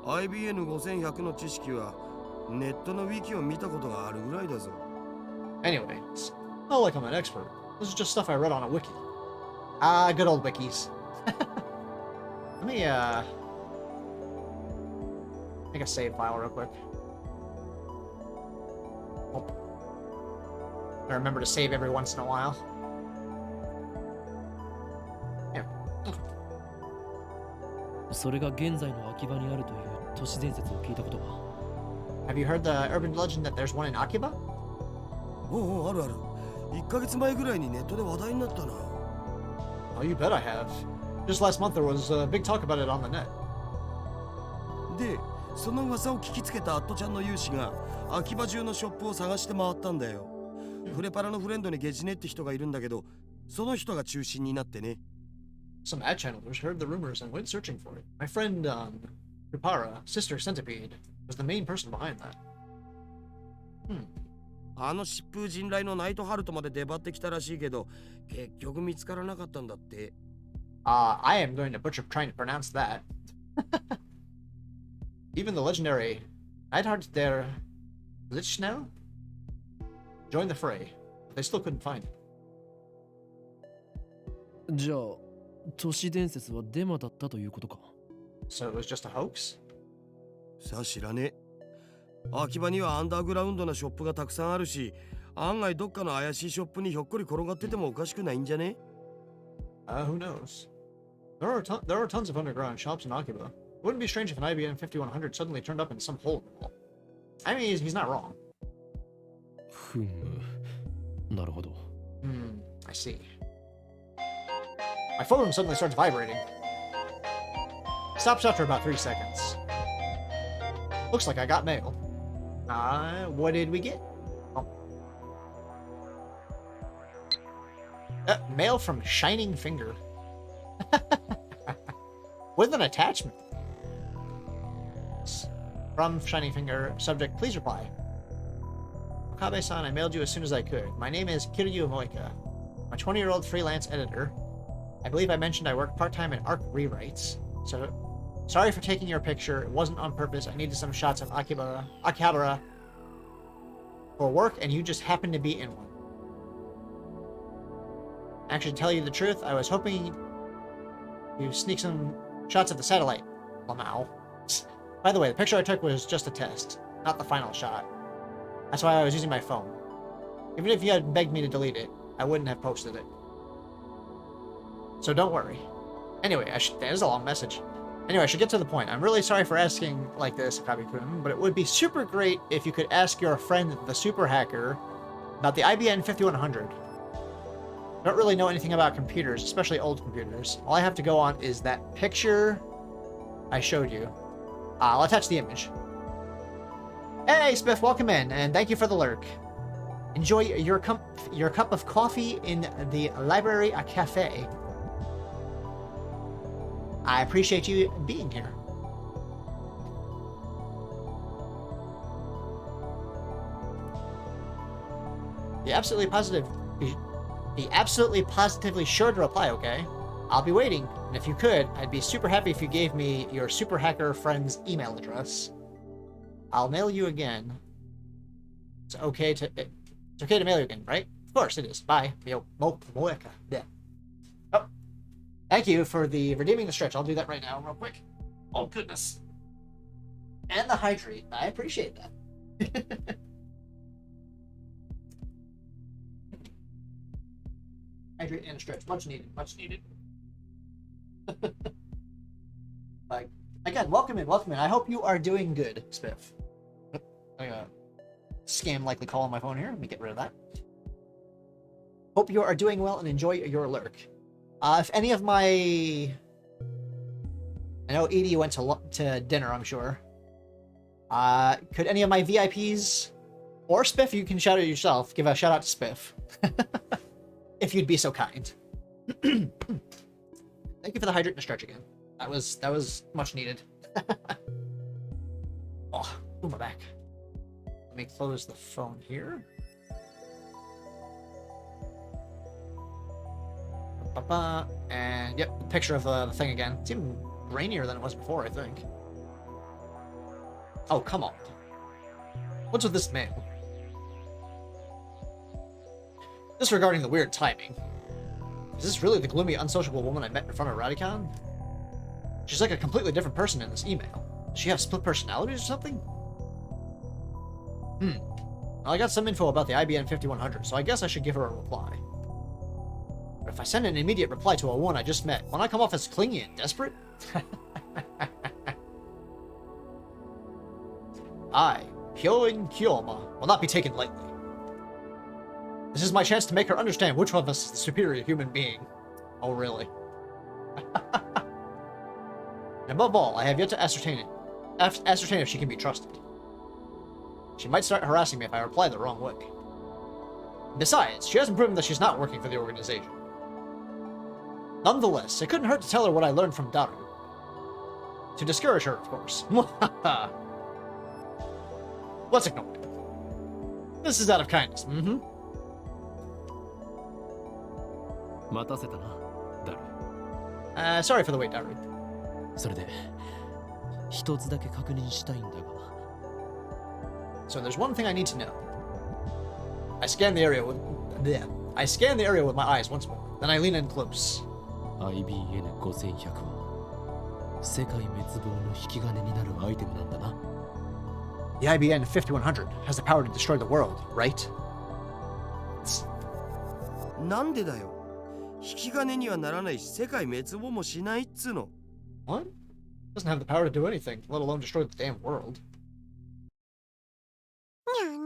IBN5100 の知識はネットのウィキを見たことがあるぐらいだぞ。Anyway, it's not like I'm an expert. This is just stuff I read on a wiki. Good old wikis. Let me, make a save file real quick. Oh. I remember to save every once in a while. Yeah. それが現在の秋葉にあるという都市伝説を聞いたことは？ Have you heard the urban legend that there's one in Akiba? おうあるある。1ヶ月前ぐらいにネットで話題になったな。Oh, you bet I have. Just last month there was a big talk about it on the net. で、その噂を聞きつけたアットちゃんの有志が秋葉中のショップを探して回ったんだよ。フレパラのフレンドにゲジネって人がいるんだけど、その人が中心になってね。Some ad channelers heard the rumors and went searching for it. My friend, Rupara, Sister Centipede, was the main person behind that. あの疾風陣雷のナイトハルトまで出張ってきたらしいけど、結局見つからなかったんだって。I am going to butcher trying to pronounce that. Even the legendary Neidhart der Lichtschnell joined the fray, but they still couldn't find it. じゃあ都市伝説はデマだったということか？ So it was just a hoax? さあ知らねえ。秋葉にはアンダーグラウンドなショップがたくさんあるし、案外どっかの怪しいショップにひょっこり転がっててもおかしくないんじゃね？ Who knows? There are tons of underground shops in Akiba. It wouldn't be strange if an IBM 5100 suddenly turned up in some hole in the wall. I mean, he's not wrong. ふむ。なるほど。I see. My phone suddenly starts vibrating. Stops after about 3 seconds. Looks like I got mail. What did we get? Oh. Mail from Shining Finger. With an attachment. From Shining Finger, subject, please reply. Okabe-san, I mailed you as soon as I could. My name is Kiryu Moika. I'm a 20-year-old freelance editor. I believe I mentioned I work part-time in ARC rewrites. So, sorry for taking your picture. It wasn't on purpose. I needed some shots of Akihabara for work, and you just happened to be in one. Actually, to tell you the truth, I was hoping you sneak some shots of the satellite. Lamau. By the way, the picture I took was just a test, not the final shot. That's why I was using my phone. Even if you had begged me to delete it, I wouldn't have posted it. So don't worry. Anyway, that is a long message. Anyway, I should get to the point. I'm really sorry for asking like this, Akabe-kun, but it would be super great if you could ask your friend, the super hacker, about the IBM 5100. I don't really know anything about computers, especially old computers. All I have to go on is that picture I showed you. I'll attach the image. Hey, Spiff, welcome in, and thank you for the lurk. Enjoy your cup of coffee in the library, a cafe. I appreciate you being here. Be absolutely positively sure to reply, okay? I'll be waiting, and if you could, I'd be super happy if you gave me your super hacker friend's email address. I'll mail you again. It's okay to mail you again, right? Of course it is. Bye. Moeka. Yeah. Oh. Thank you for redeeming the stretch. I'll do that right now, real quick. Oh, goodness. And the hydrate. I appreciate that. Hydrate and a stretch. Much needed. Much needed. Like, again, welcome in. I hope you are doing good, Spiff. I got a scam likely call on my phone here. Let me get rid of that. Hope you are doing well and enjoy your lurk. If any of my... I know Edie went to dinner, I'm sure. Could any of my VIPs or Spiff, you can shout out yourself, give a shout out to Spiff. If you'd be so kind. Thank you for the hydrate and stretch again. That was much needed. Oh, my back. Let me close the phone here. And yep, picture of the thing again. It's even rainier than it was before, I think. Oh, come on. What's with this mail? Disregarding the weird timing. Is this really the gloomy, unsociable woman I met in front of Radicon? She's like a completely different person in this email. Does she have split personalities or something? Well, I got some info about the IBM 5100, so I guess I should give her a reply. But if I send an immediate reply to a woman I just met, won't I come off as clingy and desperate? I, Hyoin Kyoma, will not be taken lightly. This is my chance to make her understand which one of us is the superior human being. Oh, really? And above all, I have yet to ascertain if she can be trusted. She might start harassing me if I reply the wrong way. Besides, she hasn't proven that she's not working for the organization. Nonetheless, it couldn't hurt to tell her what I learned from Daru. To discourage her, of course. Let's ignore it. This is out of kindness. Mm-hmm. 待たせたな、ダル。Sorry for the wait, Daru. それで、一つだけ確認したいんだが。So there's one thing I need to know. I scan the area with my eyes once more. Then I lean in close. IBN 5100は世界滅亡の引き金になるアイテムなんだな。 The IBN 5100 has the power to destroy the world, right? なんでだよ。引き金にはならないし、世界滅亡もしないっつうの。What? Doesn't have the power to do anything, let alone destroy the damn world. にゃに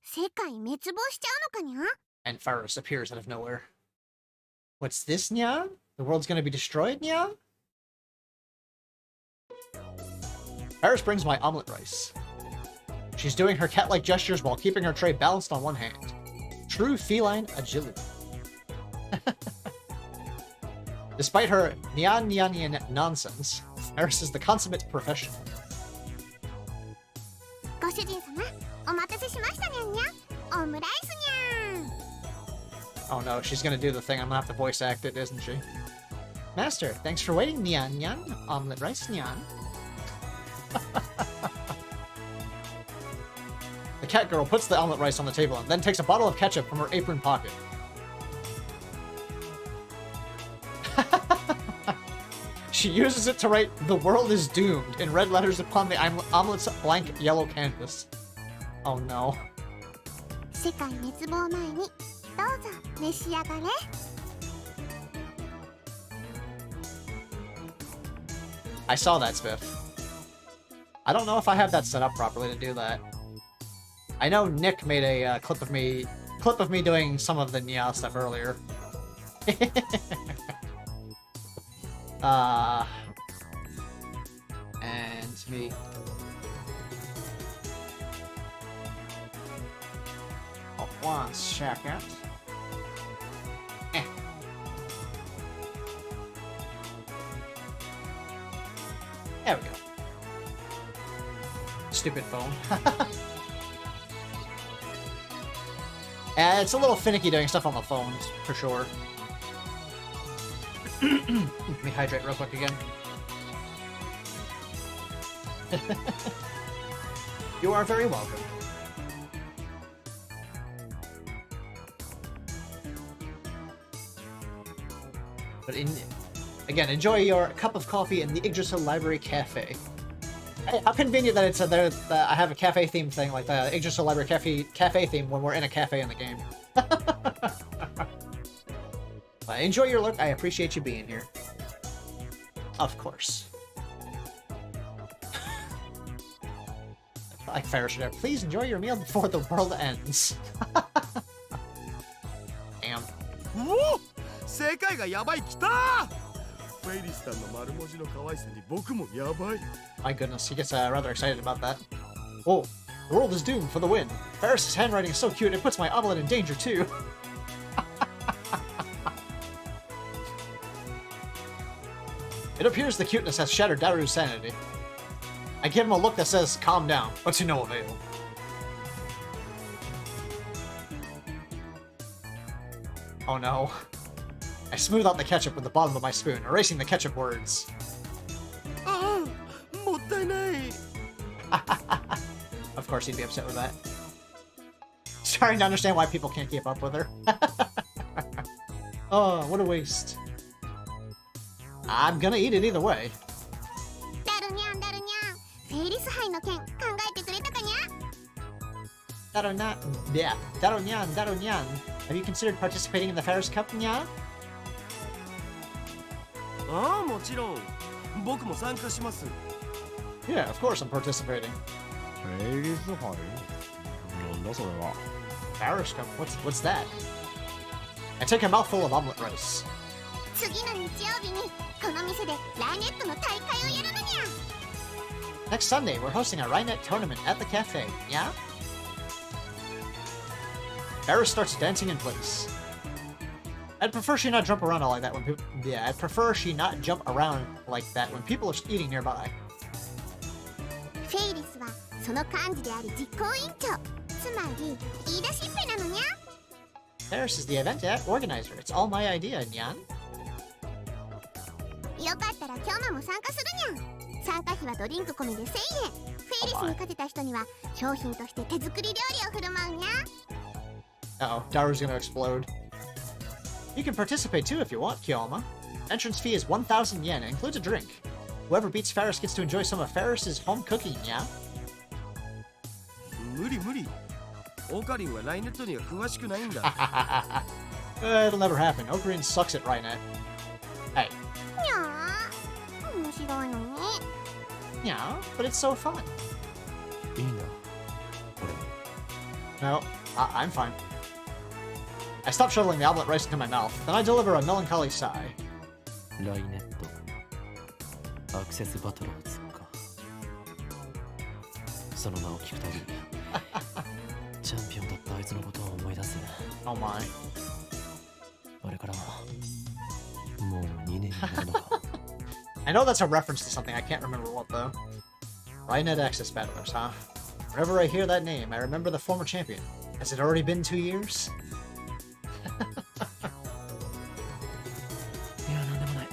世界滅亡しちゃうのかにゃ And Faris appears out of nowhere. What's this, Nya? The world's gonna be destroyed, Nya? Faris brings my omelet rice. She's doing her cat-like gestures while keeping her tray balanced on one hand. True feline agility. Despite her nyan nonsense, Faris is the consummate professional. ご主人様、お待たせしましたにゃんにゃ。オムライスにゃん。 Oh no, she's gonna do the thing. I'm gonna have to voice act it, isn't she? Master, thanks for waiting, Nyan Nyan. Omelet rice, Nyan. The cat girl puts the omelet rice on the table and then takes a bottle of ketchup from her apron pocket. She uses it to write "The world is doomed" in red letters upon the omelet's blank yellow canvas. Oh no. 世界滅亡前にどうぞ召し上がれ。I saw that, Spiff. I don't know if I have that set up properly to do that. I know Nick made a clip of me doing some of the Nya stuff earlier. And me. Oh, 1 second. There we go. Stupid phone. It's a little finicky doing stuff on the phones, for sure. Let me hydrate real quick again. You are very welcome. But again, enjoy your cup of coffee in the Yggdrasil Library Cafe. How convenient that it's that I have a cafe theme thing like the Yggdrasil Library cafe theme when we're in a cafe in the game. Enjoy your look. I appreciate you being here. Of course. Like Faris should have. Please enjoy your meal before the world ends. Damn. おお、世界がやばい、来たー。フェイリスさんの丸文字の可愛さに僕もやばい。My goodness, he gets rather excited about that. Oh, the world is doomed for the win. Faris' handwriting is so cute, it puts my omelet in danger too. It appears the cuteness has shattered Daru's sanity. I give him a look that says, calm down, but to no avail. Oh no. I smooth out the ketchup with the bottom of my spoon, erasing the ketchup words. ああ、もったいない。Of course he'd be upset with that. Starting to understand why people can't keep up with her. Oh, what a waste. I'm gonna eat it either way. ダルニャンダルニャン、フェイリス杯の件考えてくれたかにゃ。Daronyan. Have you considered participating in the Faris Cup, Nya? ああ、もちろん。僕も参加します。Yeah, of course I'm participating. フェイリス杯なんだそれは。 Faris Cup? What's that? I take a mouthful of omelet rice. 次の日曜日にこの店でライネットの大会をやるのにゃ。 Next Sunday, we're hosting a Rhinet tournament at the cafe, yeah? Faris starts dancing in place. I'd prefer she not jump around like that when people. Yeah, I'd prefer she not jump around like that when people are eating nearby. フェイリスはその幹事であり実行委員長、つまり言い出しっぺなのにゃ。 Faris is the event organizer. It's all my idea, Nyan. よかったら今日も参加するにゃん。参加費はドリンク込みで1000円。フェイリスに勝てた人には商品として手作り料理を振る舞うにゃ。 Uh-oh, Daru's gonna explode. You can participate too if you want, Kyoma. Entrance fee is 1,000 yen and includes a drink. Whoever beats Ferris gets to enjoy some of Ferris's home cooking, yeah? 無理無理。オカリンはライネットには詳しくないんだ。It'll never happen. Ocarina sucks at Rainet. Hey. にゃー面白いのに。 Yeah, but it's so fun. いいんだ。俺 No, は。I'm fine. I stop shoveling the omelet rice into my mouth. Then I deliver a melancholy sigh. ライネット。アクセスバトラーズか。その名を聞くたび、チャンピオンだったあいつのことを思い出す。Oh my. あれからもう2年になるのか。I know that's a reference to something. I can't remember what, though. Rainet Access Battlers, huh? Whenever I hear that name, I remember the former champion. Has it already been 2 years? いや、なんでもない。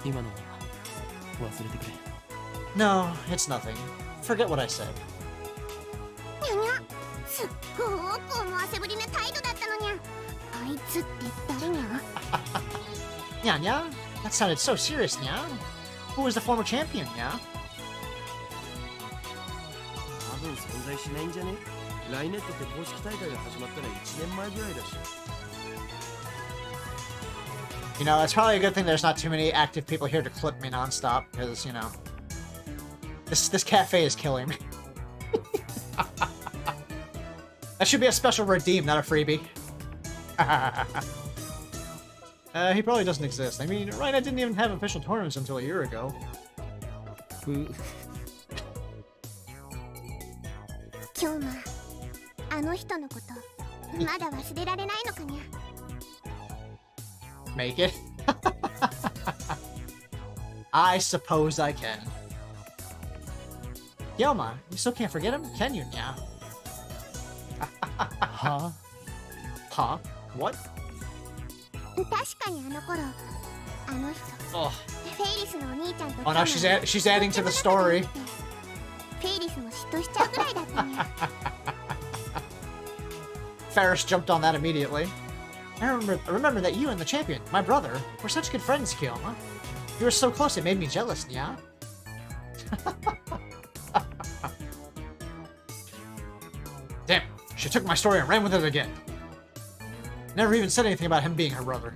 今のは忘れてくれ。No, it's nothing. Forget what I said. にゃにゃすっごく思わせぶりな態度だったのにゃ。あいつって誰にゃ Nya Nya? That sounded so serious, Nya. Who was the former champion, Nya? 多分存在しないんじゃね？ライネットって公式大会が始まったら1年前ぐらいだし。You know, it's probably a good thing there's not too many active people here to clip me nonstop, because, you know, this cafe is killing me. That should be a special redeem, not a freebie. He probably doesn't exist. I mean, Rainet didn't even have official tournaments until a year ago. 今日はあの人のことまだ忘れられないのかにゃ。 Make it? I suppose I can. Yoma, you still can't forget him, can you, Nya? は Huh? What? 確かにあの頃あの人 Oh. フェイリスのお兄ちゃんと Oh, now she's adding to the story. フェイリスも嫉妬しちゃうぐらいだったにゃ。 Ferris jumped on that immediately. I remember that you and the champion, my brother, were such good friends, Kiyoma. You were so close it made me jealous, Nya. Damn, she took my story and ran with it again. Never even said anything about him being her brother.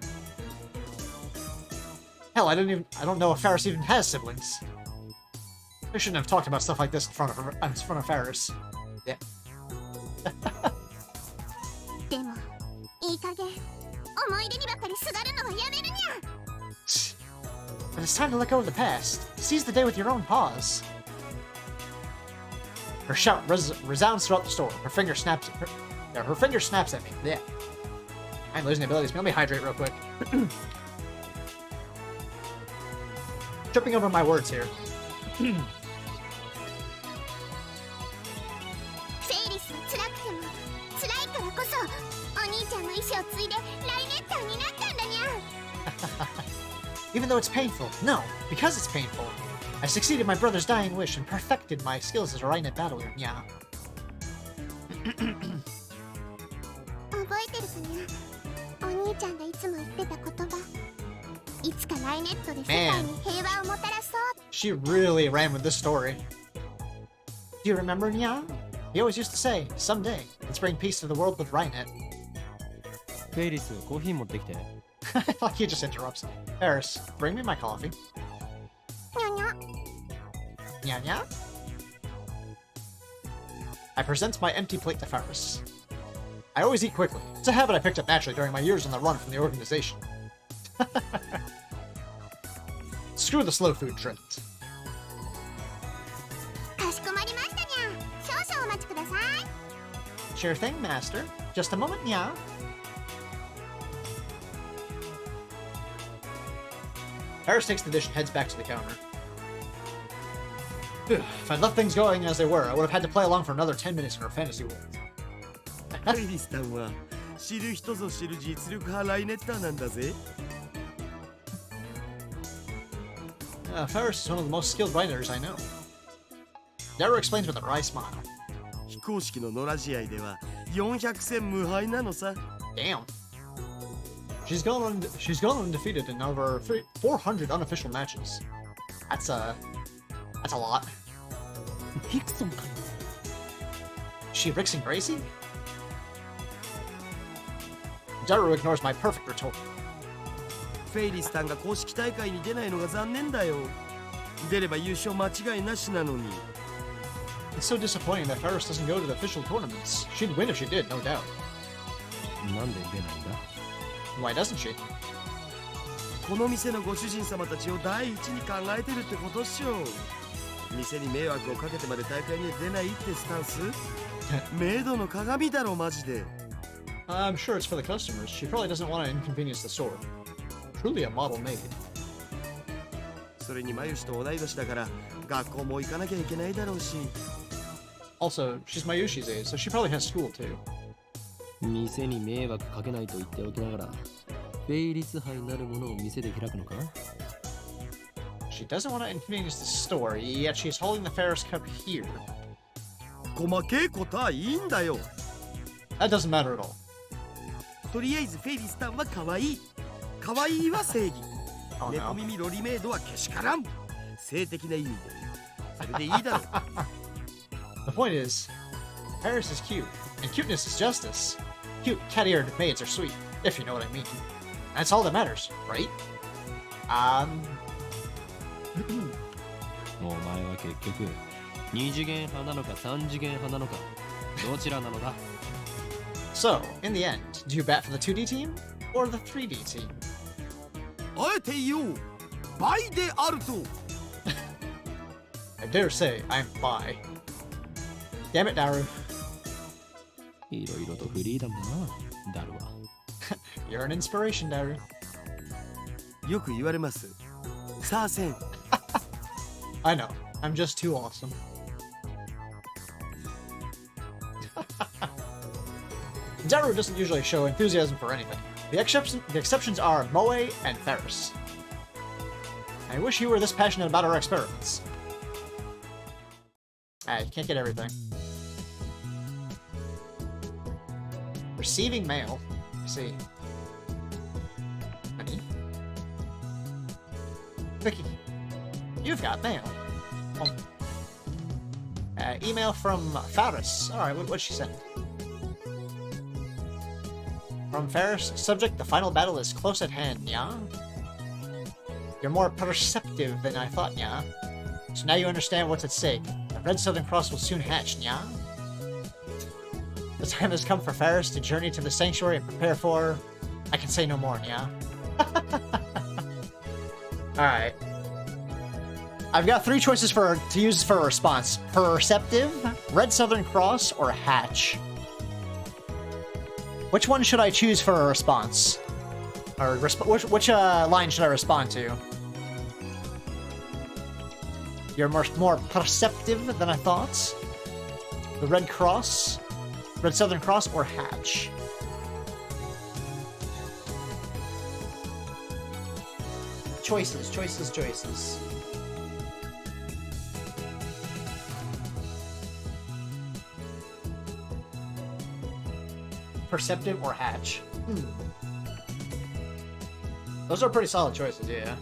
Hell, I don't know if Ferris even has siblings. I shouldn't have talked about stuff like this in front of Ferris. Yeah. でもいい加減思い出にばかりすがるのはやめるにゃ。 But it's time to let go of the past. Seize the day with your own paws. Her shout resounds throughout the store. Her finger snaps at me. Yeah. I'm losing abilities. Let me hydrate real quick. Tripping over my words here. フェイリスは辛くても辛いからこそお兄ちゃんの意志を継いでライネッターになったんだにゃ。 Even though it's painful. No, because it's painful. I succeeded my brother's dying wish and perfected my skills as a Rainet battler. Yeah. 覚えてるかにゃ。お兄ちゃんがいつも言ってた言葉。いつかライネットで世界に平和をもたらそう。 She really ran with this story. Do you remember, Nya? He always used to say, someday, let's bring peace to the world with Rainet. フェイリス、コーヒー持ってきて。Like he just interrupts. Ferris, bring me my coffee. にゃにゃ。 Nya nya? I present my empty plate to Ferris. I always eat quickly. It's a habit I picked up naturally during my years on the run from the organization. Screw the slow food trend. かしこまりましたにゃ。少々お待ちください。 Sure thing, master. Just a moment, Nya. Ferris takes the dish and heads back to the counter. Phew, if I'd left things going as they were, I would have had to play along for another 10 minutes in our fantasy world. フェイリスさんは知る人ぞ知る実力派ライネッターなんだぜ。 Ferris is one of the most skilled writers I know. Daru explains with a wry smile. 非公式の野良試合では400戦無敗なのさ。 Damn. She's gone undefeated in over 400 unofficial matches. That's a lot. ヒクソンかよ。 She Rixing Gracie? Daru ignores my perfect retort. フェイリスさんが公式大会に出ないのが残念だよ。出れば優勝間違いなしなのに。 It's so disappointing that Ferris doesn't go to the official tournaments. She'd win if she did, no doubt. なんで出ないんだ？ Why doesn't she? この店のご主人様たちを第一に考えてるってことっしょ。店に迷惑をかけてまで大会には出ないってスタンスメイドの鏡だろマジで。 I'm sure it's for the customers. She probably doesn't want to inconvenience the store. Truly a model maid. それにマユシと同い年だから学校も行かなきゃいけないだろうし。 Also, she's Mayushi's age, so she probably has school too. 店に迷惑かけないと言っておきながら、フェイリス杯なるものを店で開くのか？ She doesn't want to inconvenience the store, yet she's holding the Ferris Cup here. 細けいことはいいんだよ。 That doesn't matter at all. とりあえずフェイリスさんは可愛い。可愛いは正義。 Oh 猫 no. 耳ロリメイドはけしからん。性的な意味で。それでいいだろう。 The point is, Ferris is cute, and cuteness is justice. Cute, cat-eared maids are sweet, if you know what I mean. That's all that matters, right? お前は結局、二次元派なのか三次元派なのか、どちらなのだ？ So, in the end, do you bat for the 2D team or the 3D team? あえて言おう。バイであると。 I dare say I'm bi. Damn it, Daru. いろいろとフリーダムだな、ダルは。You're an inspiration, Daru. よく言われます。さあせん。 I know. I'm just too awesome. Daru doesn't usually show enthusiasm for anything. The exceptions are Moe and Ferris. I wish you were this passionate about our experiments. You can't get everything. Receiving mail. I see. Honey? Vicky, you've got mail. Oh. Email from Ferris. Alright, what'd she send? From Ferris, subject, the final battle is close at hand, yeah? You're more perceptive than I thought, yeah? So now you understand what's at stake. The Red Southern Cross will soon hatch, yeah? The time has come for Ferris to journey to the sanctuary and prepare for... I can say no more, yeah? Alright. I've got 3 choices to use for a response. Perceptive, Red Southern Cross, or Hatch. Which one should I choose for a response? Or which line should I respond to? You're more perceptive than I thought. The Red Cross, Red Southern Cross, or Hatch? Choices, choices, choices. Perceptive or Hatch? Those are pretty solid choices, yeah.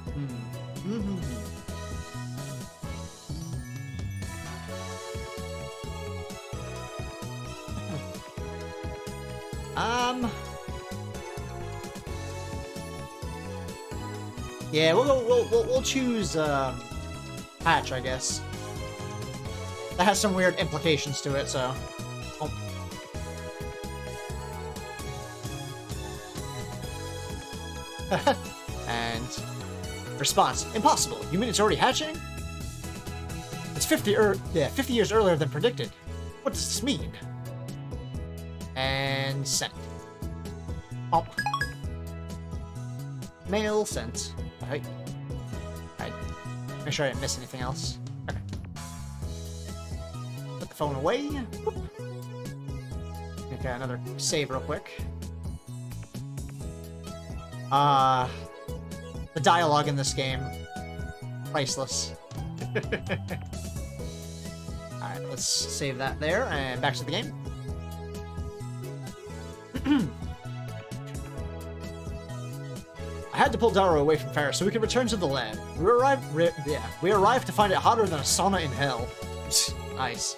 Yeah, we'll choose Hatch, I guess. That has some weird implications to it, so. Oh. And response: impossible. You mean it's already hatching? It's 50 years earlier than predicted. What does this mean? And sent. Oh. Mail sent. Alright. Alright. Make sure I didn't miss anything else. Okay. Put the phone away. Whoop. Make another save real quick. The dialogue in this game, priceless. Alright, let's save that there, and back to the game. had to pull Daru away from Ferris so we could return to the lab. We arrived to find it hotter than a sauna in hell. Nice.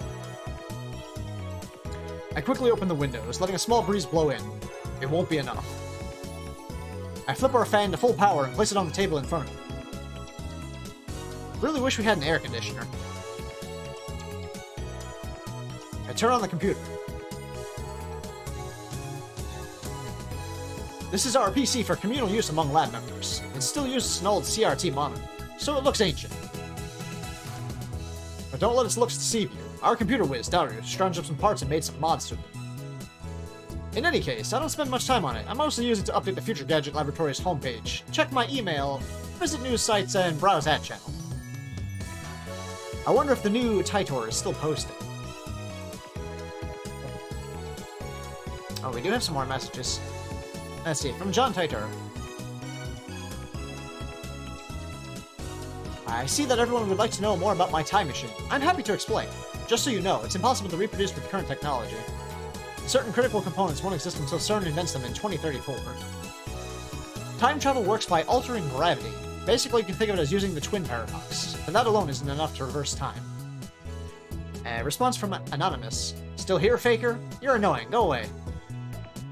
I quickly opened the windows, letting a small breeze blow in. It won't be enough. I flip our fan to full power and place it on the table in front of me. Really wish we had an air conditioner. I turn on the computer. This is our PC for communal use among lab members. It still uses an old CRT monitor, so it looks ancient. But don't let its looks deceive you. Our computer whiz, Daru, scrounged up some parts and made some mods to it. In any case, I don't spend much time on it. I mostly use it to update the Future Gadget Laboratory's homepage, check my email, visit news sites, and browse ad channel. I wonder if the new Titor is still posting. Oh, we do have some more messages. Let's see, from John Titor. I see that everyone would like to know more about my time machine. I'm happy to explain. Just so you know, it's impossible to reproduce with current technology. Certain critical components won't exist until CERN invents them in 2034. Time travel works by altering gravity. Basically, you can think of it as using the twin paradox, but that alone isn't enough to reverse time. A response from Anonymous. Still here, Faker? You're annoying. Go away.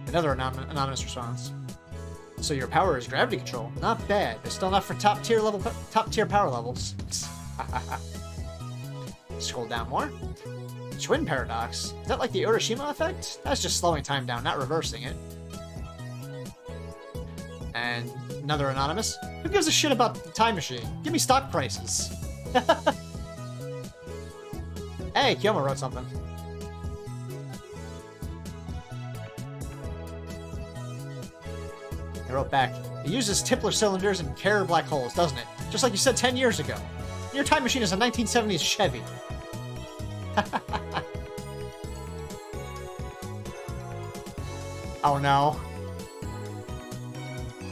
Another anonymous response. So your power is gravity control. Not bad. There's still enough for top tier power levels. Scroll down more. Twin paradox. Is that like the Urashima effect? That's just slowing time down, not reversing it. And another anonymous. Who gives a shit about the time machine? Give me stock prices. Hey, Kiyoma wrote something. He wrote back, it uses Tipler cylinders and Carrier black holes, doesn't it? Just like you said 10 years ago. Your time machine is a 1970s Chevy. Oh no.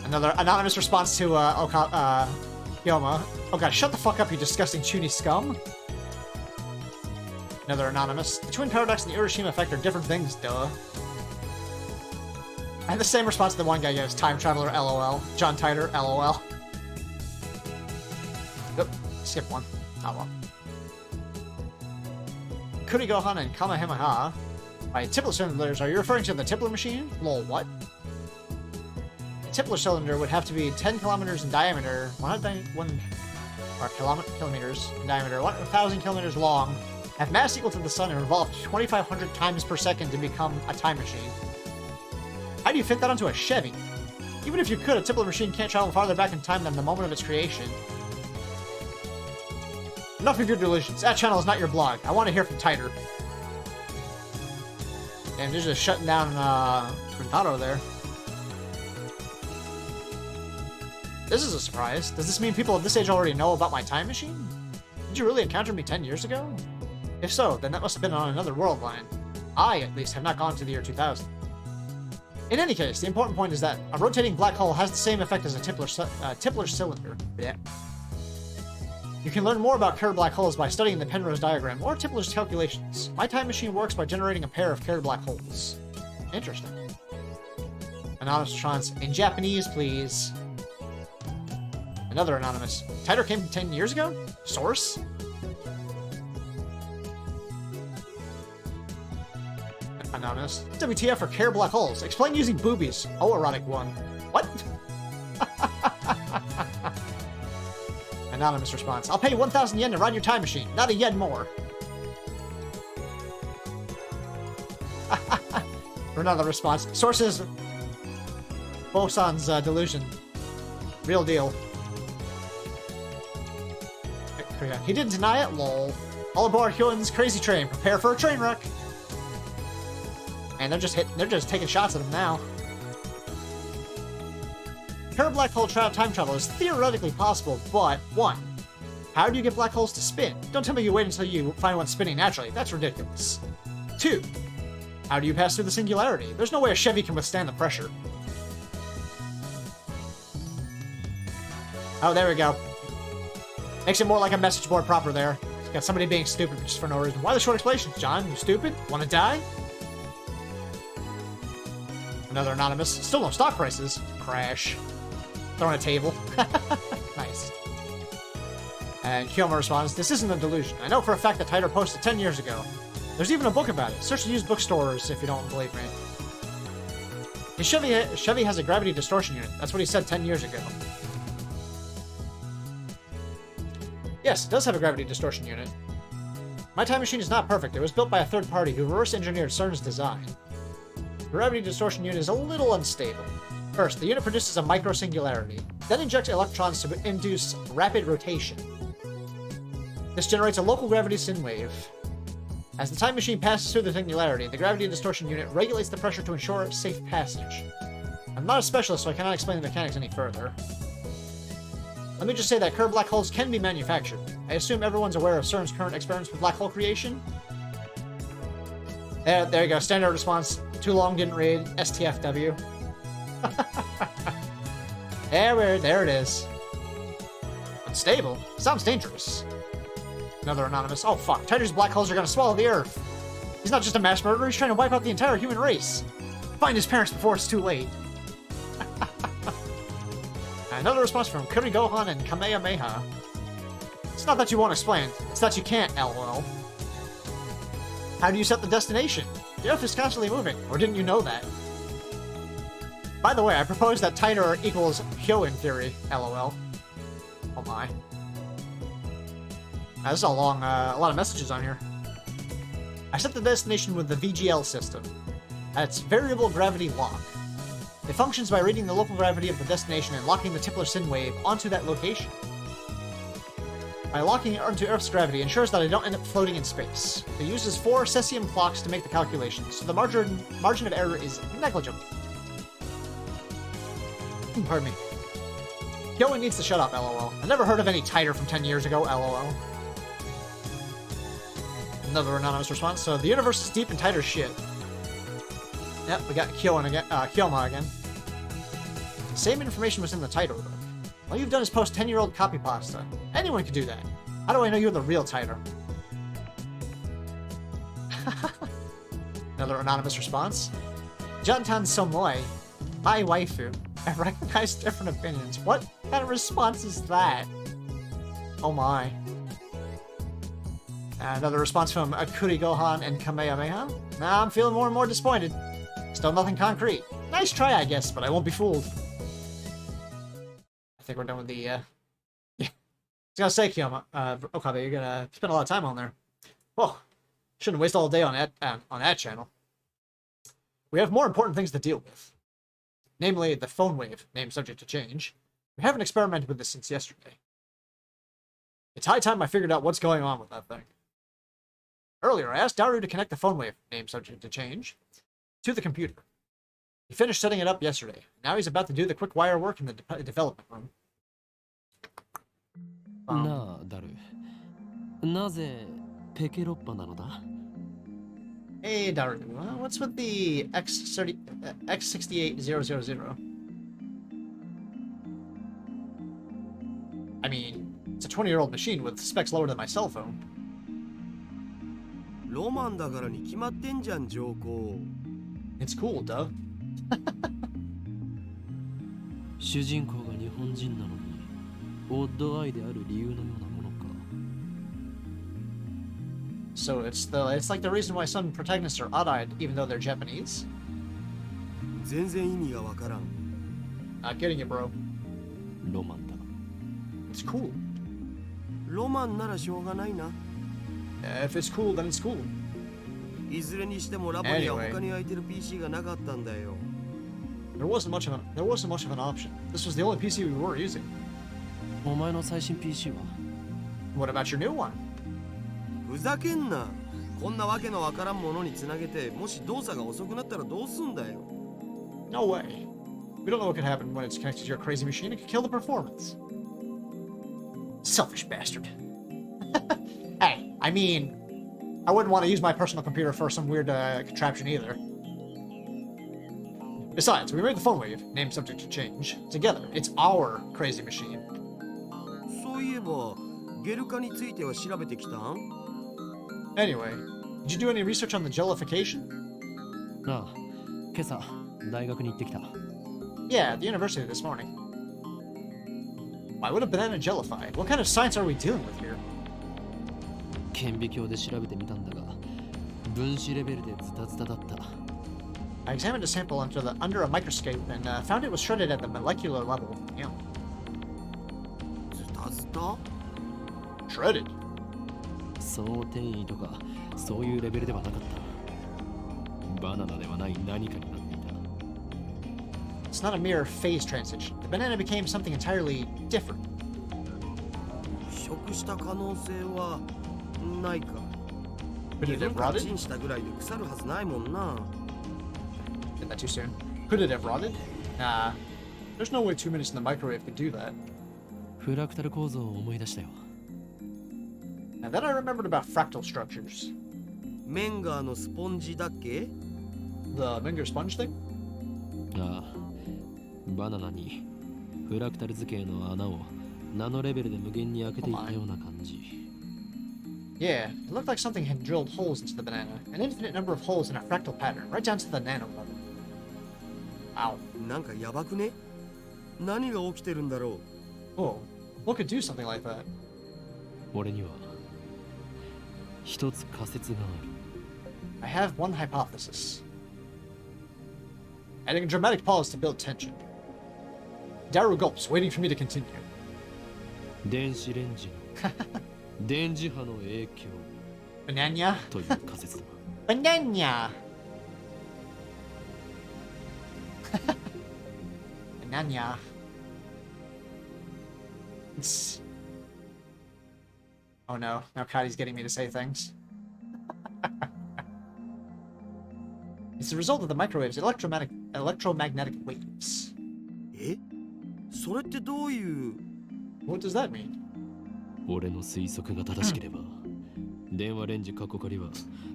Another anonymous response to Yoma. Oh god, shut the fuck up, you disgusting chuny scum. Another anonymous. The twin paradox and the Urashima effect are different things, duh. I had the same response to the one guy gives, time traveler LOL. John Titor, LOL. Oop, skip one. Oh well. Kurigohan and Kamehameha. By Tipler cylinders, are you referring to the Tipler machine? Lol, what? A Tipler cylinder would have to be 10 kilometers in diameter, 1,000 kilometers long, have mass equal to the sun, and revolve 2,500 times per second to become a time machine. How do you fit that onto a Chevy? Even if you could, a Tipler machine can't travel farther back in time than the moment of its creation. Enough of your delusions. That channel is not your blog. I want to hear from Titor. And they're just shutting down Quintado there. This is a surprise. Does this mean people of this age already know about my time machine? Did you really encounter me 10 years ago? If so, then that must have been on another world line. I, at least, have not gone to the year 2000. In any case, the important point is that a rotating black hole has the same effect as a Tipler cylinder. Yeah. You can learn more about Carrier black holes by studying the Penrose diagram or Tipler's calculations. My time machine works by generating a pair of Carrier black holes. Interesting. Anonymous response, in Japanese, please. Another anonymous. Titor came 10 years ago? Source? Anonymous. WTF for Carrier black holes. Explain using boobies. Oh, erotic one. What? Anonymous response. I'll pay you 1,000 yen to ride your time machine. Not a yen more. Another response. Sources. Bosan's delusion. Real deal. He didn't deny it, lol. All aboard Hyun's crazy train. Prepare for a train wreck. And they're just taking shots at him now. Carrier black hole time travel is theoretically possible, but 1. How do you get black holes to spin? Don't tell me you wait until you find one spinning naturally. That's ridiculous. 2. How do you pass through the singularity? There's no way a Chevy can withstand the pressure. Oh, there we go. Makes it more like a message board proper there. Got somebody being stupid just for no reason. Why the short explanations, John? You stupid? Wanna die? Another anonymous. Still no stock prices. Crash. throwing a table. Nice. And Kiyoma responds, "This isn't a delusion. I know for a fact that Titor posted 10 years ago. There's even a book about it. Search the used bookstores if you don't believe me." His Chevy has a gravity distortion unit. That's what he said 10 years ago. Yes, it does have a gravity distortion unit. My time machine is not perfect. It was built by a third party who reverse engineered CERN's design. The gravity distortion unit is a little unstable. First, the unit produces a micro-singularity, then injects electrons to induce rapid rotation. This generates a local gravity sin wave. As the time machine passes through the singularity, the gravity distortion unit regulates the pressure to ensure safe passage. I'm not a specialist, so I cannot explain the mechanics any further. Let me just say that curved black holes can be manufactured. I assume everyone's aware of CERN's current experiments with black hole creation? There you go, standard response. Too long, didn't read. STFW. There it is. Unstable? Sounds dangerous. Another anonymous. Oh fuck, Titor's black holes are gonna swallow the Earth. He's not just a mass murderer, he's trying to wipe out the entire human race. Find his parents before it's too late. Another response from Kuri Gohan and Kamehameha. It's not that you won't explain, it's that you can't, lol. How do you set the destination? The Earth is constantly moving, or didn't you know that? By the way, I propose that Titor equals Hyo in theory, lol. Oh my. This is a lot of messages on here. I set the destination with the VGL system. That's Variable Gravity Lock. It functions by reading the local gravity of the destination and locking the Tipler sin wave onto that location. By locking it onto Earth's gravity, ensures that I don't end up floating in space. It uses 4 cesium clocks to make the calculations, so the margin of error is negligible. Pardon me. Kyoen needs to shut up, lol. I never heard of any Titor from 10 years ago, lol. Another anonymous response. So the universe is deep in Titor shit. Yep, we got Kyoma again. The same information was in the Titor book. All you've done is post 10-year-old copy pasta. Anyone could do that. How do I know you're the real Titor? Another anonymous response. Jantan Somoi, my waifu. I recognize different opinions. What kind of response is that? Oh my. Another response from Akuri Gohan and Kamehameha. Nah, I'm feeling more and more disappointed. Still nothing concrete. Nice try, I guess, but I won't be fooled. I think we're done with the, yeah. I was gonna say, Kiyoma, Okabe, you're gonna spend a lot of time on there. Well, shouldn't waste all day on that channel. We have more important things to deal with. Namely, the phone wave, name subject to change. We haven't experimented with this since yesterday. It's high time I figured out what's going on with that thing. Earlier, I asked Daru to connect the phone wave, name subject to change, to the computer. He finished setting it up yesterday. Now he's about to do the quick wire work in the development room. なあ、ダル。なぜペケロッパなのだ? Hey, Daru. What's with the X68000? I mean, it's a 20-year-old machine with specs lower than my cell phone. ロマンだからに決まってんじゃん、上皇。It's cool, duh. 主人公が日本人なのに、オッドアイである理由のようなものか。So it's like the reason why some protagonists are odd-eyed even though they're Japanese. 全然意味がわからん。Not getting it, bro. ロマンだ。It's cool. ロマンならしょうがないな。If it's cool, then it's cool. いずれにしてもラボには他に空いてる PC がなかったんだよ。There wasn't much of an option. This was the only PC we were using. お前の最新 PC は? What about your new one? ふざけんな。こんなわけのわからんものにつなげて、もし動作が遅くなったらどうすんだよ。No way. We don't know what could happen when it's connected to your crazy machine. It could kill the performance. Selfish bastard. Hey, I mean, I wouldn't want to use my personal computer for some weird contraption either. Besides, we made the phone wave, name subject to change, together. It's our crazy machine. そういえば、ゲル化については調べてきたん? Anyway, did you do any research on the jellification? ああ、今朝大学に行ってきた。Yeah, at the university this morning. Why would a banana jellify? What kind of science are we dealing with here? 顕微鏡で調べてみたんだが、分子レベルでズタズタだった。I examined a sample under a microscope and found it was shredded at the molecular level. Yeah. ズタズタ Shredded? 総転移とかそういうレベルではなかった。バナナではない何かになっていた。It's not a mere phase transition. The banana became something entirely different. 腐食した可能性はないか。 Could it have rotted? チンしたぐらいで腐るはずないもんな。 Did that too soon? Could it have rotted? Nah. There's no way 2 minutes in the microwave could do that. フラクタル構造を思い出したよ。And then I remembered about fractal structures. メンガーのスポンジだっけ The Menger sponge thing? ああ、バナナにフラクタル図形の穴をナノレベルで無限に開けていったような感じ。Yeah, it looked like something had drilled holes into the banana. An infinite number of holes in a fractal pattern, right down to the nano level. Wow. なんかやばくね何が起きてるんだろう Oh, what could do something like that? 俺には一つ仮説がある。 I have one hypothesis. Adding a dramatic pause to build tension. Daru gulps, waiting for me to continue. 電子レンジの電磁波の影響 Banana? という仮説だ。Banana! Banana. Oh no, now Kadi's getting me to say things. It's the result of the microwave's electromagnetic waves. えそれってどういう What does that mean? 俺の推測が正しければ、電話レンジ過去仮は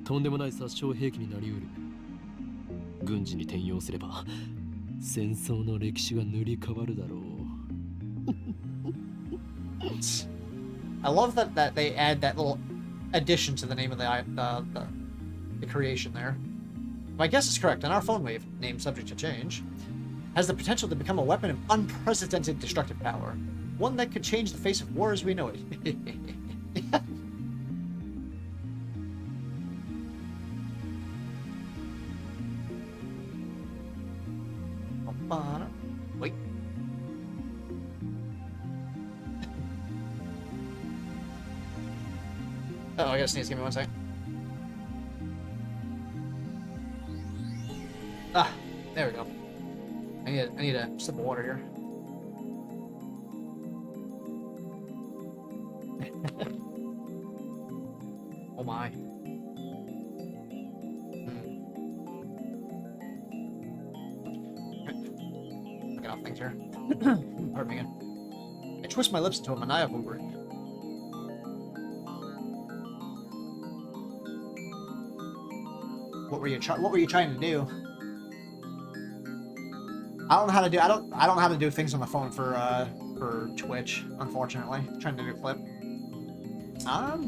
とんでもない殺傷兵器になりうる。軍事に転用すれば戦争の歴史が塗り替わるだろう。I love that they add that little addition to the name of the creation there. My guess is correct, and our phone wave, name subject to change, has the potential to become a weapon of unprecedented destructive power. One that could change the face of war as we know it. Wait. Oh, I gotta sneeze. Give me 1 second. Ah, there we go. I need a sip of water here. Oh my. Looking off things here. Pardon me again. I twist my lips into a maniacal grin. What were you trying to do? I don't know how to do I don't know how to do things on the phone for Twitch, unfortunately. I'm trying to do a clip. Huh.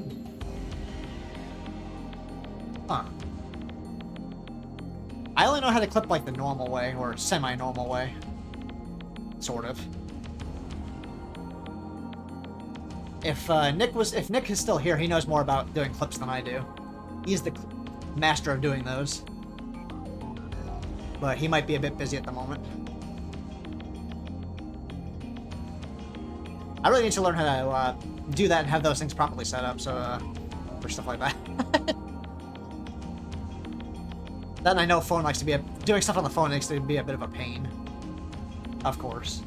I only know how to clip like the normal way or semi-normal way. Sort of. If Nick is still here, he knows more about doing clips than I do. He's the master of doing those. But he might be a bit busy at the moment. I really need to learn how to do that and have those things properly set up, so for stuff like that. Then I know phone likes to be doing stuff on the phone likes to be a bit of a pain. Of course.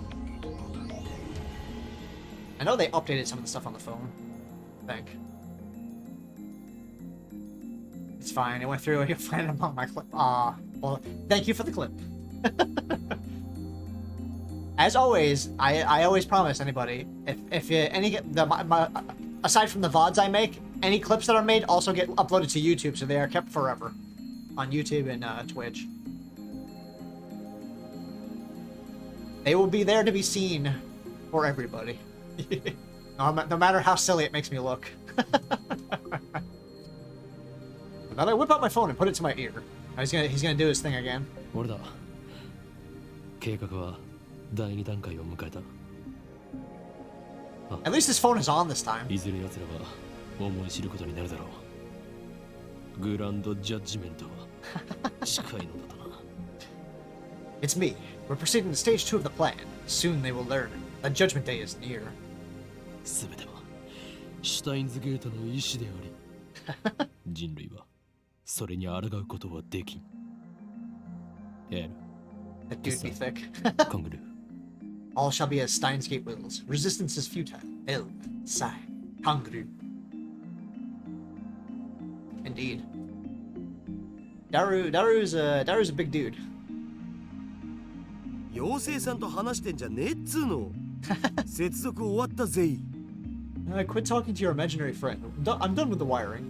I know they updated some of the stuff on the phone. I think. It's fine. It went through. You'll find it among my clip. Well, thank you for the clip. As always, I always promise anybody if aside from the VODs I make, any clips that are made also get uploaded to YouTube, so they are kept forever on YouTube and Twitch. They will be there to be seen for everybody. No matter how silly it makes me look. And then I whip out my phone and put it to my ear. He's gonna do his thing again. 俺だ。計画は第2段階を迎えた。At least his phone is on this time. いずれ奴らは思い知ることになるだろう。グランドジャッジメントは近いのだとな。It's me. We're proceeding to stage 2 of the plan. Soon they will learn that Judgment Day is near. すべてはシュタインズゲートの意志であり、人類はそれに抗うことはできん。エ That dude be thick. ル、コングルー。All shall be as Steins Gate wills. Resistance is futile. El, Sai, Kangru. Indeed. Daru's a big dude. 妖精さんと話してんじゃねえっつうの。接続終わったぜ。Quit talking to your imaginary friend. I'm done with the wiring.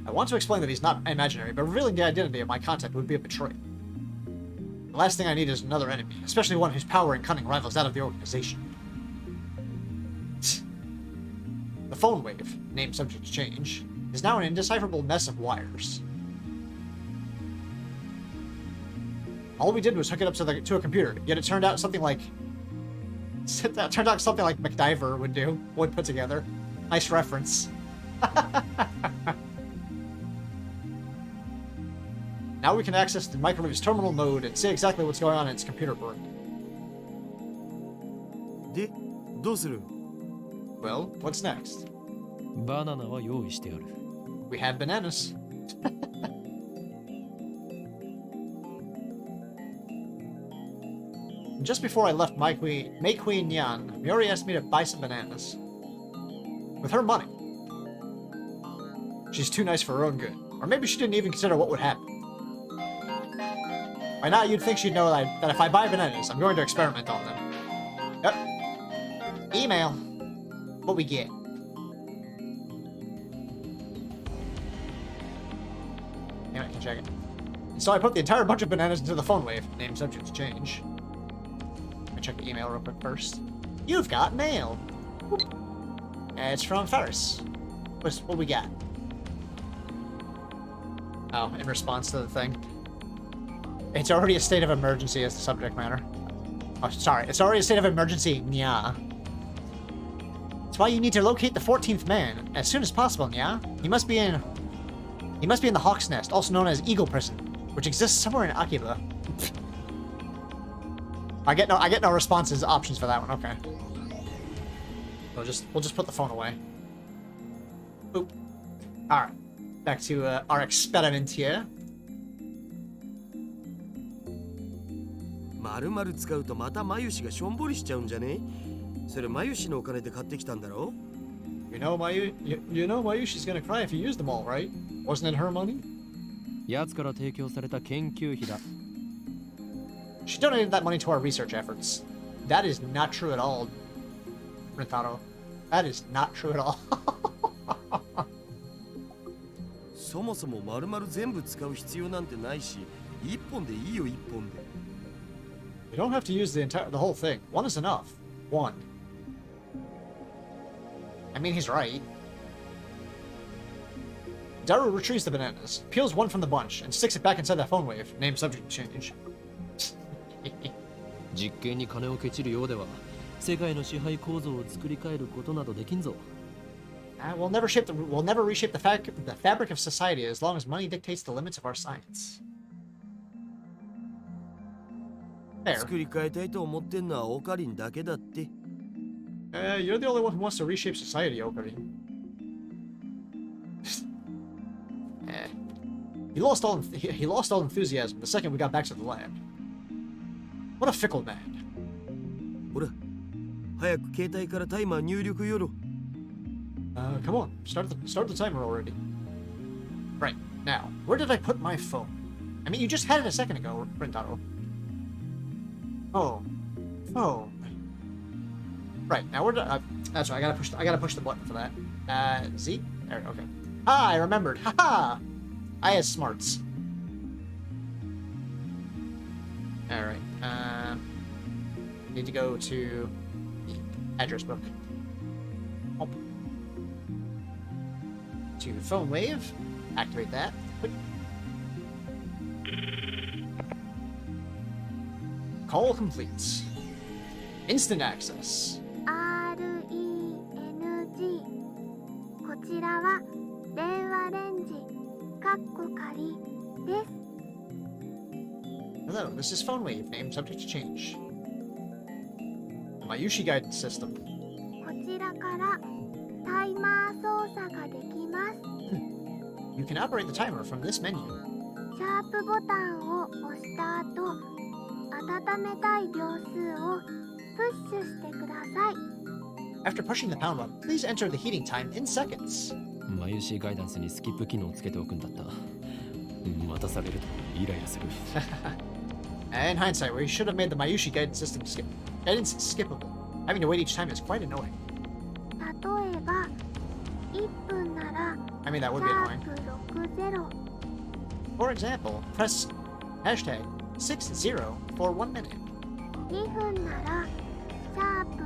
I want to explain that he's not imaginary, but revealing the identity of my contact would be a betrayal. The last thing I need is another enemy, especially one whose power and cunning rivals that of the organization. The phone wave, name subject to change, is now an indecipherable mess of wires. All we did was hook it up to a computer, yet it turned out something like MacGyver would put together. Nice reference. Now we can access the microwave's terminal node and see exactly what's going on in its computer brain. で、どうする？ Well, what's next? バナナは用意してある。We have bananas. Just before I left May Queen Yan, Miori asked me to buy some bananas. With her money. She's too nice for her own good. Or maybe she didn't even consider what would happen. By now, you'd think she'd know that if I buy bananas, I'm going to experiment on them. Yep. Email. What we get. Yeah, I can check it. So I put the entire bunch of bananas into the phone wave. Name subject to change. Let me check the email real quick first. You've got mail. It's from Ferris. What we got? Oh, in response to the thing. It's already a state of emergency as the subject matter. Oh, sorry. It's already a state of emergency, Nya. That's why you need to locate the 14th man as soon as possible, Nya. He must be in the Hawk's Nest, also known as Eagle Prison, which exists somewhere in Akiba. I get no responses options for that one. Okay. We'll just put the phone away. Boop. All right. Back to our experiment here. 丸々使うとまたマユシがしょんぼりしちゃうんじゃね？それマユシのお金で買ってきたんだろ？ You know Mayushi's gonna cry if you use them all, right? Wasn't it her money? 奴から提供された研究費だ。She donated that money to our research efforts. That is not true at all, Rentaro. That is not true at all. そもそも丸々全部使う必要なんてないし、一本でいいよ一本で。You don't have to use the whole thing. One is enough. One. I mean, he's right. Daru retrieves the bananas, peels one from the bunch, and sticks it back inside the phone wave. Name subject to change. 実験に金をケチるようでは、世界の支配構造を作り変えることなどできんぞ。We'll never reshape the fabric of society as long as money dictates the limits of our science. Fair. 作り変えたいと思ってんのはオカリンだけだって。You're the only one who wants to reshape society, Okarin. He lost all enthusiasm the second we got back to the lab. What a fickle man. ほら、早く携帯からタイマー入力よろ。Come on, start the timer already. Right, now, where did I put my phone? I mean, you just had it a second ago, Rentaro. Oh, phone. Right, now where did that's right, I gotta push the button for that. Z? There, okay. Ah, I remembered. Haha! I had smarts. Alright, need to go to the address book. Oh. To phone wave. Activate that. Quick. Call complete. Instant access. RENG こちらは電話レンジかっこ仮です。 Hello, this is phone wave, name subject to change. Mayushi guidance system. こちらからタイマー操作ができます。 You can operate the timer from this menu. シャープボタンを押した後、温めたい秒数をプッシュしてください。 After pushing the pound button, please enter the heating time in seconds. マユシーガイダンスにスキップ機能をつけておくんだった。待たされるとイライラする。In hindsight, we should have made the Mayushi guidance system guidance skippable. Having to wait each time is quite annoying. 例えば、1分なら I mean, that シ would be ャ annoying. ープ60。 For example, press hashtag 60 for 1 minute. 2分ならシャープ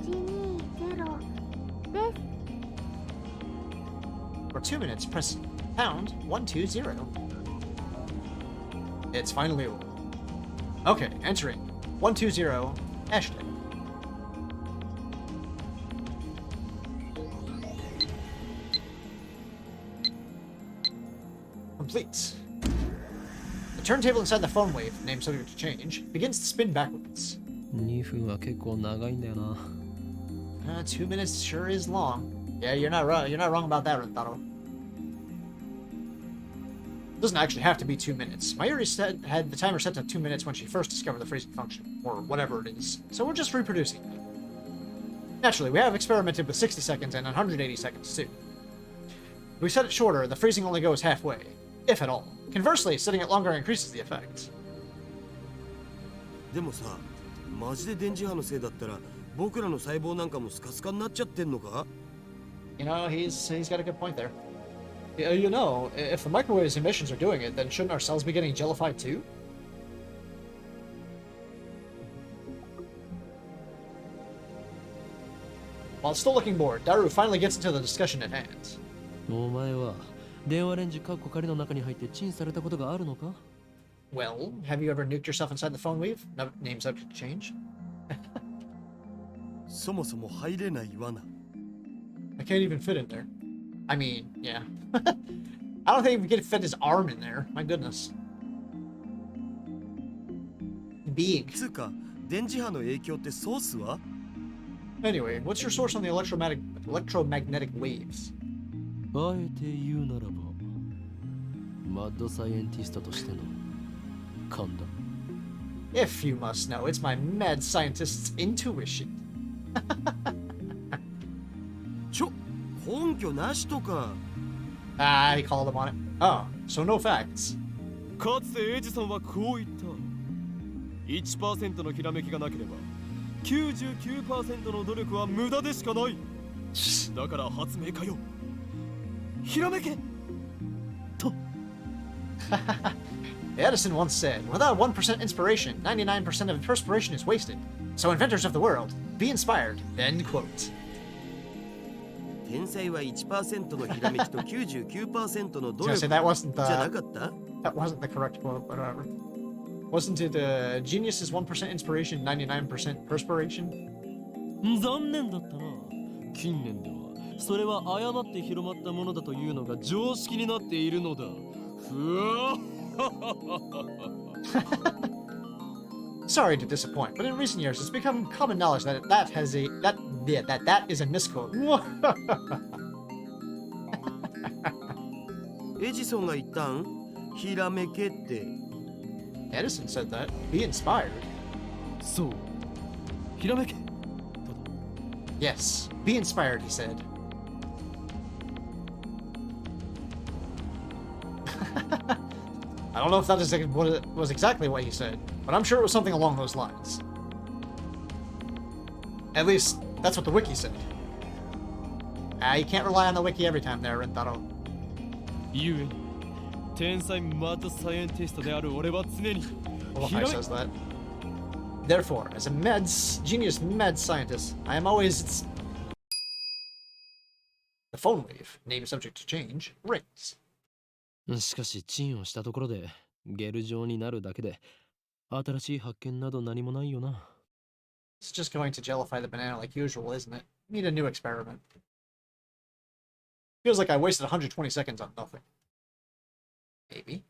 120です。 For 2 minutes, press pound 120. It's finally over. Okay, entering 120 hashtag. Complete. The turntable inside the phone wave, name subject to change, begins to spin backwards. 2分は結構長いんだよな。2 minutes sure is long. Yeah, you're not wrong. You're not wrong about that, Rentaro. It doesn't actually have to be 2 minutes. Mayuri had the timer set to 2 minutes when she first discovered the freezing function, or whatever it is. So we're just reproducing it. Naturally, we have experimented with 60 seconds and 180 seconds too. If we set it shorter, the freezing only goes halfway, if at all. Conversely, setting it longer increases the effect. でもさ、マジで電磁波のせいだったら僕らの細胞なんかもスカスカになっちゃってんのか？ You know, he's got a good point there. You know, if the microwave's emissions are doing it, then shouldn't our cells be getting jellified too? While still looking bored, Daru finally gets into the discussion at hand. お前は電話レンジカッコ仮の中に入ってチンされたことがあるのか？ Well, have you ever nuked yourself inside the phone wave? No, name subject to change? そもそも入れない罠。I can't even fit in there. I mean, yeah. I don't think we could fit his arm in there. My goodness. Big. つうか、電磁波の影響ってソースは？ Anyway, what's your source on the electromagnetic waves? あえて言うならば、マッドサイエンティストとしての勘だ。If you must know, it's my mad scientist's intuition. 根拠なしとか。Ah, he called him on it. Oh, so no facts. かつてエジソンはこう言った。1% のひらめきがなければ 99% の努力は無駄でしかない。だから発明家よ、ひらめけと。Edison once said, without 1% inspiration, 99% of perspiration is wasted. So inventors of the world, be inspired. End quote. 天才は 1% のひらめきと 99% の努 I was 力 gonna say that wasn't じゃな the かった？ that wasn't the correct quote, but whatever. Wasn't it genius is 1% inspiration, 99% perspiration? 残念だったな。近年ではそれは誤って広まったものだというのが常識になっているのだ。ふわSorry to disappoint, but in recent years it's become common knowledge that that is a misquote. エジソンが言ったん？ひらめけって。 Edison said that. Be inspired. そう。ひらめけ。 Yes, be inspired, he said. I don't know if that is what it was exactly what he said, but I'm sure it was something along those lines. At least, that's what the wiki said. You can't rely on the wiki every time there, Rentaro. ゆえに天才マッドサイエンティストである俺は常に Well, ひら I め says that. Therefore, as a genius med scientist, I am always... The phone wave, name subject to change, rings. しかしチンをしたところでゲル状になるだけで新しい発見など何もないよな。It's just going to jellify the banana like usual, isn't it? Need a new experiment. Feels like I wasted 120 seconds on nothing. Maybe.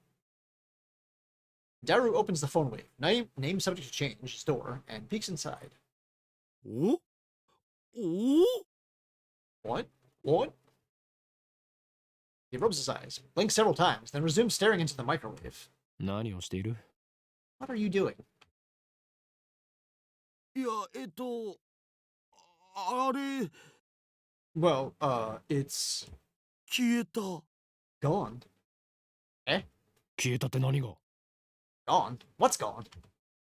Daru opens the phone wave. Name subject to change his door and peeks inside. おお What? What? He rubs his eyes, blinks several times, then resumes staring into the microwave. 何をしている？ What are you doing? いや、あれ、 Well, it's 消えた。 gone. 消えたって何が？ Gone? What's gone?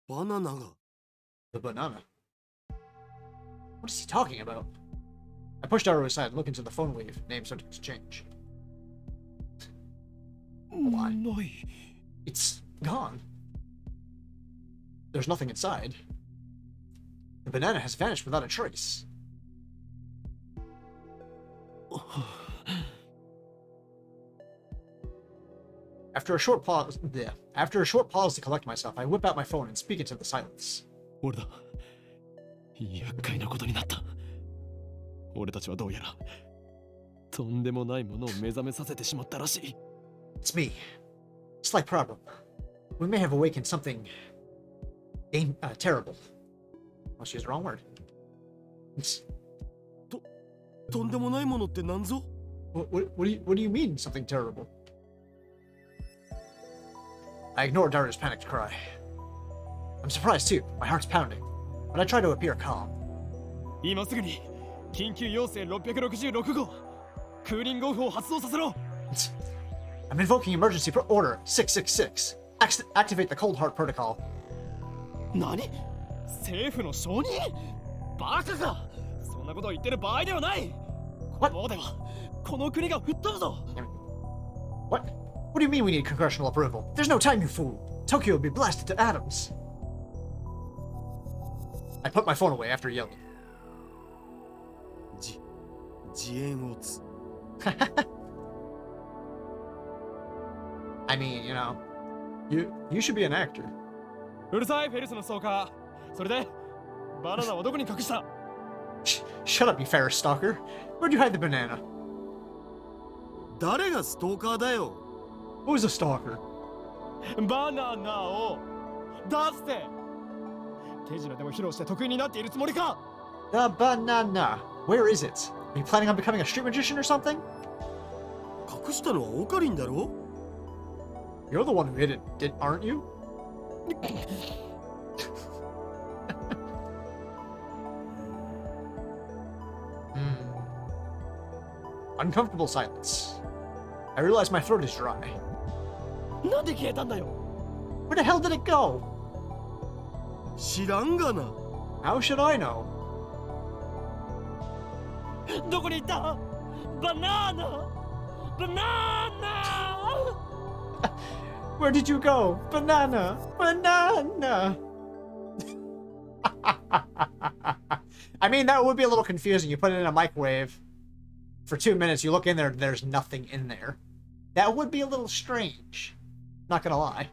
バナナが。 The banana. What is he talking about? I push Daru aside and look into the phone wave. Name subject to change. Why? ない。 It's gone. There's nothing inside. The banana has vanished without a trace. After a short pause to collect myself, I whip out my phone and speak into the silence. 俺だ。厄介なことになった。俺たちはどうやらとんでもないものを目覚めさせてしまったらしい。It's me. Slight problem. We may have awakened something terrible. Well, she used the wrong word. It's, とんでもないものって何ぞ？ what do you mean, something terrible? I ignore Daru's panicked cry. I'm surprised too. My heart's pounding. But I try to appear calm. 今すぐに緊急要請666号クーリングオフを発動させろ。 I'm invoking emergency order 666. Activate the cold heart protocol. 何？政府の承認？バカか！そんなことを言ってる場合ではない。このままではこの国が吹っ飛ぶぞ。 What? What do you mean we need congressional approval? There's no time, you fool. Tokyo will be blasted to atoms. I put my phone away after yelling. 自演をつ。 I mean, you know, you should be an actor. うるさいフェルスのストーカー。それでバナナはどこに隠した？ Shut up, you Ferris stalker. Where'd you hide the banana? 誰がストーカーだよ。 Who's a stalker? バナナを出して。手品でも披露して得意になっているつもりか？ The banana. Where is it? Are you planning on becoming a street magician or something? 隠したのはオカリンだろ？ You're the one who hid it, aren't you? Uncomfortable silence. I realize my throat is dry. なんで消えたんだよ。 Where the hell did it go? 知らんがな。 How should I know? どこに行った？バナナ！バナナ！ Where did you go? Banana! Banana! I mean, that would be a little confusing. You put it in a microwave for 2 minutes, you look in there, there's nothing in there. That would be a little strange. Not gonna lie.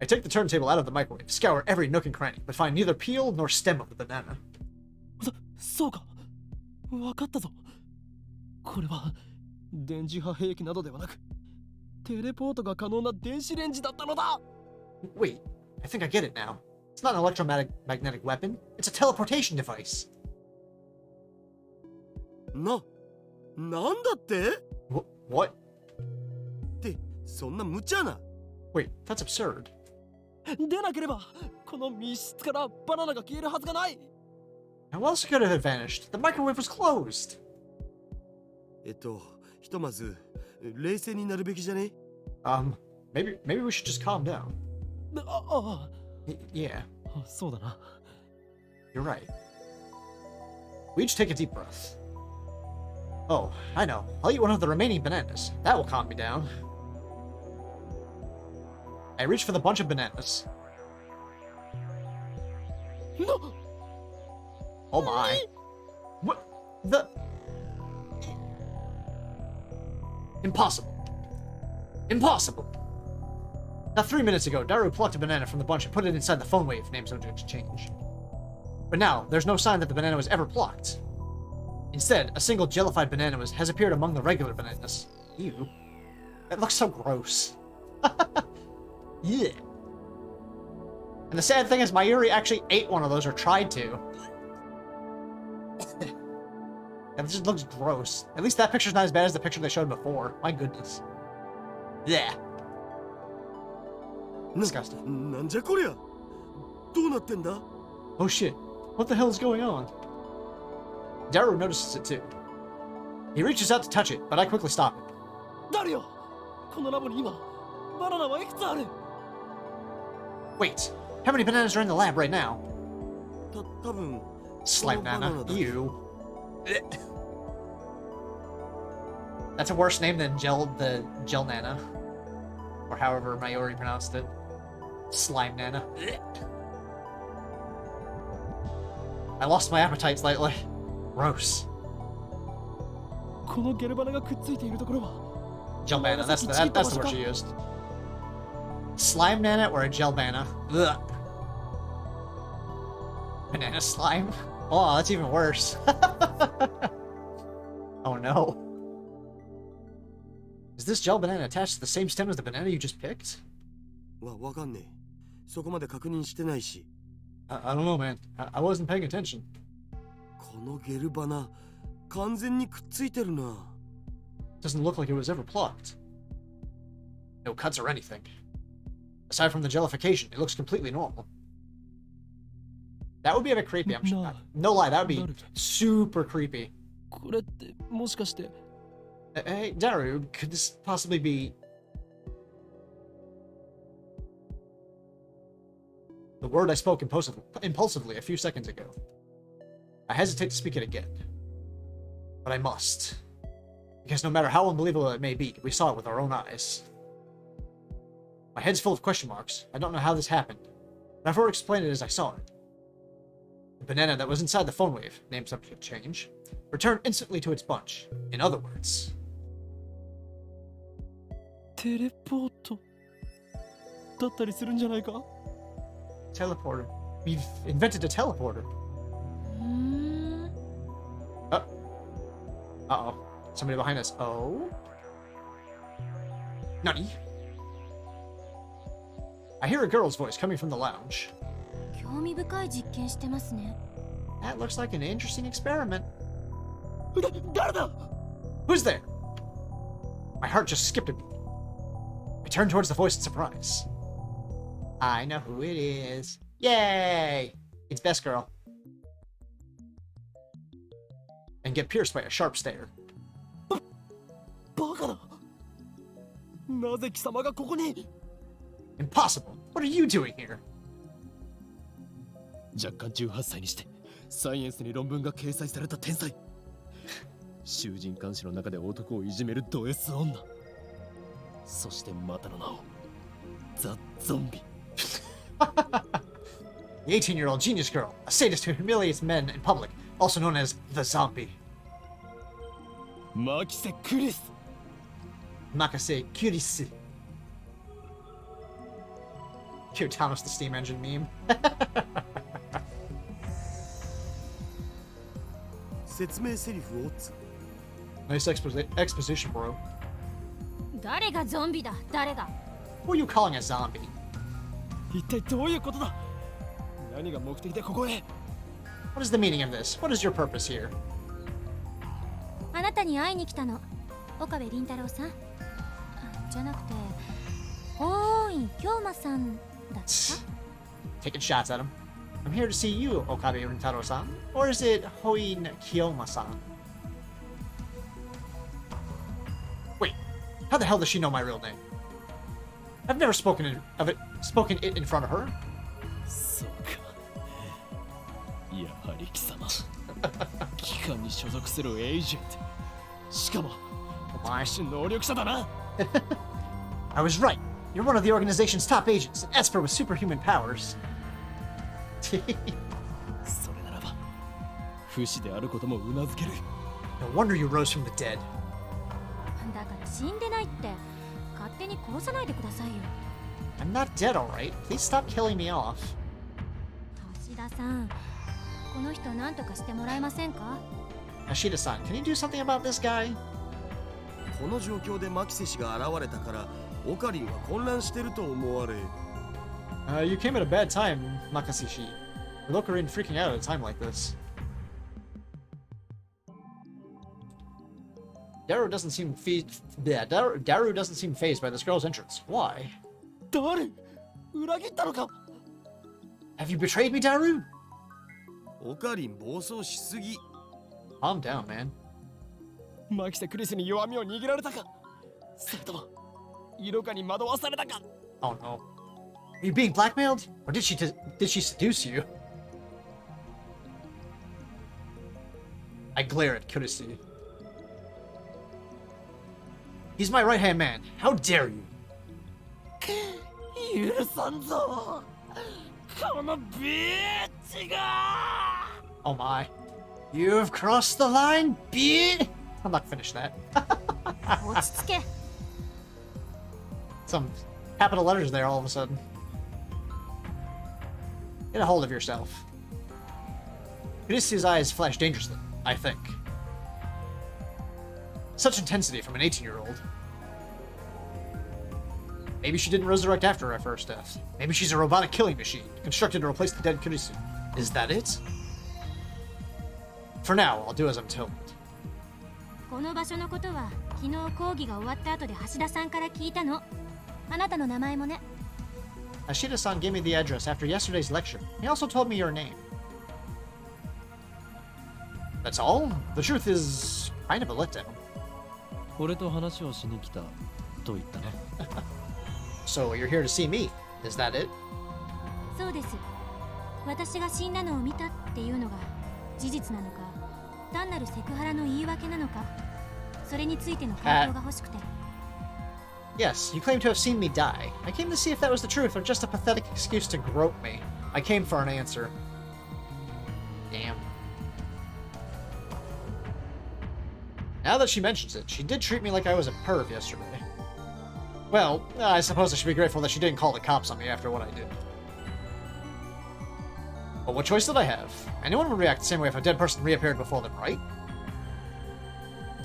I take the turntable out of the microwave, scour every nook and cranny, but find neither peel nor stem of the banana. そうか。わかったぞ。これは電磁波兵器などではなく、テレポートが可能な電子レンジだったのだ。 Wait, I think I get it now. It's not an electromagnetic weapon. It's a teleportation device. なんだって？ What? ってそんな無茶な。 Wait, that's absurd. でなければこの密室からバナナが消えるはずがない。 How else could it have vanished? The microwave was closed. ひとまず冷静になるべきじゃね？ Maybe we should just calm down. Yeah, そうだな。 you're right. We each take a deep breath. Oh, I know. I'll eat one of the remaining bananas. That will calm me down. I reach for the bunch of bananas. Oh my. What the? Impossible. Impossible. Now 3 minutes ago, Daru plucked a banana from the bunch and put it inside the phone wave name subject exchange. But now, there's no sign that the banana was ever plucked. Instead, a single jellified banana has appeared among the regular bananas. Ew. That looks so gross. Yeah. And the sad thing is, Mayuri actually ate one of those or tried to. That just looks gross. At least that picture's not as bad as the picture they showed before. My goodness. Yeah. Disgusting. なんじゃこりゃ。どうなってんだ？ Oh shit. What the hell is going on? Daru notices it too. He reaches out to touch it, but I quickly stop him. 誰よ。このラボに今バナナはいくつある？ Wait. How many bananas are in the lab right now? 多分 Slime banana Nana. だけ。 Ew. That's a worse name than the Gel Nana. Or however Mayuri pronounced it. Slime Nana. I lost my appetite slightly. Gross. このゲルバナがくっついているところは Gel Nana. That's the word she used. Slime Nana or a Gel Nana? Ugh. Banana slime? Oh, that's even worse. Oh no. Is this gel banana attached to the same stem as the banana you just picked? わかんねえ。そこまで確認してないし。I don't know, man. I wasn't paying attention. このゲルバナ、完全にくっついてるな。Doesn't look like it was ever plucked. No cuts or anything. Aside from the jellification, it looks completely normal. That would be a bit creepy. No lie, that would be super creepy. これってもしかして Hey, Daru, could this possibly be the word I spoke impulsively a few seconds ago? I hesitate to speak it again, but I must. Because no matter how unbelievable it may be, we saw it with our own eyes. My head's full of question marks. I don't know how this happened, but I've already explained it as I saw it. The banana that was inside the phone wave, name subject change, returned instantly to its bunch. In other words... テレポートだったりするんじゃないか？ Teleporter. We've invented a teleporter. Uh-oh. Somebody behind us. Oh? Nani? I hear a girl's voice coming from the lounge. 興味深い実験してますね。 That looks like an interesting experiment. 誰だ？ Who's there? My heart just skipped a beat. I turned towards the voice in surprise. I know who it is. Yay! It's Best Girl. And get pierced by a sharp stare. バカだ。なぜ貴様がここに？ Impossible! What are you doing here? 若干18歳にしてサイエンスに論文が掲載された天才。囚人監視の中で男をいじめるド S 女。そしてまたの名をザ・ゾンビ。The 18-year-old genius girl, a sadist who humiliates men in public, also known as the zombie. マキセ・クリス。 Makase Kurisu. Cute Thomas the Steam Engine meme. 説明セリフをつ。 Nice exposition, bro. 誰がゾンビだ？誰が？ Who are you calling a zombie? 一体どういうことだ？何が目的でここへ？ What is the meaning of this? What is your purpose here? あなたに会いに来たの。岡部倫太郎さん。じゃなくて、ほーい、京馬さんだった？ Taking shots at him. I'm here to see you, Okabe Rintaro-san. Or is it Hoin Kiyoma-san? Wait, how the hell does she know my real name? I've never spoken it in front of her. そうか。やはり貴様。機関に所属するエージェント。しかも、特殊能力者だな。I was right. You're one of the organization's top agents, an expert with superhuman powers. それならば、不死であることもうなずける。No wonder you rose from the dead. だから死んでないって勝手に殺さないでくださいよ。I'm I'm not dead, alright? Please stop killing me off. 橋田さん、この人何とかしてもらえませんか？ Ashida-san, can you do something about this guy? この状況でマキセ氏が現れたからオカリンは混乱してると思われ。You came at a bad time, Makasishi. Look her in freaking out at a time like this. Daru doesn't seem Daru doesn't seem fazed by this girl's entrance. Why? 誰？裏切ったのか？ Have you betrayed me, Daru? オカリン暴走しすぎ。Calm down, man. マキセクリスに弱みを握られたか、それとも色香に惑わされたか。 Oh no. Are you being blackmailed? Or did she seduce you? I glare at Kurisi. He's my right-hand man. How dare you? 許さんぞ、このビーチが。 Oh my. You've crossed the line, bitch! I'm not gonna finish that. 落ち着け。 Some capital letters there all of a sudden. Get a hold of yourself. Kurisi's eyes flash dangerously, I think. Such intensity from an 18-year-old. Maybe she didn't resurrect after her first death. Maybe she's a robotic killing machine, constructed to replace the dead Kurisi. Is that it? For now, I'll do as I'm told. この場所のことは昨日講義が終わった後で橋田さんから聞いたの。あなたの名前もね。 Ashida-san gave me the address after yesterday's lecture. He also told me your name. That's all? The truth is kind of a letdown. 俺と話をしに来たと言ったね。So you're here to see me. Is that it? そうです。私が死んだのを見たっていうのが事実なのか、単なるセクハラの言い訳なのか、それについての回答が欲しくて。Yes, you claim to have seen me die. I came to see if that was the truth or just a pathetic excuse to grope me. I came for an answer. Damn. Now that she mentions it, she did treat me like I was a perv yesterday. Well, I suppose I should be grateful that she didn't call the cops on me after what I did. But what choice did I have? Anyone would react the same way if a dead person reappeared before them, right?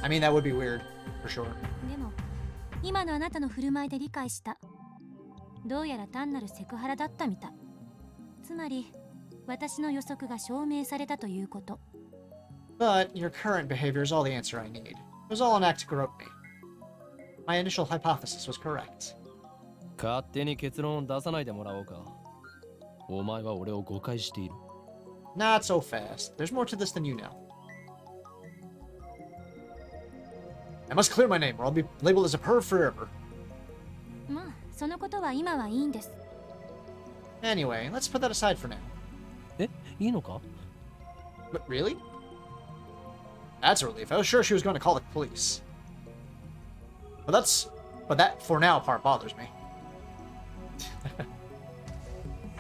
I mean, that would be weird, for sure. でも、今のあなたの振る舞いで理解した。どうやら単なるセクハラだったみたい。つまり、私の予測が証明されたということ。But your current behavior is all the answer I need. It was all an act to grope me. My initial hypothesis was correct. 勝手に結論を出さないでもらおうか。お前は俺を誤解している。Not so fast. There's more to this than you know. I must clear my name or I'll be labeled as a perv forever. まあ、そのことは今はいいんです。Anyway, let's put that aside for now. え、いいのか？ But really? That's a relief. I was sure she was going to call the police. But that for now part bothers me.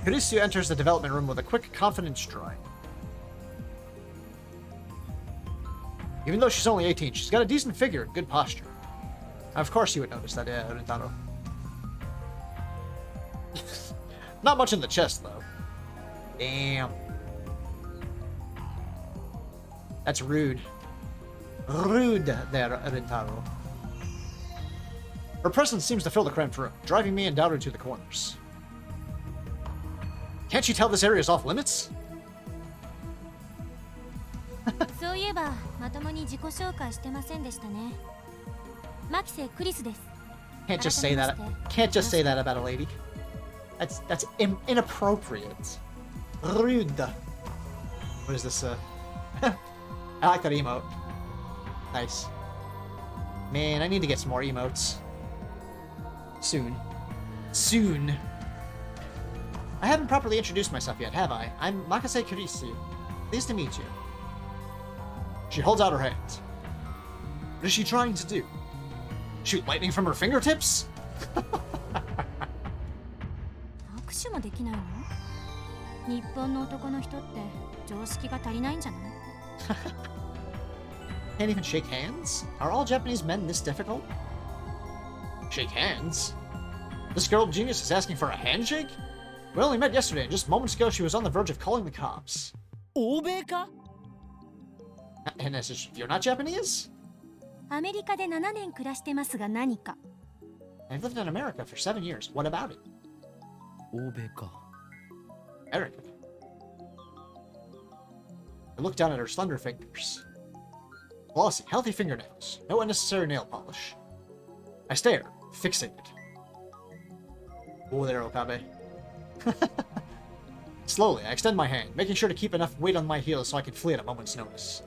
Kurisu enters the development room with a quick, confident stride. Even though she's only 18, she's got a decent figure and good posture. Of course you would notice that, yeah, Rintaro. Not much in the chest, though. Damn. That's rude. Rude there, Rintaro. Her presence seems to fill the cramped room, driving me and Daru to the corners. Can't you tell this area is off limits? そういえば、まともに自己紹介してませんでしたね。マキセ・クリスです。 Can't just say that. Can't just say that about a lady. That's inappropriate. Rude. What is this? I like that emote. Nice. Man, I need to get some more emotes. Soon. Soon. I haven't properly introduced myself yet, have I? I'm Makase Kurisi. Pleased to meet you. She holds out her hand. What is she trying to do? Shoot lightning from her fingertips? 握手もできないの？日本の男の人って常識が足りないんじゃない？ Can't even shake hands? Are all Japanese men this difficult? Shake hands? This girl genius is asking for a handshake? We only met yesterday, and just moments ago she was on the verge of calling the cops. 欧米か And I said, you're not Japanese? アメリカで7年暮らしてますが何か I've lived in America for 7 years. What about it? 欧米か。 America. I look down at her slender fingers. Glossy, healthy fingernails. No unnecessary nail polish. I stare, fixated. Oh there, Okabe. Slowly, I extend my hand, making sure to keep enough weight on my heels so I can flee at a moment's notice.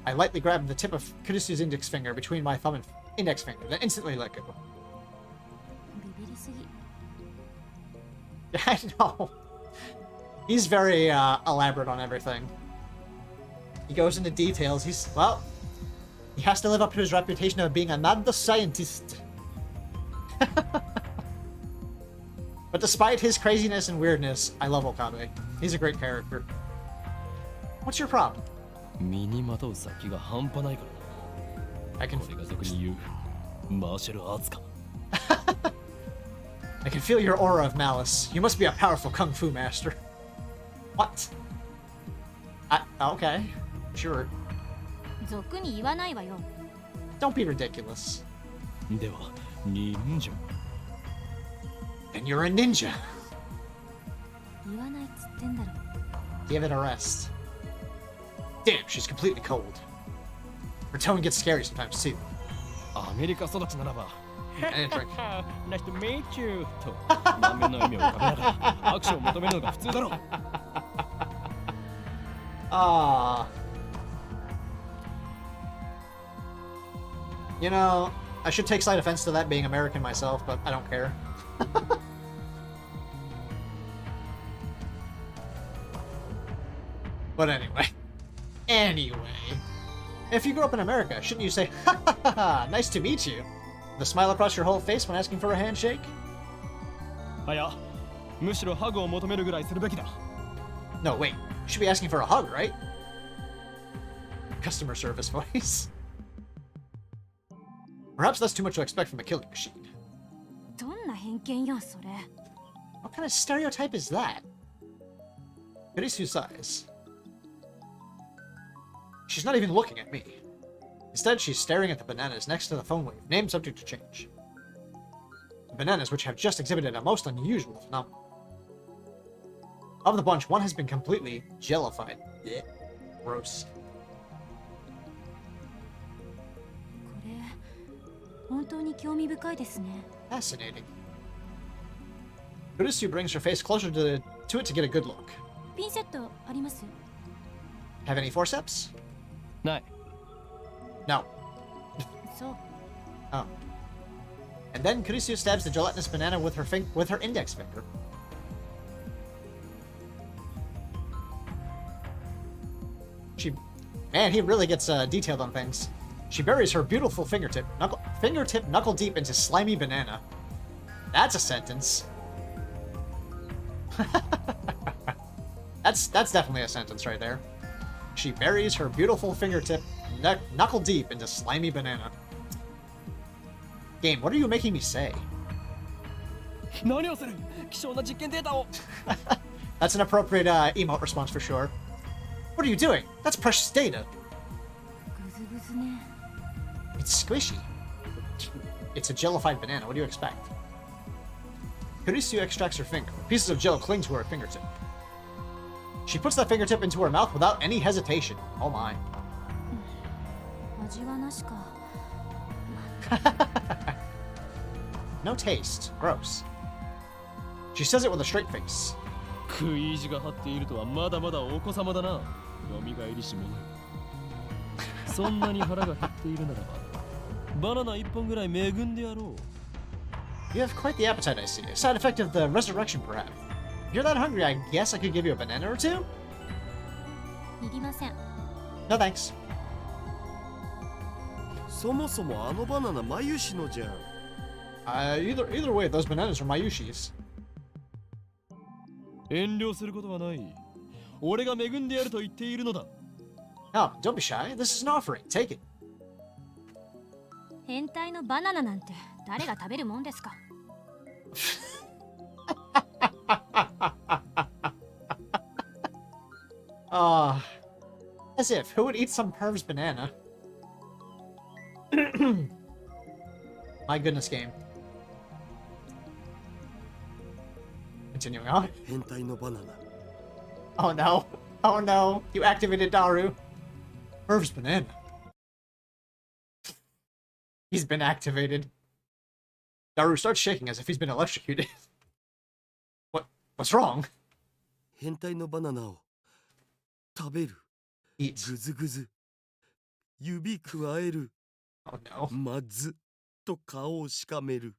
I lightly grab the tip of Kurisu's index finger between my thumb and index finger, then instantly let go. ビビりすぎ I know. He's very elaborate on everything. He goes into details. He has to live up to his reputation of being a mad scientist. But despite his craziness and weirdness, I love Okabe. He's a great character. What's your problem? 身にまとう先が半端ないからな。 I can これが俗に言うマーシャルアーツか。 I can feel your aura of malice. You must be a powerful kung fu master. What? Okay. Sure. 俗に言わないわよ Don't be ridiculous. では、忍者。 And you're a ninja. 言わないっつってんだろ Give it a rest. Damn, she's completely cold. Her tone gets scary sometimes too. アメリカ育ちならば And a drink. Nice to meet you と満面の笑みを浮かべながら握手を求めるのが普通だろう Ah. You know, I should take slight offense to that being American myself, but I don't care. But anyway. Anyway. If you grew up in America, shouldn't you say, ha ha ha ha, nice to meet you? The smile across your whole face when asking for a handshake? あやむしろハグを求めるぐらいするべきだ No, wait. You should be asking for a hug, right? Customer service voice. Perhaps that's too much to expect from a killing machine. どんな偏見よそれ What kind of stereotype is that? Kurisu sighs. She's not even looking at me. Instead, she's staring at the bananas next to the phone wave, name subject to change. The bananas which have just exhibited a most unusual phenomenon. Of the bunch, one has been completely jellified. Blech. Gross. これ本当に興味深いですね Fascinating. Kurisu brings her face closer to it to get a good look. ピンセットあります Have any forceps? ない No. そう Oh. And then Kurisu stabs the gelatinous banana with her index finger. Man, he really gets detailed on things. She buries her beautiful fingertip knuckle deep into slimy banana. That's a sentence. That's definitely a sentence right there. She buries her beautiful fingertip knuckle deep into slimy banana. Game, what are you making me say? 何をする希少な実験データを That's an appropriate emote response for sure. What are you doing? That's precious data. グズグズね It's squishy. It's a jellified banana. What do you expect? Kurisu extracts her finger. Pieces of gel cling to her fingertip. She puts that fingertip into her mouth without any hesitation. Oh my. 味はなしか No taste. Gross. She says it with a straight face. 食い意地が張っているとはまだまだお子様だなよみがえりし者よそんなに腹が減っているならばバナナ一本ぐらい恵んでやろう You have quite the appetite, I see. A side effect of the resurrection, perhaps. If you're that hungry, I guess I could give you a banana or two? いりません No thanks. そもそもあのバナナマユシのじゃん Either way, those bananas are Mayushi's. 遠慮することはない俺が恵んでやると言っているのだ No, don't be shy. This is an offering. Take it. 変態のバナナなんて誰が食べるもんですか As if. Who would eat some perv's banana? My goodness, game. Continuing on. 変態のバナナ Oh no. Oh no. You activated Daru. Perv's banana. He's been activated. Daru starts shaking as if he's been electrocuted. What's wrong? 変態のバナナを食べる Eat. ぐずぐず指くわえる Oh no. まずと顔をしかめる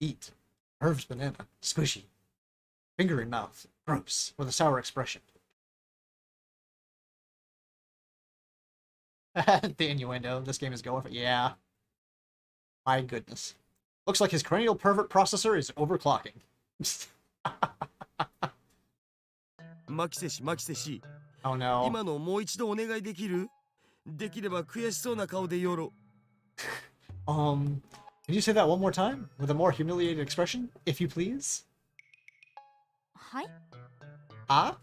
Eat. Perv's banana. Squishy. Finger in mouth. Gross. With a sour expression. The innuendo. This game is going for... Yeah. My goodness. Looks like his cranial pervert processor is overclocking. マキセシマキセシ Oh no. 今のもう一度お願いできるできれば悔しそうな顔でよろ Can you say that one more time? With a more humiliated expression? If you please? はい Huh?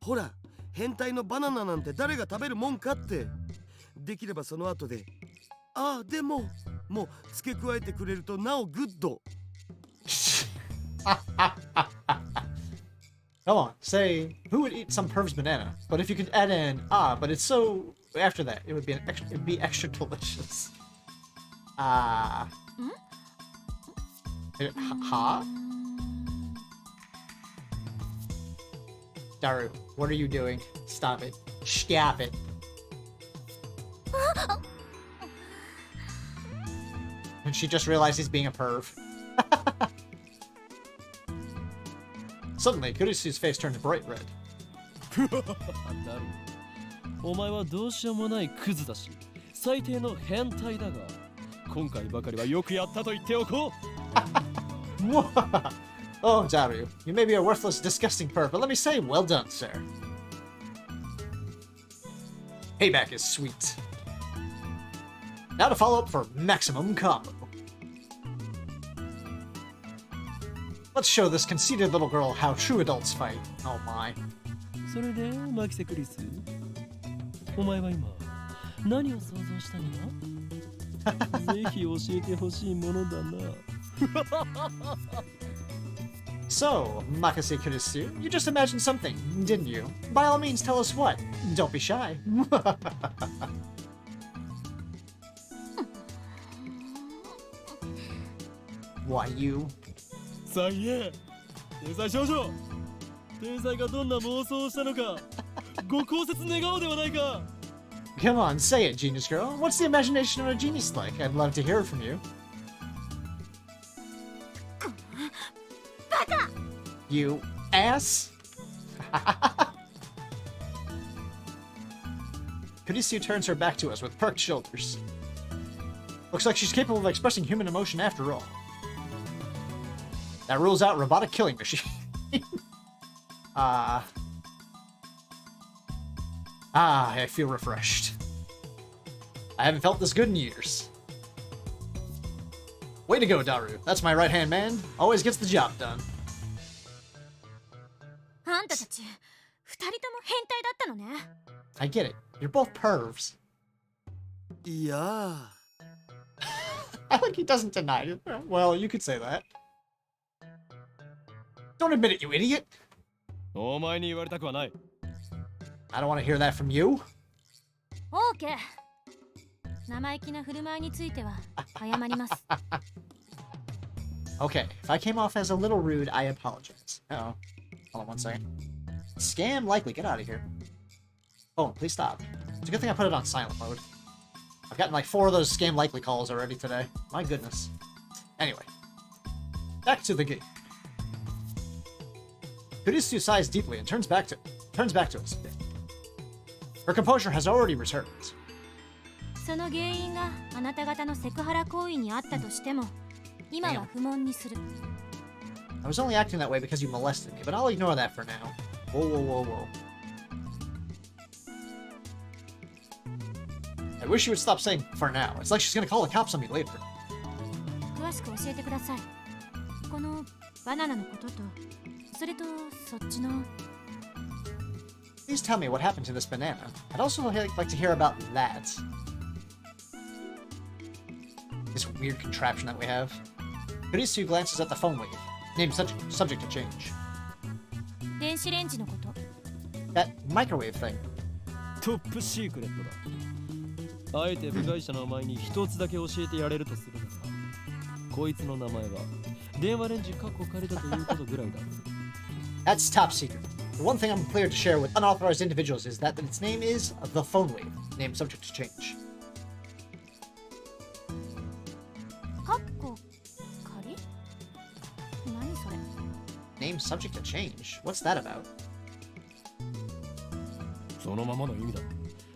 ほら変態のバナナなんて誰が食べるもんかってできればその後でああでももう付け加えてくれるとなおグッド Come on, say, who would eat some perv's banana? But if you could add in, but it's so... After that, it would be it'd be extra delicious. Huh? Daru, what are you doing? Stop it. Stop it. And she just realized he's being a perv. Suddenly, Kurisu's face turns bright red. なるお前はどうしようもないクズだし最低の変態だが今回ばかりはよくやったと言っておこう Oh, Daru, you may be a worthless, disgusting perv, but let me say, well done, sir. Payback is sweet. Now to follow up for maximum combo. Let's show this conceited little girl how true adults fight. Oh my. それでマキセクリスお前は今何を想像したんだぜひ教えてほしいものだな So, Makase Kurisu, you just imagined something, didn't you? By all means, tell us what. Don't be shy. Why you? さあいえ天才少女天才がどんな妄想をしたのかご考説願おうではないか Come on, say it, genius girl. What's the imagination of a genius like? I'd love to hear it from you. You ass! Kurisu turns her back to us with perked shoulders. Looks like she's capable of expressing human emotion after all. That rules out robotic killing machine. I feel refreshed. I haven't felt this good in years. Way to go, Daru. That's my right-hand man. Always gets the job done. あんたたち二人とも変態だったのね I get it. You're both pervs. いや I think he doesn't deny it. Well, you could say that. Don't admit it, you idiot. お前に言われたくはない I don't want to hear that from you. オーケー生意気な振る舞いについては謝ります Okay, if I came off as a little rude, I apologize. Uh-oh. Hold on one second. Scam likely. Get out of here. Oh, please stop. It's a good thing I put it on silent mode. I've gotten like 4 of those scam likely calls already today. My goodness. Anyway. Back to the game. Kurisu sighs deeply and turns back to us. Her composure has already returned. その原因があなた方のセクハラ行為にあったとしても今は不問にする I was only acting that way because you molested me, but I'll ignore that for now. Whoa, whoa, whoa, whoa. I wish you would stop saying for now. It's like she's gonna call the cops on me later. 詳しく教えてくださいこのバナナのこととそれとそっちの Please tell me what happened to this banana. I'd also like to hear about that. This weird contraption that we have. Kurisu glances at the phone wave. Name subject to change. 電子レンジのこと。 That microwave thing. トップシークレットだ。あえて部外者の前に一つだけ教えてやれるとするなら、こいつの名前は電話レンジカッコ仮だということぐらいだ。That's top secret. The one thing I'm clear to share with unauthorized individuals is that its name is the phone wave. Name subject to change. カッコ仮？何それ？ Name subject to change? What's that about? そのままの意味だ。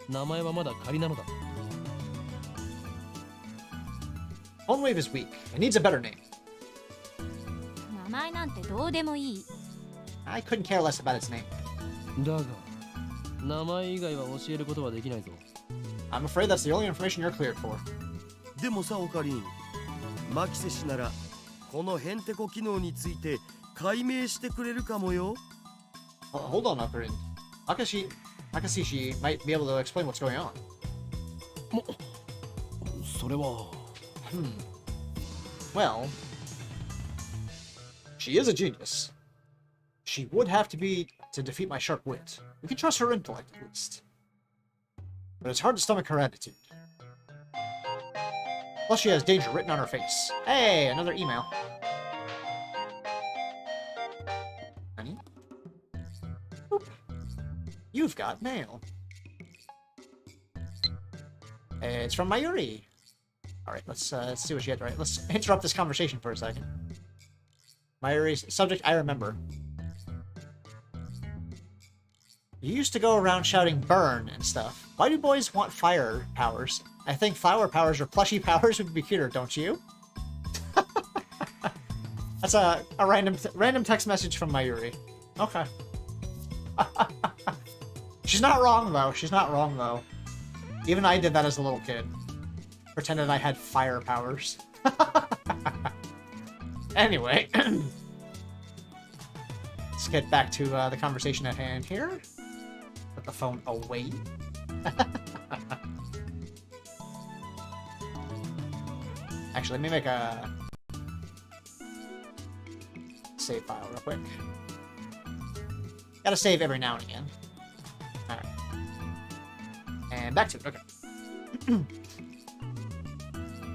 名前はまだ仮なのだ。Phone wave is weak. It needs a better name. 名前なんてどうでもいい。 I couldn't care less about its name. だが、名前以外は教えることはできないぞ。I'm afraid that's the only information you're cleared for. でもさオカリン、マキセ氏ならこのヘンテコ機能について解明してくれるかもよ。Hold on, Ocarin. Akashishi might be able to explain what's going on. それは。Well, she is a genius. She would have to be to defeat my sharp wit. We can trust her intellect, at least. But it's hard to stomach her attitude. Plus, she has danger written on her face. Hey, another email. Honey? Boop. You've got mail. It's from Mayuri. Alright, let's see what she had to write. Let's interrupt this conversation for a second. Mayuri's subject, I remember. You used to go around shouting burn and stuff. Why do boys want fire powers? I think flower powers or plushy powers would be cuter, don't you? That's a random text message from Mayuri. Okay. She's not wrong though. She's not wrong though. Even I did that as a little kid. Pretended I had fire powers. Anyway. Let's get back to the conversation at hand here. Put the phone away. Actually, let me make a save file real quick. Gotta save every now and again. Alright. And back to it, okay.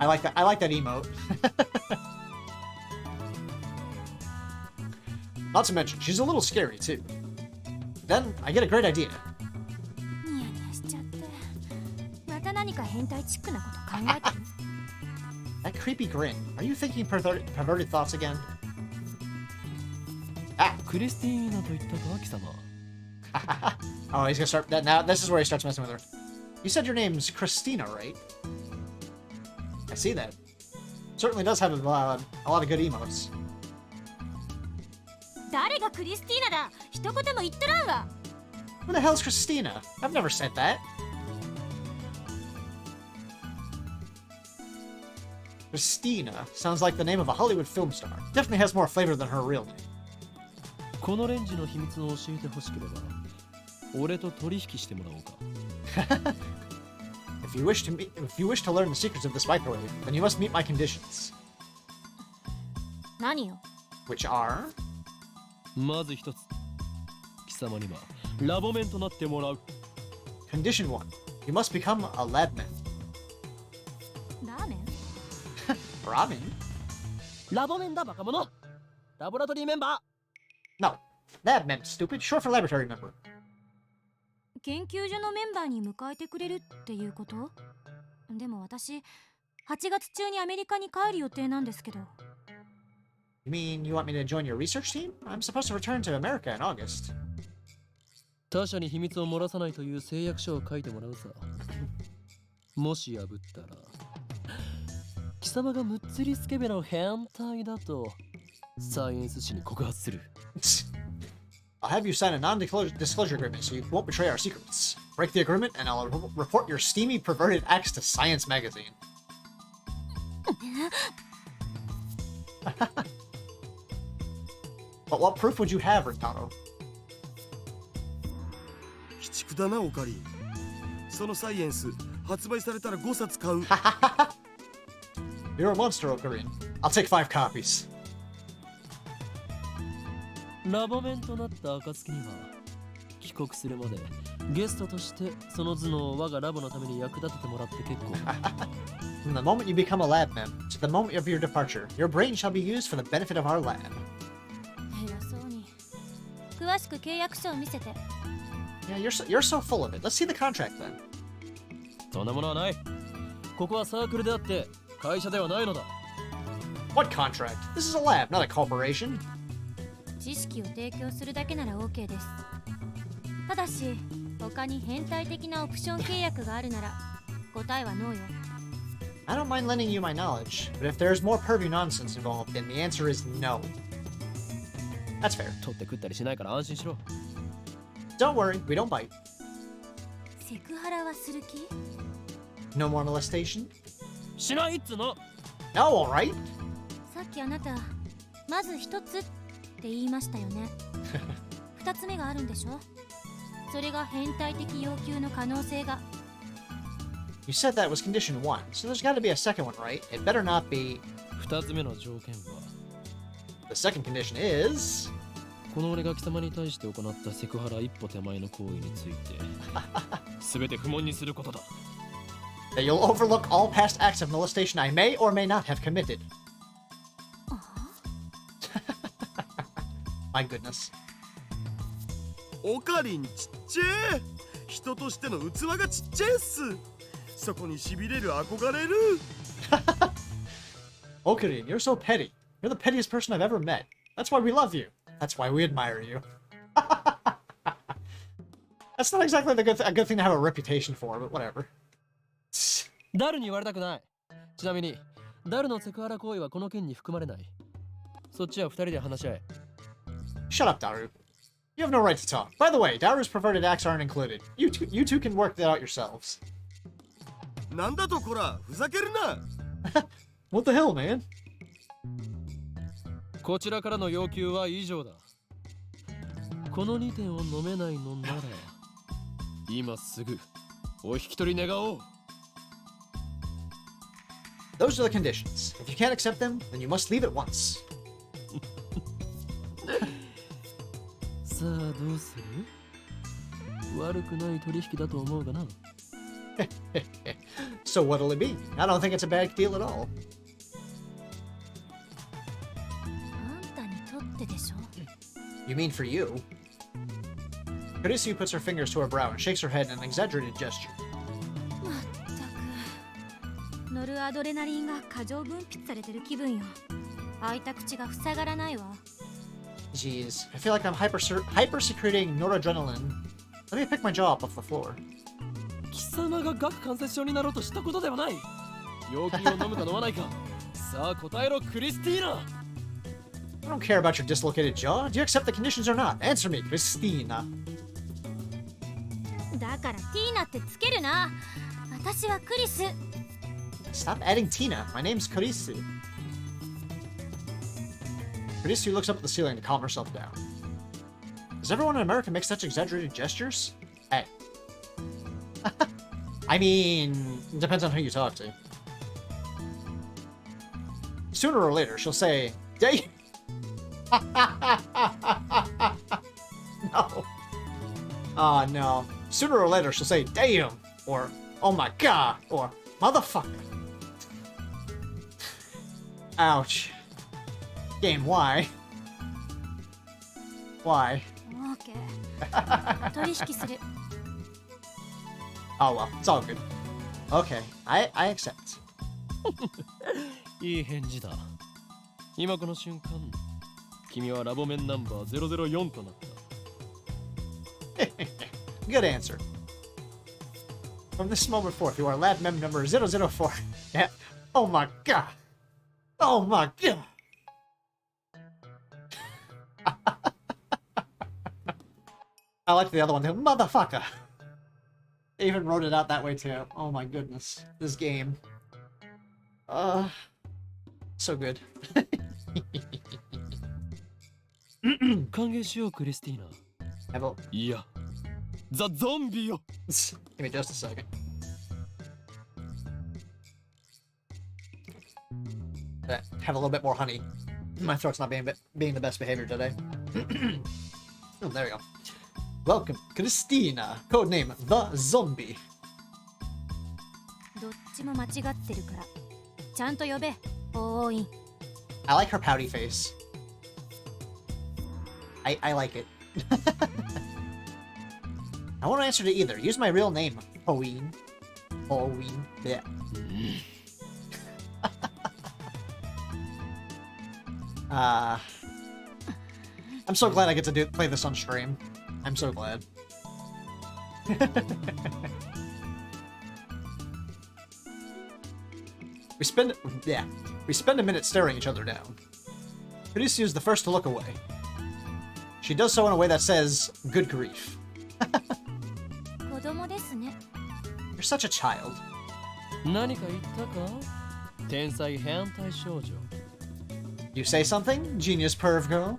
I like that emote. Not to mention, she's a little scary too. Then I get a great idea. ニヤニヤしちゃって。また何か変態チックなこと考えてる？ That creepy grin. Are you thinking perverted thoughts again? Ah! クリスティーナと言ったか、貴様。Oh, he's gonna start that now. This is where he starts messing with her. You said your name's Christina, right? I see that. Certainly does have a lot of good emotes. 誰がクリスティーナだ？一言も言っとらんわ。 Who the hell's Christina? I've never said that. Christina sounds like the name of a Hollywood film star. Definitely has more flavor than her real name. このレンジの秘密を教えてほしければ、俺と取引してもらおうか。If you wish to learn the secrets of this microwave, then you must meet my conditions. 何よ？ Which are? まず一つ、貴様にはラボメンとなってもらう。 Condition 1. You must become a labman. ラーメン？ Ramen? ラボメンだバカ者。ラボラトリーメンバ No. Labman, stupid. Short for laboratory member. 研究所のメンバーに迎えてくれるっていうこと？でも私、8月中にアメリカに帰る予定なんですけど。You mean you want me to join your research team? I'm supposed to return to America in August. ー。他者に秘密を漏らさないという誓約書を書いてもらうさ。もし破ったら、貴様がむっつりスケベの変態だとサイエンス誌に告発する。I'll have you sign a non-disclosure agreement so you won't betray our secrets. Break the agreement and I'll report your steamy, perverted acts to Science magazine. But what proof would you have, Rintaro? だなオカリン。そのサイエンス発売されたら5冊買う。You're a monster, Ocarina. I'll take 5 copies. ラボメンとなった暁には帰国するまでゲストとしてその頭脳を我がラボのために役立ててもらって結構。From the moment you become a lab mem to the moment of your departure, your brain shall be used for the benefit of our lab. 偉そうに。詳しく契約書を見せて。Yeah, you're so full of it. Let's see the contract then. そんなものはない。ここはサークルであって会社ではないのだ。What contract? This is a lab, not a corporation. 知識を提供するだけなら OK です。ただし、他に変態的なオプション契約があるなら、答えはノーよ。I don't mind lending you my knowledge, but if there's more pervy nonsense involved, then the answer is no. That's fair. 取って食ったりしないから安心しろ。Don't worry, we don't bite. セクハラはする気？ No more molestation? しないっつの。No, alright. さっきあなた、まず一つって言いましたよね。二つ目があるんでしょ？それが変態的要求の可能性が。You said that was condition 1, so there's gotta be a second one, right? It better not be... 二つ目の条件は The second condition is... この俺が貴様に対して行ったセクハラ一歩手前の行為について全て不問にすることだ。That you'll overlook all past acts of molestation I may or may not have committed. My goodness. オカリンちっちゃい。人としての器がちっちゃいっす。そこに痺れる憧れる。Ocarina, you're so petty. You're the pettiest person I've ever met. That's why we love you. That's why we admire you. That's not exactly a good thing to have a reputation for, but whatever. ダルに言われたくない。ちなみにダルのセクハラ行為はこの件に含まれない。そっちは二人で話し合え。Shut up, Daru. You have no right to talk. By the way, Daru's perverted acts aren't included. You two can work that out yourselves. なんだとこら、ふざけるな。What the hell, man? こちらからの要求は以上だ。この2点を飲めないのなら今すぐお引き取り願おう。Those are the conditions. If you can't accept them, then you must leave at once. さあどうする？悪くない取引だと思うがな。So what'll it be? I don't think it's a bad deal at all. あんたにとってでしょ？ You mean for you? Kurisu puts her fingers to her brow and shakes her head in an exaggerated gesture. まったく。ノルアドレナリンが過剰分泌されてる気分よ。開いた口が塞がらないわ。Jeez, I feel like I'm hyper-secreting noradrenaline. Let me pick my jaw up off the floor. 貴様が顎関節症になろうとしたことではない。要求を飲むか飲まないか。さあ答えろクリスティーナ。I don't care about your dislocated jaw. Do you accept the conditions or not? Answer me, Christina. だからティーナってつけるな。私はクリス。Stop adding Tina. My name's Kurisu. Kurisu looks up at the ceiling to calm herself down. Does everyone in America make such exaggerated gestures? Hey. I mean, it depends on who you talk to. Sooner or later, she'll say, "Day." No. Oh, no. Sooner or later, she'll say, "Damn," or "Oh my god," or "Motherfucker." Ouch. Game, why? Why? オーケー。取引する。Oh well, it's all good. Okay, I accept. いい返事だ。今この瞬間、君はラボメンナンバー004となった。Good answer. From this moment forth, you are lab mem number 004. Yeah. Oh my god. Oh my god. I like the other one too. Motherfucker. They even wrote it out that way too. Oh my goodness. This game. So good. 歓迎しようクリスティーナ。Have a... いや、ザ・ゾンビよ。 Give me just a second. Have a little bit more honey. My throat's not being the best behavior today. Oh, there we go. Welcome, Christina, codename The Zombie. どっちも間違ってるからちゃんと呼べおーい。 I like her pouty face. I like it. I won't answer to either. Use my real name, Halloween. Halloween. Yeah. I'm so glad I get to play this on stream. I'm so glad. We spend a minute staring each other down. Kurisu's is the first to look away. She does so in a way that says, "Good grief." 子供ですね。 You're such a child. 何か言ったか天才変態少女。 You say something, genius perv girl?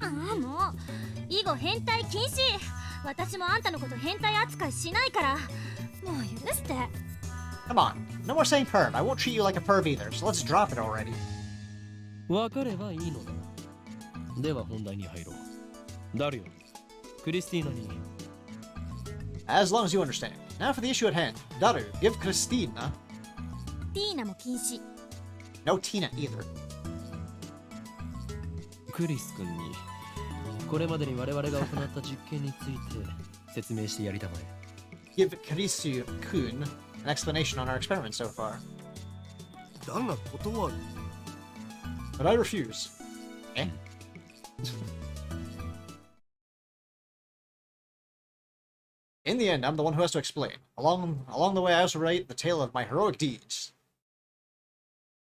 ああもう以後変態禁止。私もあんたのこと変態扱いしないからもう許して。 Come on, no more saying perv. I won't treat you like a perv either, so let's drop it already. わかればいいのだ。では本題に入ろう。ダリオ、クリスティーナに。 As long as you understand. Now for the issue at hand. Daru, give Christina. ティーナも禁止。 No Tina either. クリス君にこれまでに我々が行った実験について説明してやりたまえ。 Give Kurisu-kun an explanation on our experiment so far. だが断る。 But I refuse. Eh? In the end, I'm the one who has to explain. Along the way, I also write the tale of my heroic deeds.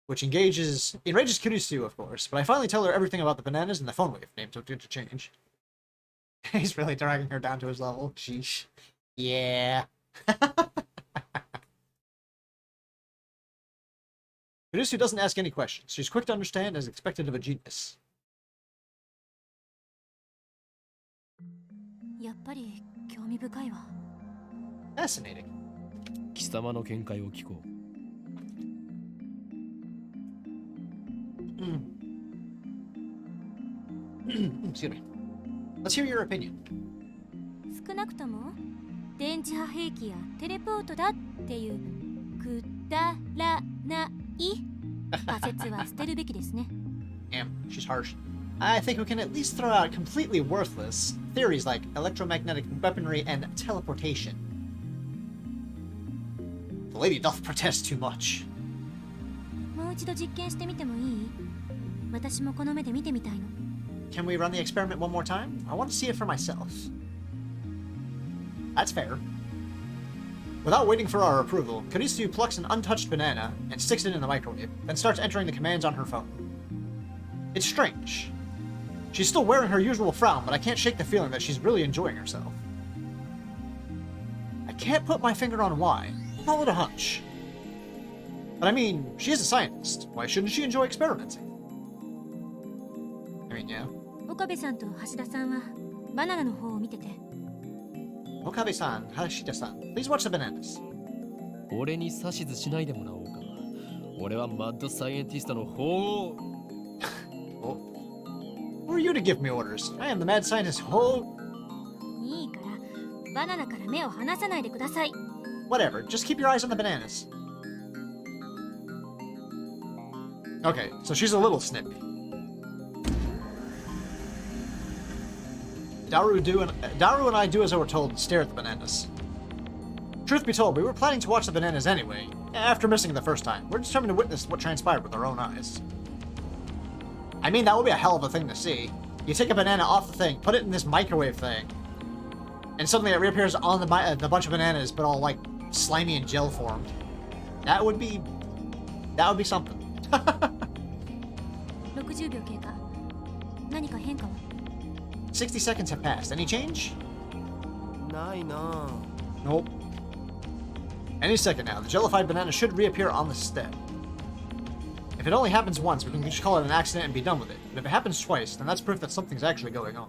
Which enrages Kurisu, of course, but I finally tell her everything about the bananas and the phone wave name took interchange. He's really dragging her down to his level. Sheesh. Yeah. Kurisu doesn't ask any questions. She's quick to understand as expected of a genius. やっぱり興味深いわ。 Fascinating. 貴様の見解を聞こう。 Excuse me. Let's hear your opinion. 少なくとも電磁波兵器やテレポートだっていうくだらない仮説は捨てるべきですね。 Damn, she's harsh. I think we can at least throw out completely worthless theories like electromagnetic weaponry and teleportation. The lady doth protest too much. もう一度実験してみてもいい？私もこの目で見てみたいの。 Can we run the experiment one more time? I want to see it for myself. That's fair. Without waiting for our approval, Kurisu plucks an untouched banana and sticks it in the microwave, then starts entering the commands on her phone. It's strange. She's still wearing her usual frown, but I can't shake the feeling that she's really enjoying herself. I can't put my finger on why. Call it a hunch. But I mean, she is a scientist. Why shouldn't she enjoy experimenting? I mean, yeah. 岡部さんと橋田さんはバナナの方を見てて。 Okabe-san, Hashida-san, please watch the bananas. 俺に指図しないでもらおうか。俺はマッドサイエンティストの方を。Who are you to give me orders? I am the mad scientist.いいからバナナから目を離さないでください。 Whatever, just keep your eyes on the bananas. Okay, so she's a little snippy. Daru and I do as I were told and stare at the bananas. Truth be told, we were planning to watch the bananas anyway. After missing it the first time, we're determined to witness what transpired with our own eyes. I mean, that would be a hell of a thing to see. You take a banana off the thing, put it in this microwave thing, and suddenly it reappears on the bunch of bananas, but all like slimy and gel formed. That would be something. 60秒経過。何か変化は？ 60 seconds have passed. Any change? ないな。 Nope. Any second now, the jellified banana should reappear on the stem. If it only happens once, we can just call it an accident and be done with it. But if it happens twice, then that's proof that something's actually going on.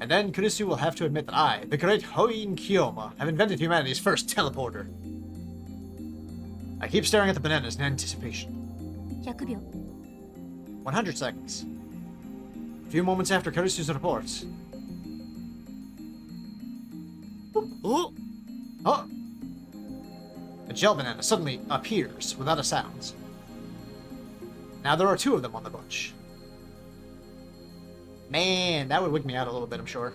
And then Kurisu will have to admit that I, the great Hoin Kiyoma, have invented humanity's first teleporter. I keep staring at the bananas in anticipation. 100秒 100 seconds. A few moments after Kurisu's report. Oh! Oh! A gel banana suddenly appears without a sound. Now there are 2 of them on the bunch. Man, that would wig me out a little bit, I'm sure.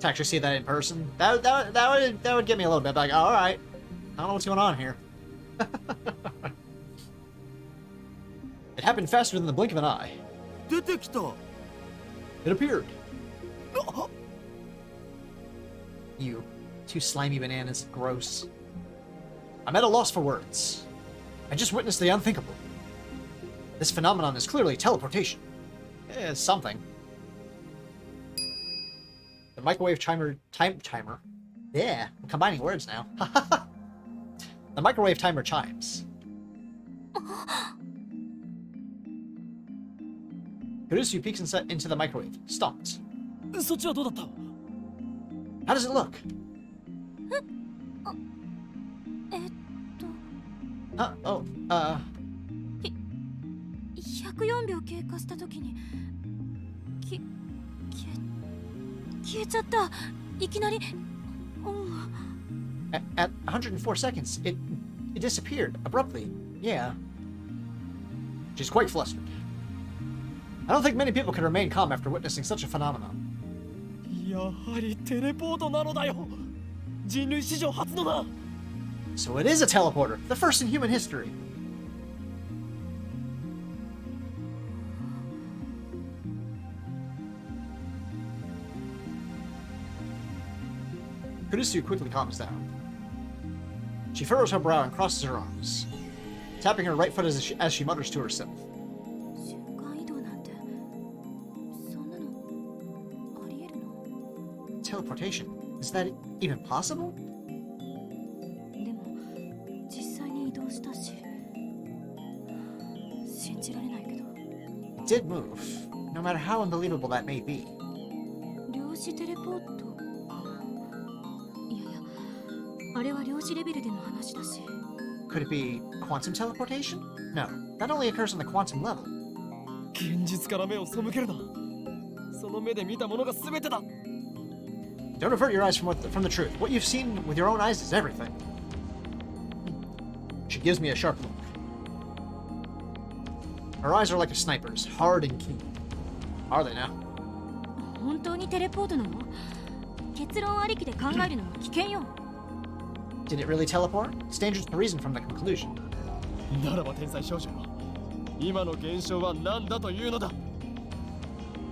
To actually see that in person, that would get me a little bit like, all right, I don't know what's going on here. It happened faster than the blink of an eye. 出てきた It appeared. You, 2 slimy bananas, gross. I'm at a loss for words. I just witnessed the unthinkable. This phenomenon is clearly teleportation. It's something. The microwave timer. Yeah, I'm combining words now. The microwave timer chimes. Kurisu peeks into the microwave, stumped. そっちはどうだった？ How does it look? Oh, 104秒経過した時に消えちゃった。いきなり、at 104 seconds, it disappeared abruptly. Yeah. She's quite flustered. I don't think many people can remain calm after witnessing such a phenomenon. やはりテレポートなのだよ。人類史上初のな。 So it is a teleporter, the first in human history. Kurisu quickly calms down. She furrows her brow and crosses her arms, tapping her right foot as she mutters to herself. 瞬間移動なんてそんなのありえるの？ Teleportation? Is that even possible? でも実際に移動したし信じられないけど。 It did move, no matter how unbelievable that may be. 量子テレポート？いやいや、あれは量子レベルでの話だし。 Could it be quantum teleportation? No, that only occurs on the quantum level. 現実から目を背けるな。その目で見たものが全てだ。 Don't avert your eyes from the truth. What you've seen with your own eyes is everything. She gives me a sharp look. Her eyes are like a sniper's, hard and keen. Are they now? 本当にテレポートなの？結論ありきで考えるのは危険よ。 Did it really teleport? It's dangerous to reason from the conclusion. ならば天才少女よ。今の現象は何だというのだ。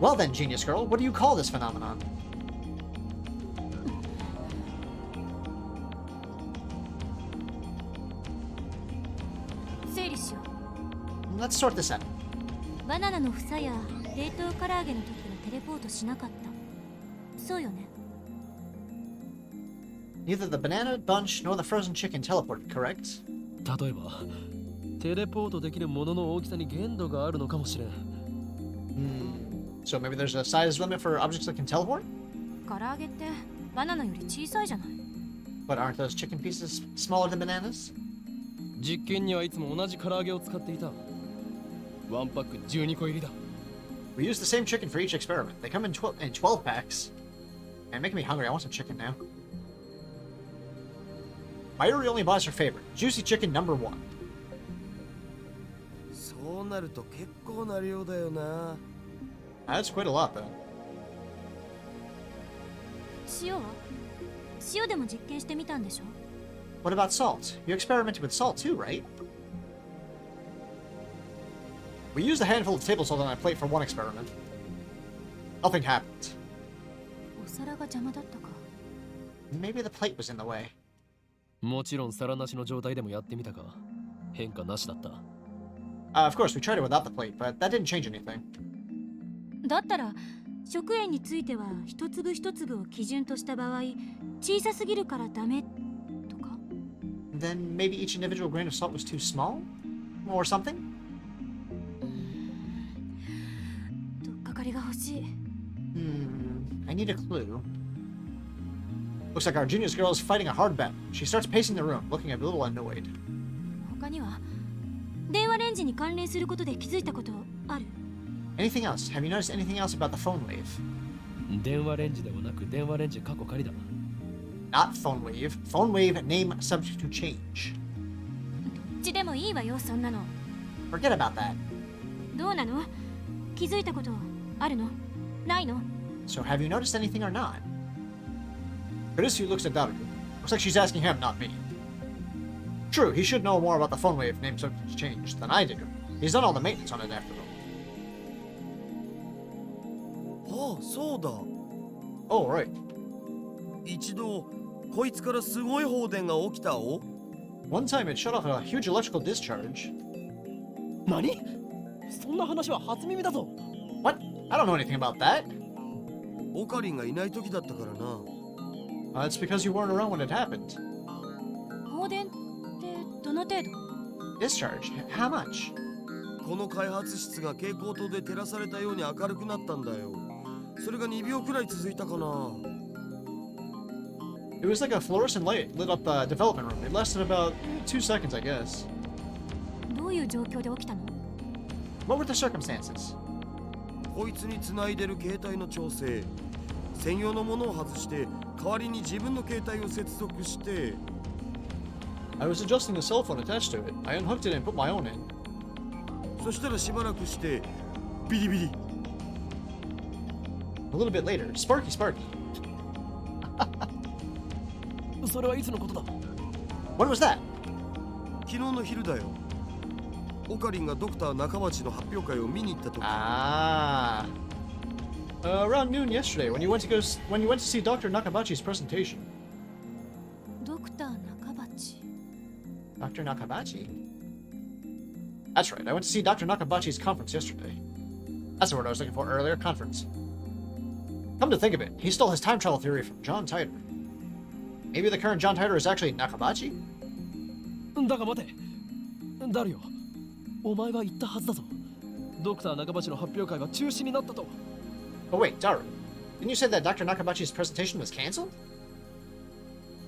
Well then, genius girl, what do you call this phenomenon? 整理しよ Let's sort this out. う。バナナの房や冷凍唐揚げの時はテレポートしなかった。そうよね。 Neither the banana bunch nor the frozen chicken teleported, correct? 例えばテレポートできるものの大きさに限度があるのかもしれん。 So maybe there's a size limit for objects that can teleport? 唐揚げってバナナより小さいじゃない。 But aren't those chicken pieces smaller than bananas? 実験にはいつも同じ唐揚げを使っていた。ワンパック12個入りだ。 We use the same chicken for each experiment. They come in 12 packs. Man, making me hungry. I want some chicken now. Mayuri only buys her favorite, juicy chicken number 1. そうなると結構な量だよな。 That's quite a lot, though. 塩は？塩でも実験してみたんでしょ？ What about salt? You experimented with salt too, right? We used a handful of table salt on a plate for one experiment. Nothing happened. お皿が邪魔だったか。 Maybe the plate was in the way. もちろん皿なしの状態でもやってみたか。変化なしだった。Of course, we tried it without the plate, but that didn't change anything. だったら食塩については一粒一粒を基準とした場合、小さすぎるからダメとか。 Then maybe each individual grain of salt was too small? Or something? とっかかりが欲しい。I need a clue. Looks like our genius girl is fighting a hard battle. She starts pacing the room, looking a little annoyed. 他には電話レンジに関連することで気づいたことある？ Anything else? Have you noticed anything else about the phone wave? 電話レンジではなく電話レンジ過去仮だ。 Not phone wave. Phone wave name subject to change. どっちでもいいわよ、そんなの。 Forget about that. どうなの？気づいたことあるの？ないの？ So have you noticed anything or not? Kurisu looks at Daru. Looks like she's asking him, not me. True, he should know more about the phone wave name subject to change than I do. He's done all the maintenance on it after all. ああ、そうだ。 Oh, right. 一度こいつからすごい放電が起きたお。 One time it shut off a huge electrical discharge. 何？そんな話は初耳だぞ。 What? I don't know anything about that. オカリンがいない時だったからな。It's because you weren't around when it happened. 放電ってどの程度？ Discharge? How much? この開発室が蛍光灯で照らされたように明るくなったんだよ。それが2秒くらい続いたかな。 It was like a fluorescent light lit up the development room. It lasted about 2 seconds, I guess. どういう状況で起きたの？ What were the circumstances? こいつに繋いでる携帯の調整。専用のものを外して代わりに自分の携帯を接続して。 I was adjusting the cell phone attached to it. I unhooked it and put my own in. そしたらしばらくしてビリビリ。 A little bit later, Sparky. それはいつのことだ？ When was that? 昨日の昼だよ。オカリンがドクター中町の発表会を見に行った時。Ah. Around noon yesterday, when you went to see Dr. Nakabachi's presentation. ドクター中鉢。 Dr. Nakabachi? That's right, I went to see Dr. Nakabachi's conference yesterday. That's the word I was looking for earlier, conference. Come to think of it, he stole his time travel theory from John Titor. Maybe the current John Titor is actually Nakabachi? だが待て。ダルよ。お前は言ったはずだぞ。ドクター中鉢の発表会は中止になったと。 Oh wait, Daru, didn't you say that Dr. Nakabachi's presentation was cancelled?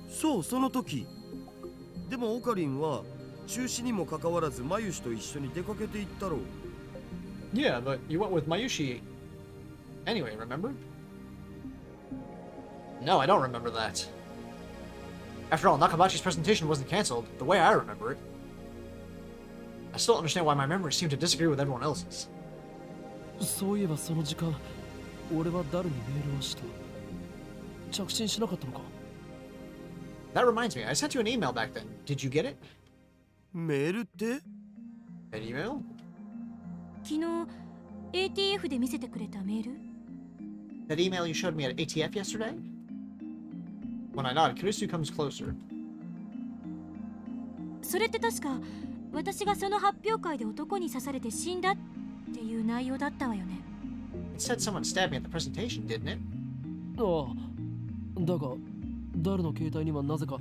そう、その時。でもオカリンは中止にもかかわらずマユシと一緒に出かけていったろう。 Yeah, but you went with Mayushi anyway, remember? No, I don't remember that. After all, Nakabachi's presentation wasn't cancelled, the way I remember it. I still don't understand why my memories seem to disagree with everyone else's. そういえばその時間、俺はダルにメールをした。着信しなかったのか？ That reminds me, I sent you an email back then. Did you get it? メールって？ An email? 昨日 ATF で見せてくれたメール？ That email you showed me at ATF yesterday? When I nod, Kurisu comes closer. それって確か私がその発表会で男に刺されて死んだっていう内容だったわよね。 It said someone stabbed me at the presentation, didn't it? ああ。だが、ダルの携帯にはなぜか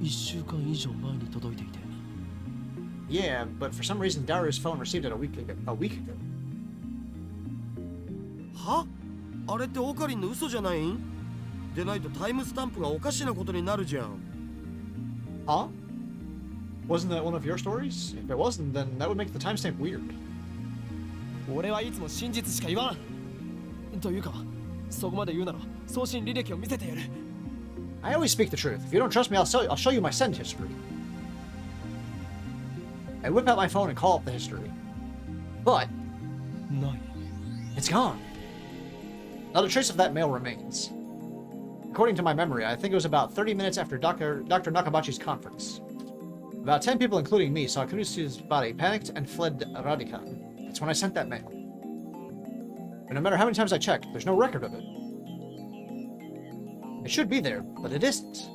1週間以上前に届いていて。Yeah, but for some reason Daru's phone received it a week ago. は？あれってオカリンの嘘じゃないん？でないとタイムスタンプがおかしなことになるじゃん。Huh? Wasn't that one of your stories? If it wasn't, then that would make the timestamp weird. 俺はいつも真実しか言わん。というか、そこまで言うなら送信履歴を見せてやる。I always speak the truth. If you don't trust me, I'll show you my send history. I whip out my phone and call up the history. But ない。 it's gone. Not a trace of that mail remains. According to my memory, I think it was about 30 minutes after Dr. Nakabachi's conference. About 10 people, including me, saw Kurisu's body, panicked, and fled Radikan. That's when I sent that mail. But no matter how many times I checked, there's no record of it. It should be there, but it isn't.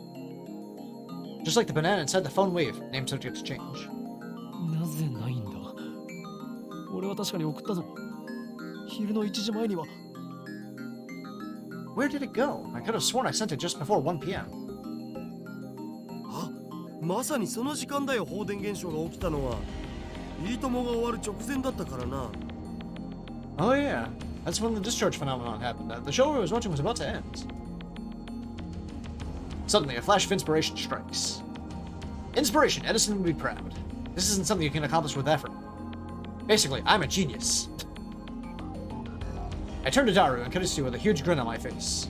Just like the banana inside the phone wave, name subject to change. なぜないんだ？俺は確かに送ったぞ。昼の1時前には。Where did it go? I could have sworn I sent it just before 1 p.m. あ、まさにその時間だよ。放電現象が起きたのは。いいともが終わる直前だったからな。Oh yeah, That's when the discharge phenomenon happened. The show I was watching was about to end. Suddenly, a flash of inspiration strikes. Inspiration, Edison would be proud. This isn't something you can accomplish with effort. Basically, I'm a genius. I turned to Daru and Karisu with a huge grin on my face.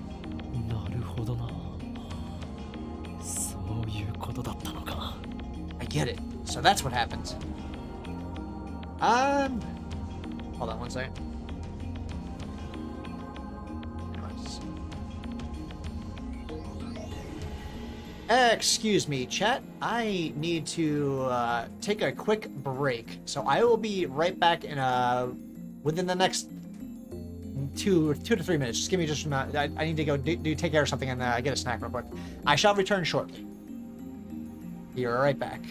なるほどな。そういうことだったのか。I get it. So that's what happened. Hold on one second. Excuse me, chat. I need to take a quick break. So I will be right back in within the next two to 3 minutes. Just give me just a minute. I need to go take care of something and get a snack real quick. I shall return shortly. Be right back.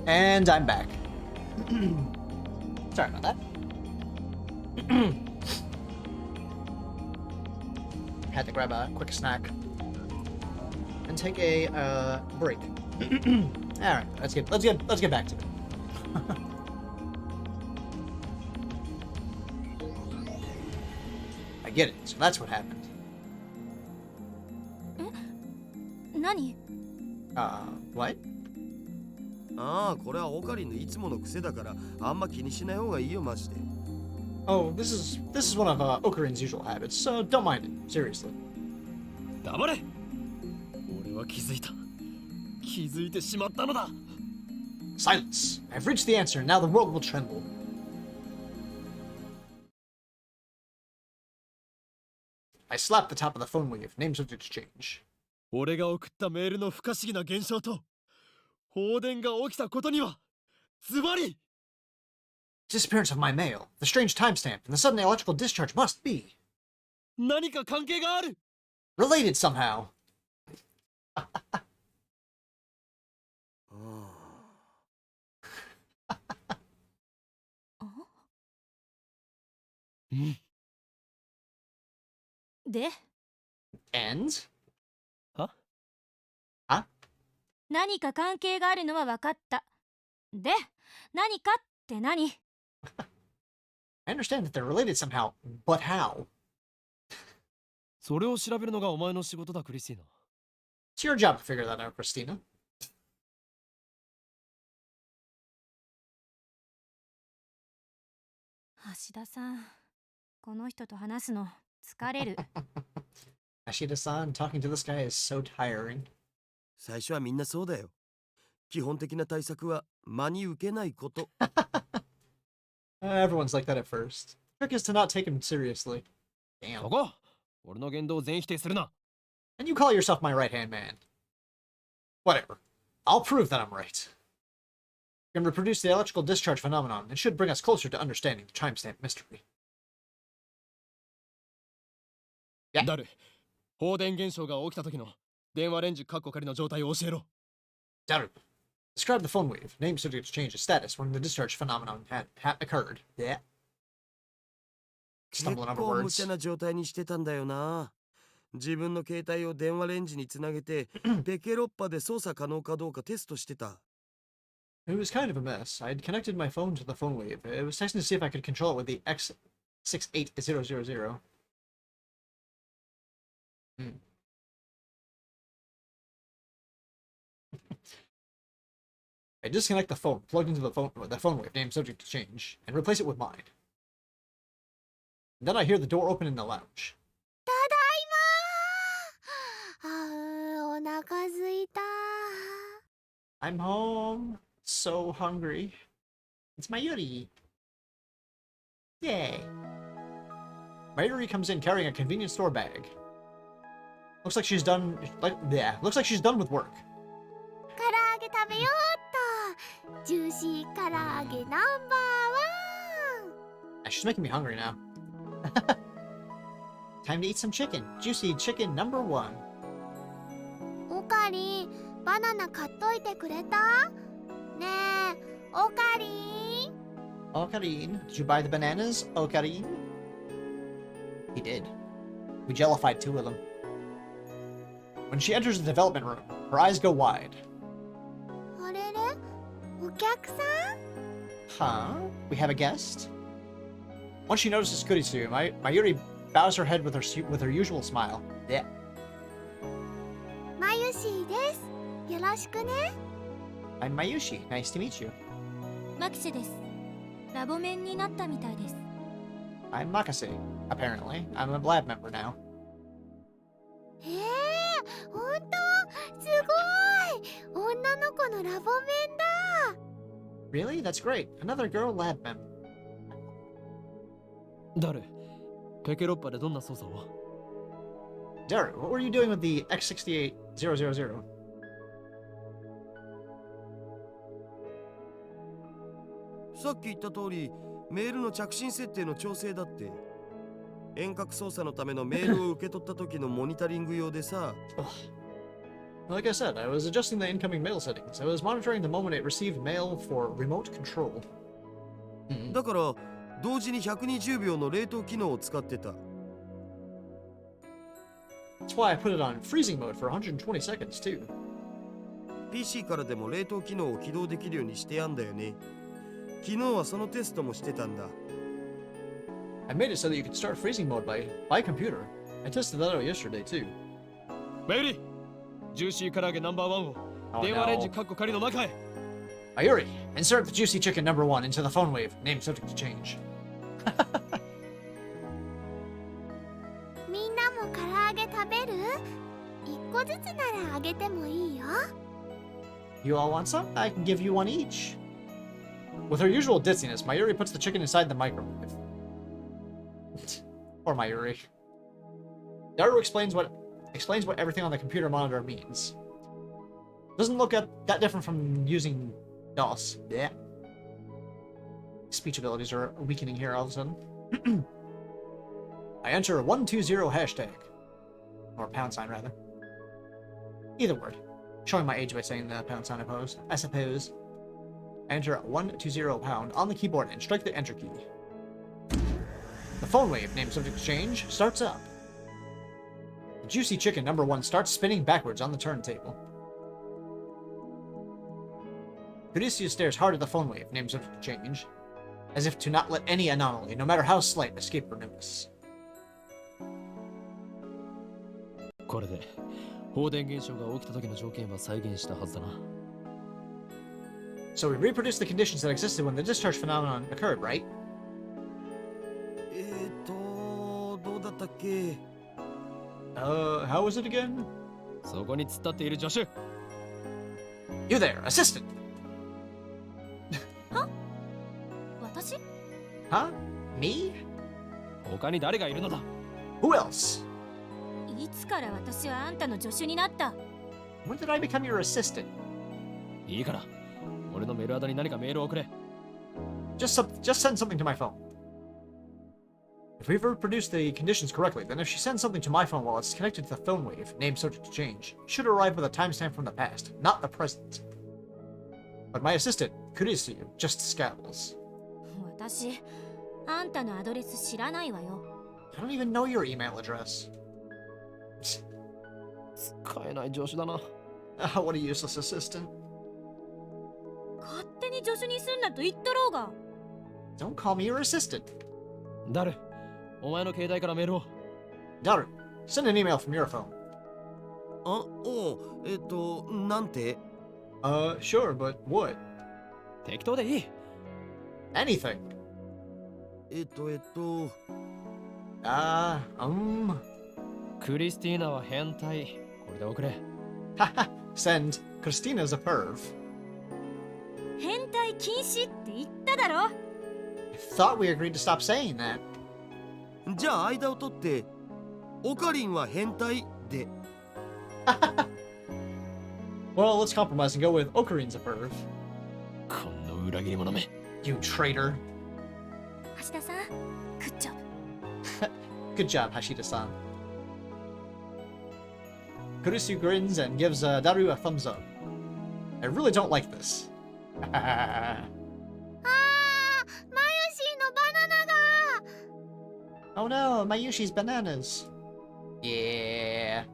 And I'm back. Sorry about that. Had to grab a quick snack and take a break. All right, let's get back to it. I get it. So that's what happened. 何？ What? ああ、これはオカリンのいつもの癖だからあんま気にしない方がいいよマジで。Oh, this is one of Okarin's usual habits, so don't mind it. Seriously. 黙れ。俺は気づいた。気づいてしまったのだ。Silence. I've reached the answer, and now the world will tremble. I slapped the top of the phone wave. Names of exchange. 俺が送ったメールの不可思議な現象と放電が起きたことにはズバリ Disappearance of my mail, the strange timestamp, and the sudden electrical discharge must be 何か関係がある。 related somehow. で And? は Huh? 何か関係があるのは分かった。で、何かって何？ I understand that they're related somehow, but how? それを調べるのがお前の仕事だ、クリスティーナ。 It's your job to figure that out, Christina. 橋田さん、この人と話すの疲れる。Ashida-san, talking to this guy is so tiring. 最初はみんなそうだよ。基本的な対策は真に受けないこと。Everyone's like that at first. Trick is to not take him seriously. そ Damn. こ俺の言動を全否定するな。 And you call yourself my right-hand man. Whatever. I'll prove that I'm right. You can reproduce the electrical discharge phenomenon. It should bring us closer to understanding the timestamp mystery. Yeah. 誰放電現象が起きた時の電話レンジカッコ仮の状態を教えろ。 Daru. Describe the phone wave. Name subject to change its status when the discharge phenomenon had occurred. Yeah. 結 Stumbling over 構無 words. 茶な状態にしてたんだよな。自分の携帯を電話レンジにつなげてペケロッパで操作可能かどうかテストしてた。 It was kind of a mess. I'd connected my phone to the phone wave. It was testing to see if I could control it with the X68000. I disconnect the phone, plugged into the phone wave, named subject to change, and replace it with mine. Then I hear the door open in the lounge. ただいまー。お腹すいた。 I'm home. So hungry. It's Mayuri. Yay. Mayuri comes in carrying a convenience store bag. Looks like she's done. Looks like she's done with work. 唐揚げ食べようっと。ジューシー唐揚げナンバーワン。 She's making me hungry now. Time to eat some chicken. Juicy chicken number 1. オカリン、バナナ買っといてくれた？ねえ、オカリン。 Ocarine, did you buy the bananas, Ocarine? He did. We jellified 2 of them. When she enters the development room, her eyes go wide. あれれ？お客さん？ Huh? We have a guest? Once she notices Kurisu, Mayuri bows her head with her usual smile. Yeah. マユシーです。よろしくね。 I'm Mayushi. Nice to meet you. マキセです。ラボメンになったみたいです。 I'm Makase. Apparently. I'm a lab member now. へえ、ほんと？すごい！女の子のラボメンだ。 Really? That's great. Another girl lab member. 誰ペケロッパでどんな操作を？ Daru, what were you doing with the X68000? さっき言った通り、メールの着信設定の調整だって。遠隔操作のためのメールを受け取った時のモニタリング用でさ。Like I said, I was adjusting the incoming mail settings. I was monitoring the moment it received mail for remote control. だから同時に120秒の冷凍機能を使ってた。 That's why I put it on freezing mode for 120 seconds, too. PC からでも冷凍機能を起動できるようにしてやんだよね。昨日はそのテストもしてたんだ。 I made it so that you could start freezing mode by computer. I tested that out yesterday, too. メイリージューシー唐揚げナンバーワンを Oh, 電話レンジ no. カッコ仮の中へ。 Mayuri, insert the juicy chicken number 1 into the phone wave. Name subject to change. みんなも唐揚げ食べる？一個ずつならあげてもいいよ。 You all want some? I can give you one each. With her usual ditziness, Mayuri puts the chicken inside the microwave. Poor Mayuri. Daru explains what everything on the computer monitor means. Doesn't look that different from using DOS. Yeah. Speech abilities are weakening here all of a sudden. I enter 120 hashtag. Or pound sign, rather. Either word. Showing my age by saying the pound sign, I suppose. I enter 120 pound on the keyboard and strike the enter key. The phone wave, name subject exchange, starts up. The juicy chicken number 1 starts spinning backwards on the turntable. Caduceus stares hard at the phone wave, name subject exchange, as if to not let any anomaly, no matter how slight, escape her notice. これで放電現象が起きた時の条件は再現したはずだな。 So we reproduced the conditions that existed when the discharge phenomenon occurred, right? どうだったっけ？ How was it again? そこに突っ立っている助手。 You there, assistant! 私？ Huh? Me? 他に誰がいるのだ？ Who else? いつから私はあんたの助手になった？ When did I become your assistant? いいから、俺のメールアドに何かメールを送れ。Just send something to my phone. If we've reproduced the conditions correctly, then if she sends something to my phone while it's connected to the phone wave, name subject to change, it should arrive with a timestamp from the past, not the present. But my assistant, Kurisu, just scowls. 私、あんたのアドレス知らないわよ。 I don't even know your email address. 使えない助手だな。What a useless assistant. 勝手に助手にすんなと言っとろうが。 Don't call me your assistant. ダル、お前の携帯からメールを。 Daru, send an email from your phone. なんて？ Sure, but what? 適当でいい。 Anything. クリスティーナは変態。これで送れ。Haha, send. Christina's a perv. 変態禁止って言っただろ。 I thought we agreed to stop saying that. じゃあ間を取ってオカリンは変態で。Well, let's compromise and go with Okarin's a perv. この裏切り者め。 You traitor. 橋田さん、グッジョブ。 Good job, Hashida-san. Kurisu grins and gives Daru a thumbs up. I really don't like this. マヨシーのバナナが。 Oh no, Mayushi's bananas. Yeah.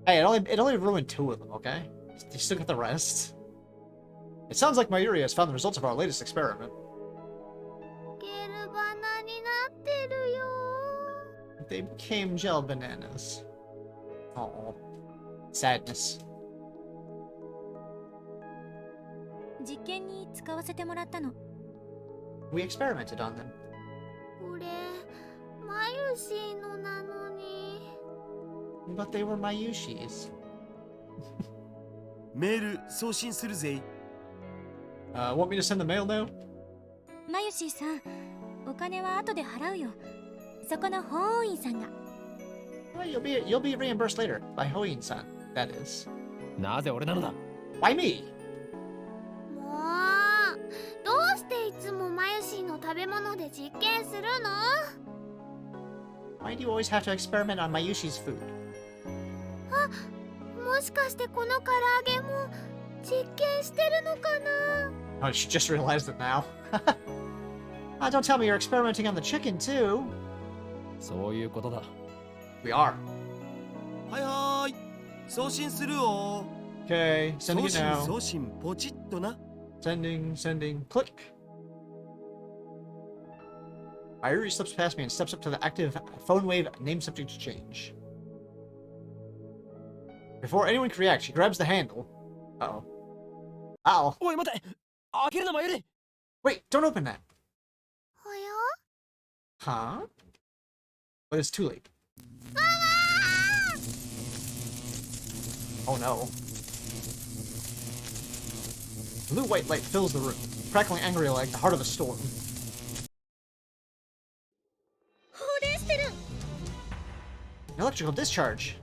Hey, it only ruined 2 of them, okay? You still got the rest. It sounds like Mayuri has found the results of our latest experiment. ゲルバナになってるよ。 They became gel bananas. Oh, sadness. 実験に使わせてもらったの。 We experimented on them. これマヨシーのなのに。 But they were Mayushi's. メール送信するぜ。Want me to send the mail now? マユシーさん、お金は後で払うよ。そこの法院さんが。Well, you'll be reimbursed later by Hoin-san. That is. なぜ俺なのだ？ Why me? もうどうしていつもマヨシーの食べ物で実験するの？ Why do you always have to experiment on Mayushi's food? もしかしてこの唐揚げも実験してるのかな？ Oh, she just realized it now. Don't tell me you're experimenting on the chicken too. そういうことだ。We are. はいはい。送信するよ。Okay, sending 送 it 信 now. 送信ポチッとな。 Sending, click. Mayuri slips past me and steps up to the active phone wave name subject exchange. Before anyone can react, she grabs the handle. Uh-oh. Ow. おい待て、開けるなマユリ。 Wait, don't open that. はや？ Huh? But it's too late. Oh no. Blue white light fills the room, crackling angrily like the heart of a storm. 放電してる。 An electrical discharge.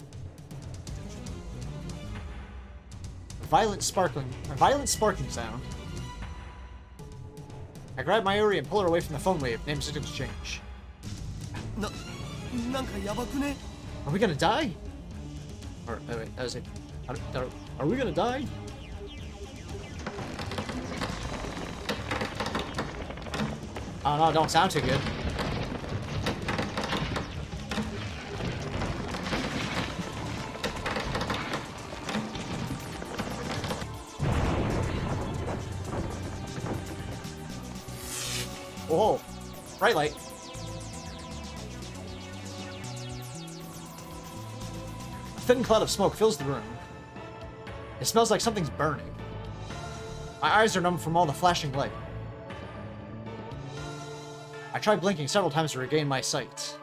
Violent sparking sound. I grab Mayuri and pull her away from the phone wave, name subject exchange. なんかやばくね？ Are we gonna die? Or, wait, that was it. Are we gonna die? Oh no, don't sound too good. Whoa. Bright light. A thin cloud of smoke fills the room. It smells like something's burning. My eyes are numb from all the flashing light. I try blinking several times to regain my sight.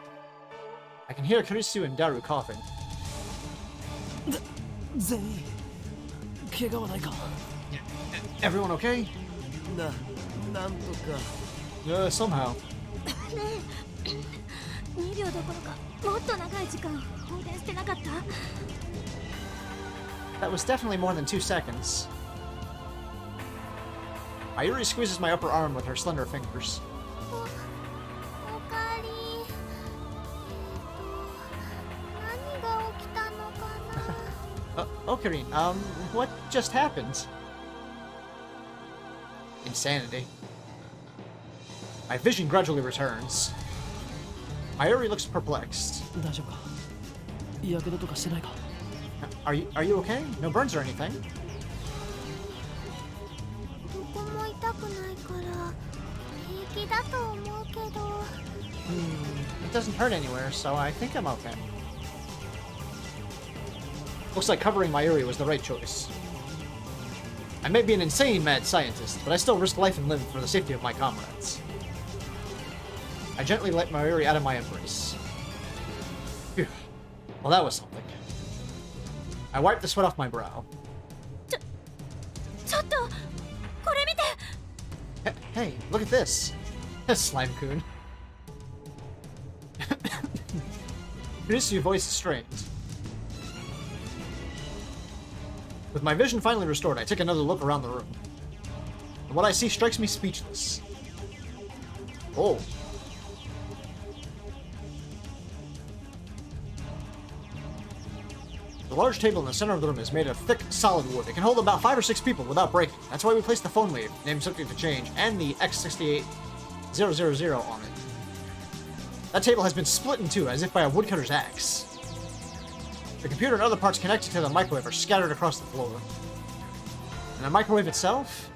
I can hear Kurisu and Daru coughing. 全員怪我はないか Everyone okay? なんとか Somehow. 2秒どころかもっと長い時間放電してなかった？ That was definitely more than 2 seconds. Mayuri squeezes my upper arm with her slender fingers. おかえり。何が起きたのかな。Ocarine, what just happened? Insanity. My vision gradually returns. Mayuri looks perplexed. 大丈夫かやけどとかしてないか Are you okay? No burns or anything? どこも痛くないから平気だと思うけど。It doesn't hurt anywhere, so I think I'm okay. Looks like covering Mayuri was the right choice. I may be an insane mad scientist, but I still risk life and limb for the safety of my comrades. I gently let Mayuri out of my embrace. Phew. Well, that was something. I wiped the sweat off my brow. ちょっとこれ見て。 Hey, look at this. Slime-kun. Kurisu's voice is strained. With my vision finally restored, I take another look around the room. And what I see strikes me speechless. Oh. The large table in the center of the room is made of thick, solid wood. It can hold about 5 or 6 people without breaking. That's why we placed the phone wave, named subject to change, and the X68000 on it. That table has been split in two, as if by a woodcutter's axe. The computer and other parts connected to the microwave are scattered across the floor. And the microwave itself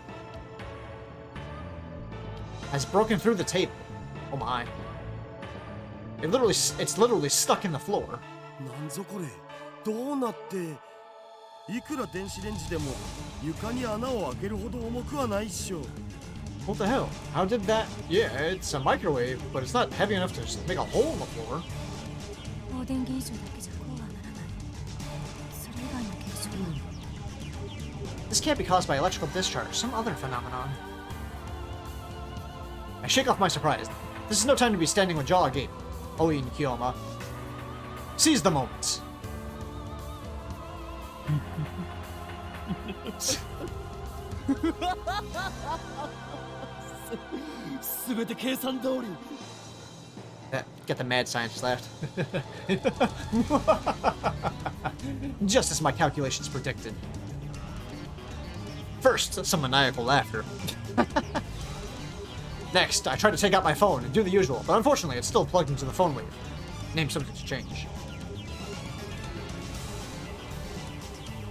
has broken through the table. Oh my. It's literally stuck in the floor. なんぞこれどうなっていくら電子レンジでも床に穴を開けるほど重くはないっしょ What the hell? How did that? Yeah, it's a microwave, but it's not heavy enough to make a hole in the floor. 放電現象だけじゃこうはならない。それ以外の現象は This can't be caused by electrical discharge, some other phenomenon. I shake off my surprise. This is no time to be standing with jaw agape. Oi and Kiyoma. Seize the moment. Get the mad scientist laughed. Just as my calculations predicted. First, some maniacal laughter. Next, I tried to take out my phone and do the usual, but unfortunately it's still plugged into the phone wave. Name subject to change.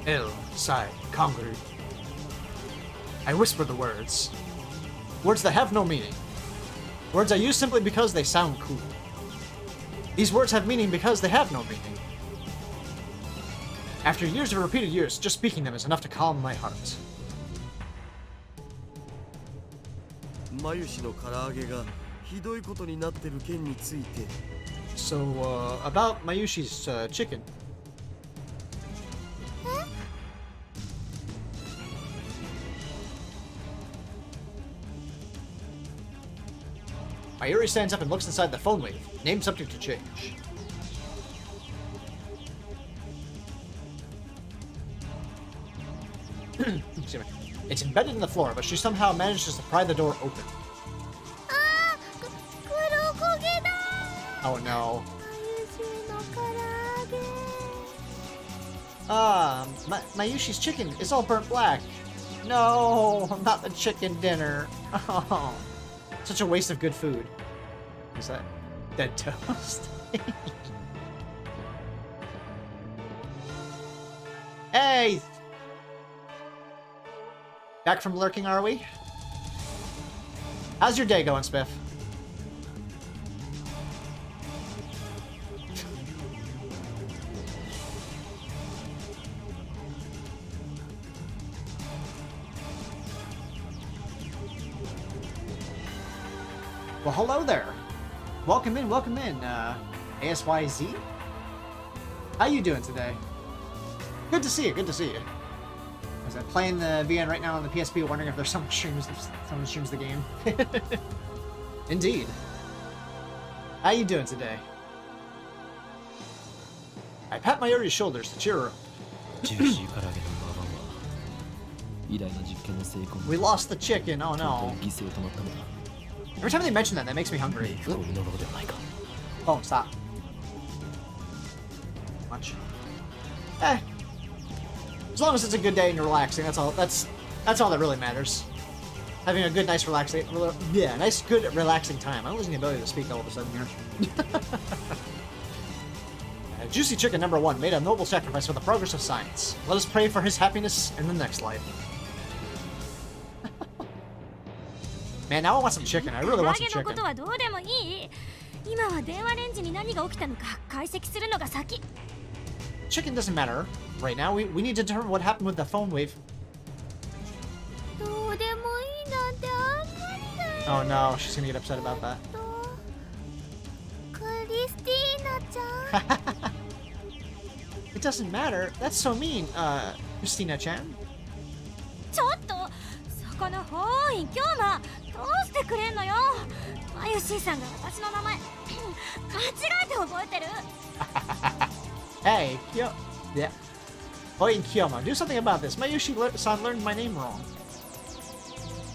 Ill, sigh, congru. I whisper the words. Words that have no meaning. Words I use simply because they sound cool. These words have meaning because they have no meaning. After years of repeated use, just speaking them is enough to calm my heart. マユシの唐揚げがひどいことになってる件について So, about Mayushi's chicken. Mayuri stands up and looks inside the phone wave. Name subject to change. Excuse me. It's embedded in the floor, but she somehow manages to pry the door open. Oh no. Mayushi's chicken is all burnt black. No, not the chicken dinner. Oh, such a waste of good food. Is that dead toast? Hey! Back from lurking, are we? How's your day going, Spiff? Well, hello there. Welcome in, ASYZ. How you doing today? Good to see you, good to see you. As I'm playing the VN right now on the PSP, wondering if there's someone streams the game. Indeed. How you doing today? I pat my area shoulders to cheer her up. We lost the chicken, oh no. Every time they mention that makes me hungry. Oh, stop. Much. Eh. As long as it's a good day and you're relaxing, that's all that really matters. Having a good, nice, relaxing time. I'm losing the ability to speak all of a sudden here. Juicy Chicken #1 made a noble sacrifice for the progress of science. Let us pray for his happiness in the next life. Man, now I want some chicken. I really want some chicken. Chicken doesn't matter. Right now, we need to determine what happened with the phone wave. Oh no, she's gonna get upset about that. It doesn't matter. That's so mean, Christina-chan. ちょっとそこの本意今日はどうしてくれんのよ。マユシーさんが私の名前間違えて覚えてる。Hey, yeah. Oi, Kiyoma, do something about this. Mayushi-san learned my name wrong.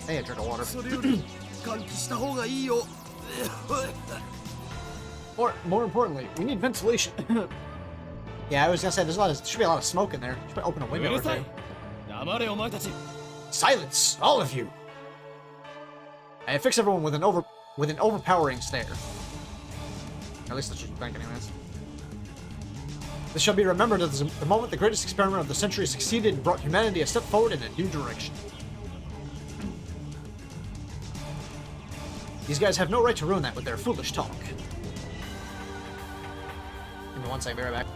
Hey, a drink of water. それより換気した方がいいよ。More importantly, we need ventilation. Yeah, I was gonna say there should be a lot of smoke in there. Should open a window or two. 黙れお前たち。 Silence, all of you! I fix everyone with an overpowering stare. At least that's what you think, anyways. This shall be remembered as the moment the greatest experiment of the century succeeded and brought humanity a step forward in a new direction. These guys have no right to ruin that with their foolish talk. Give me one second, be right back.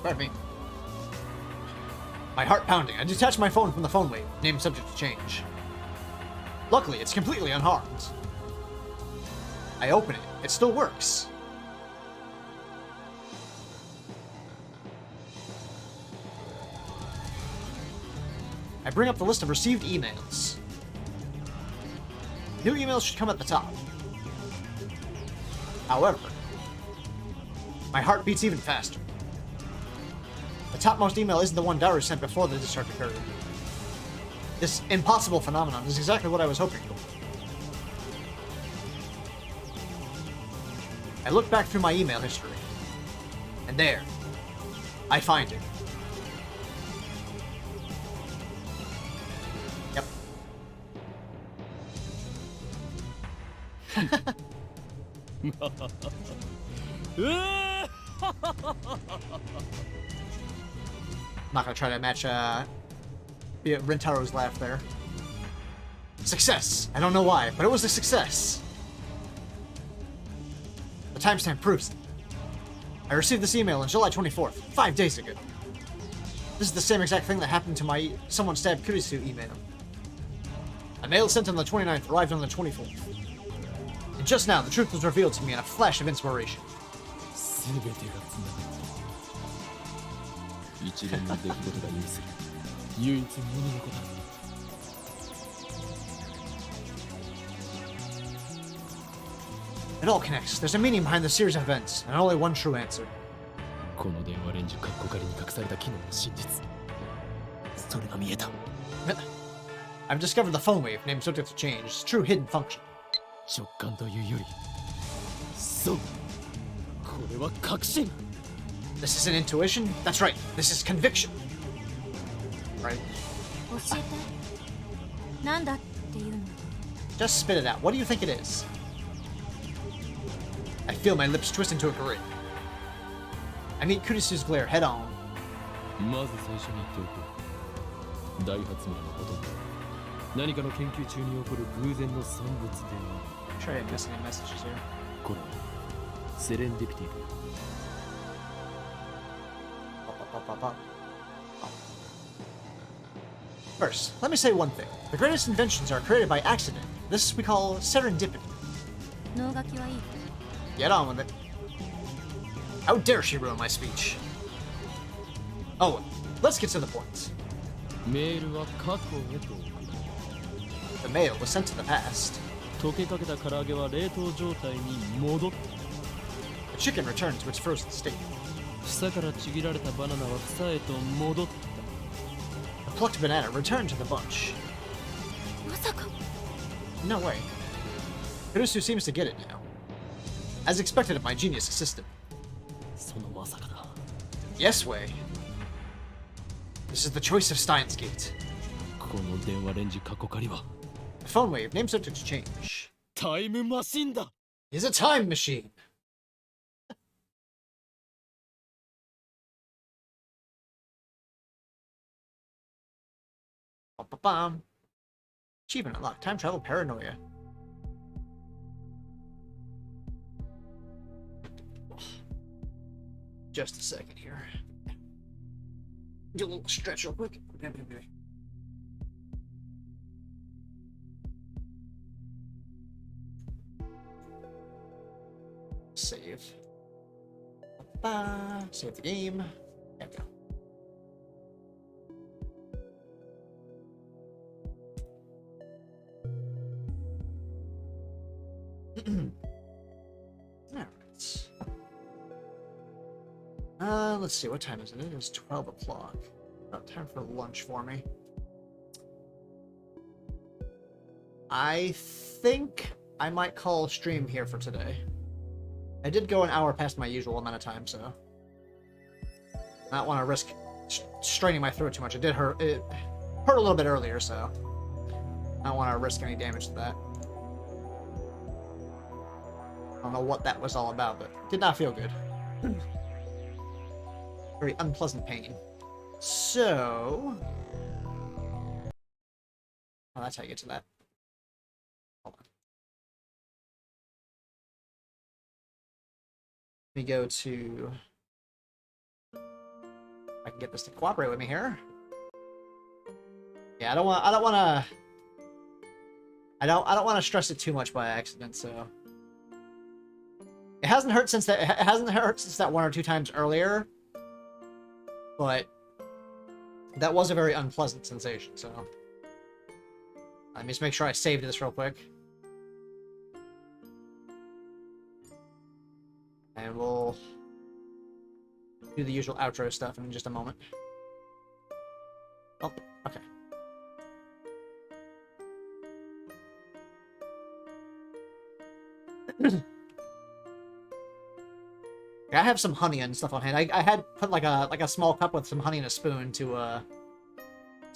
Pardon me. My heart pounding. I detach my phone from the phone wave, name subject to change. Luckily, it's completely unharmed. I open it. It still works. I bring up the list of received emails. New emails should come at the top. However, my heart beats even faster. The topmost email isn't the one Daru sent before the discharge occurred. This impossible phenomenon is exactly what I was hoping for. I look back through my email history, and there, I find it. Yep. I'm not gonna try to match Rintaro's laugh there. Success! I don't know why, but it was a success. The timestamp proves it. I received this email on July 24th, 5 days ago. This is the same exact thing that happened to my someone stabbed Kurisu email. A mail sent on the 29th arrived on the 24th. And just now, the truth was revealed to me in a flash of inspiration. It all connects. There's a meaning behind the series of events, and only one true answer. I've discovered the phone wave, named subject to change, its true hidden function. This isn't intuition? That's right, this is conviction. Right? 教えて。なんだっていうの。 Just spit it out. What do you think it is? I feel my lips twist into a grin. I meet Kurisu's glare head on. まず最初に言っておく。大発明のほとんど何かの研究中に起こる偶然の産物である。 Try to miss any messages here. これはセレンディピティだ。 Pop, pop, pop, pop, pop. First, let me say one thing. The greatest inventions are created by accident. This we call serendipity. 脳書きはいい Get on with it. How dare she ruin my speech? Oh, let's get to the point. メールは過去へと The mail was sent to the past. 溶けかけた唐揚げは冷凍状態に戻った The chicken returned to its frozen state. 房からちぎられたバナナは房へと戻った The plucked banana returned to the bunch. まさか No way. Kurusu seems to get it now. As expected of my genius assistant. そのまさかだ Yes way. This is the choice of Steins Gate. この電話レンジ過去仮は The phone wave name subject to change. タイムマシンだ Is a time machine. Bum. Achievement unlocked. Time travel paranoia. Just a second here. Do a little stretch real quick. Save. Save the game. There we go. Alright. Let's see, what time is it? It is 12 o'clock. About time for lunch for me. I think I might call a stream here for today. I did go an hour past my usual amount of time, so I don't want to risk straining my throat too much. It did hurt. It hurt a little bit earlier, so I don't want to risk any damage to that. I don't know what that was all about, but it did not feel good. Very unpleasant pain. So, oh, that's how you get to that. Hold on. Let me go to. I can get this to cooperate with me here. Yeah, I don't want to stress it too much by accident. So it hasn't hurt since that. It hasn't hurt since that one or two times earlier. But that was a very unpleasant sensation. So let me just make sure I saved this real quick. And we'll do the usual outro stuff in just a moment. Oh, okay. I have some honey and stuff on hand. I had put like a small cup with some honey and a spoon to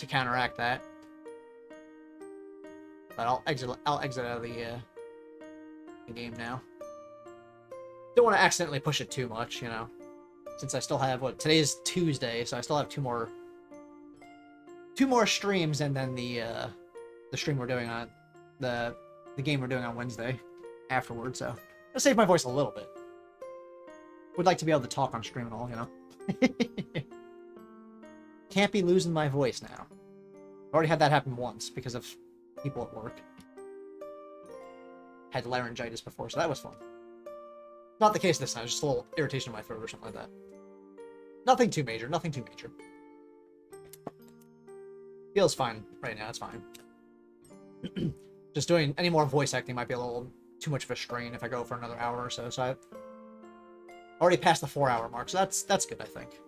counteract that. But I'll exit out of the game now. Don't want to accidentally push it too much, you know. Since I still have today is Tuesday, so I still have two more streams, and then the stream we're doing on the game we're doing on Wednesday afterwards. So I'll save my voice a little bit. Would like to be able to talk on stream and all, you know. Can't be losing my voice now. I've already had that happen once because of people at work. Had laryngitis before, so that was fun. Not the case this time, just a little irritation in my throat or something like that. Nothing too major, nothing too major. Feels fine right now, it's fine. Just doing any more voice acting might be a little too much of a strain if I go for another hour or so, so I already passed the 4-hour mark, so that's good, I think.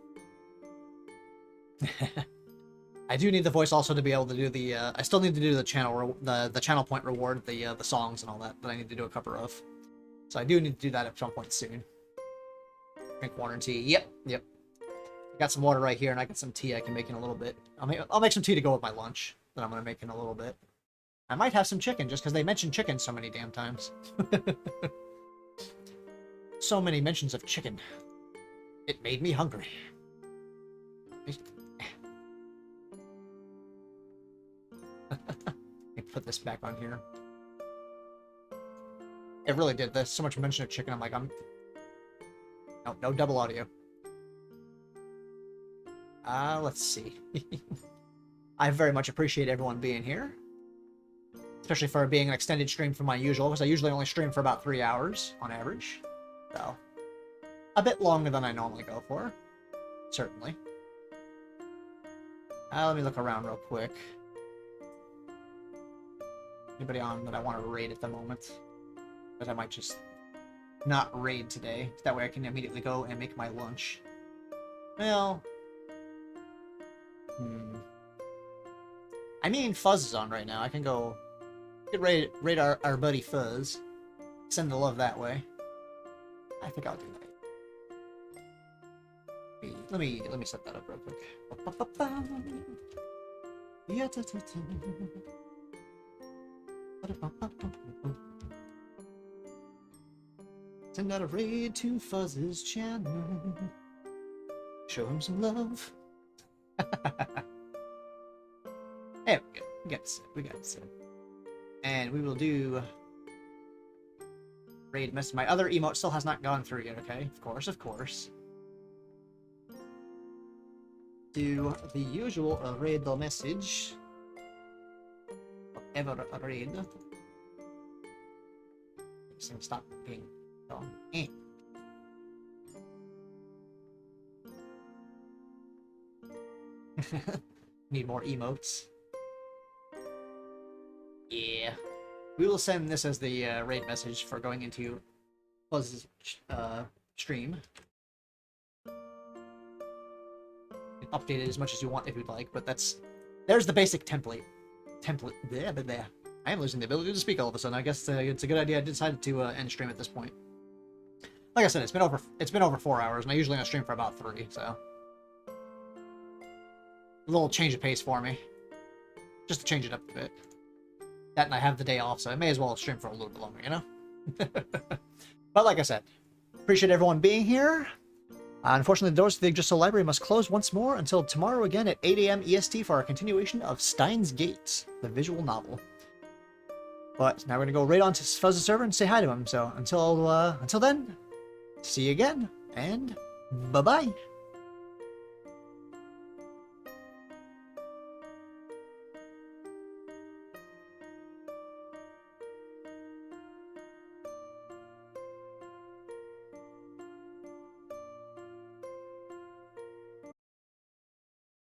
I do need the voice also to be able to do the, I still need to do the channel point reward, the songs and all that I need to do a cover of. So I do need to do that at some point soon. Drink water and tea. Yep. I got some water right here, and I got some tea I can make in a little bit. I'll make some tea to go with my lunch that I'm going to make in a little bit. I might have some chicken, just because they mentioned chicken so many damn times. So many mentions of chicken. It made me hungry. Let me put this back on here. It really did. There's so much mention of chicken. I'm like, no double audio. Let's see. I very much appreciate everyone being here. Especially for being an extended stream from my usual, because I usually only stream for about 3 hours on average. So, a bit longer than I normally go for. Certainly. Let me look around real quick. Anybody on that I want to raid at the moment? But I might just not raid today. That way I can immediately go and make my lunch. Well... I mean, Fuzz is on right now. I can go... We could raid our buddy Fuzz. Send the love that way. I think I'll do that. Let me set that up real quick. Send out a raid to Fuzz's channel. Show him some love. There we go. We got it set. We got it set. And we will do raid message. My other emote still has not gone through yet, okay? Of course, of course. Do the usual raid the message. Ever raid. This thing stop being done. Need more emotes. Yeah. We will send this as the raid message for going into Buzz's stream. You can update it as much as you want if you'd like, but there's the basic template. There. I am losing the ability to speak all of a sudden. I guess it's a good idea I decided to end stream at this point. Like I said, it's been over 4 hours, and I usually only stream for about 3, so a little change of pace for me, just to change it up a bit. That, and I have the day off, so I may as well stream for a little bit longer, you know? But like I said, appreciate everyone being here. Unfortunately, the doors to the Yggdrasil Library must close once more until tomorrow again at 8 a.m. EST for our continuation of Steins Gate, the visual novel. But now we're going to go right on to Fuzz's server and say hi to him. So until then, see you again, and bye-bye.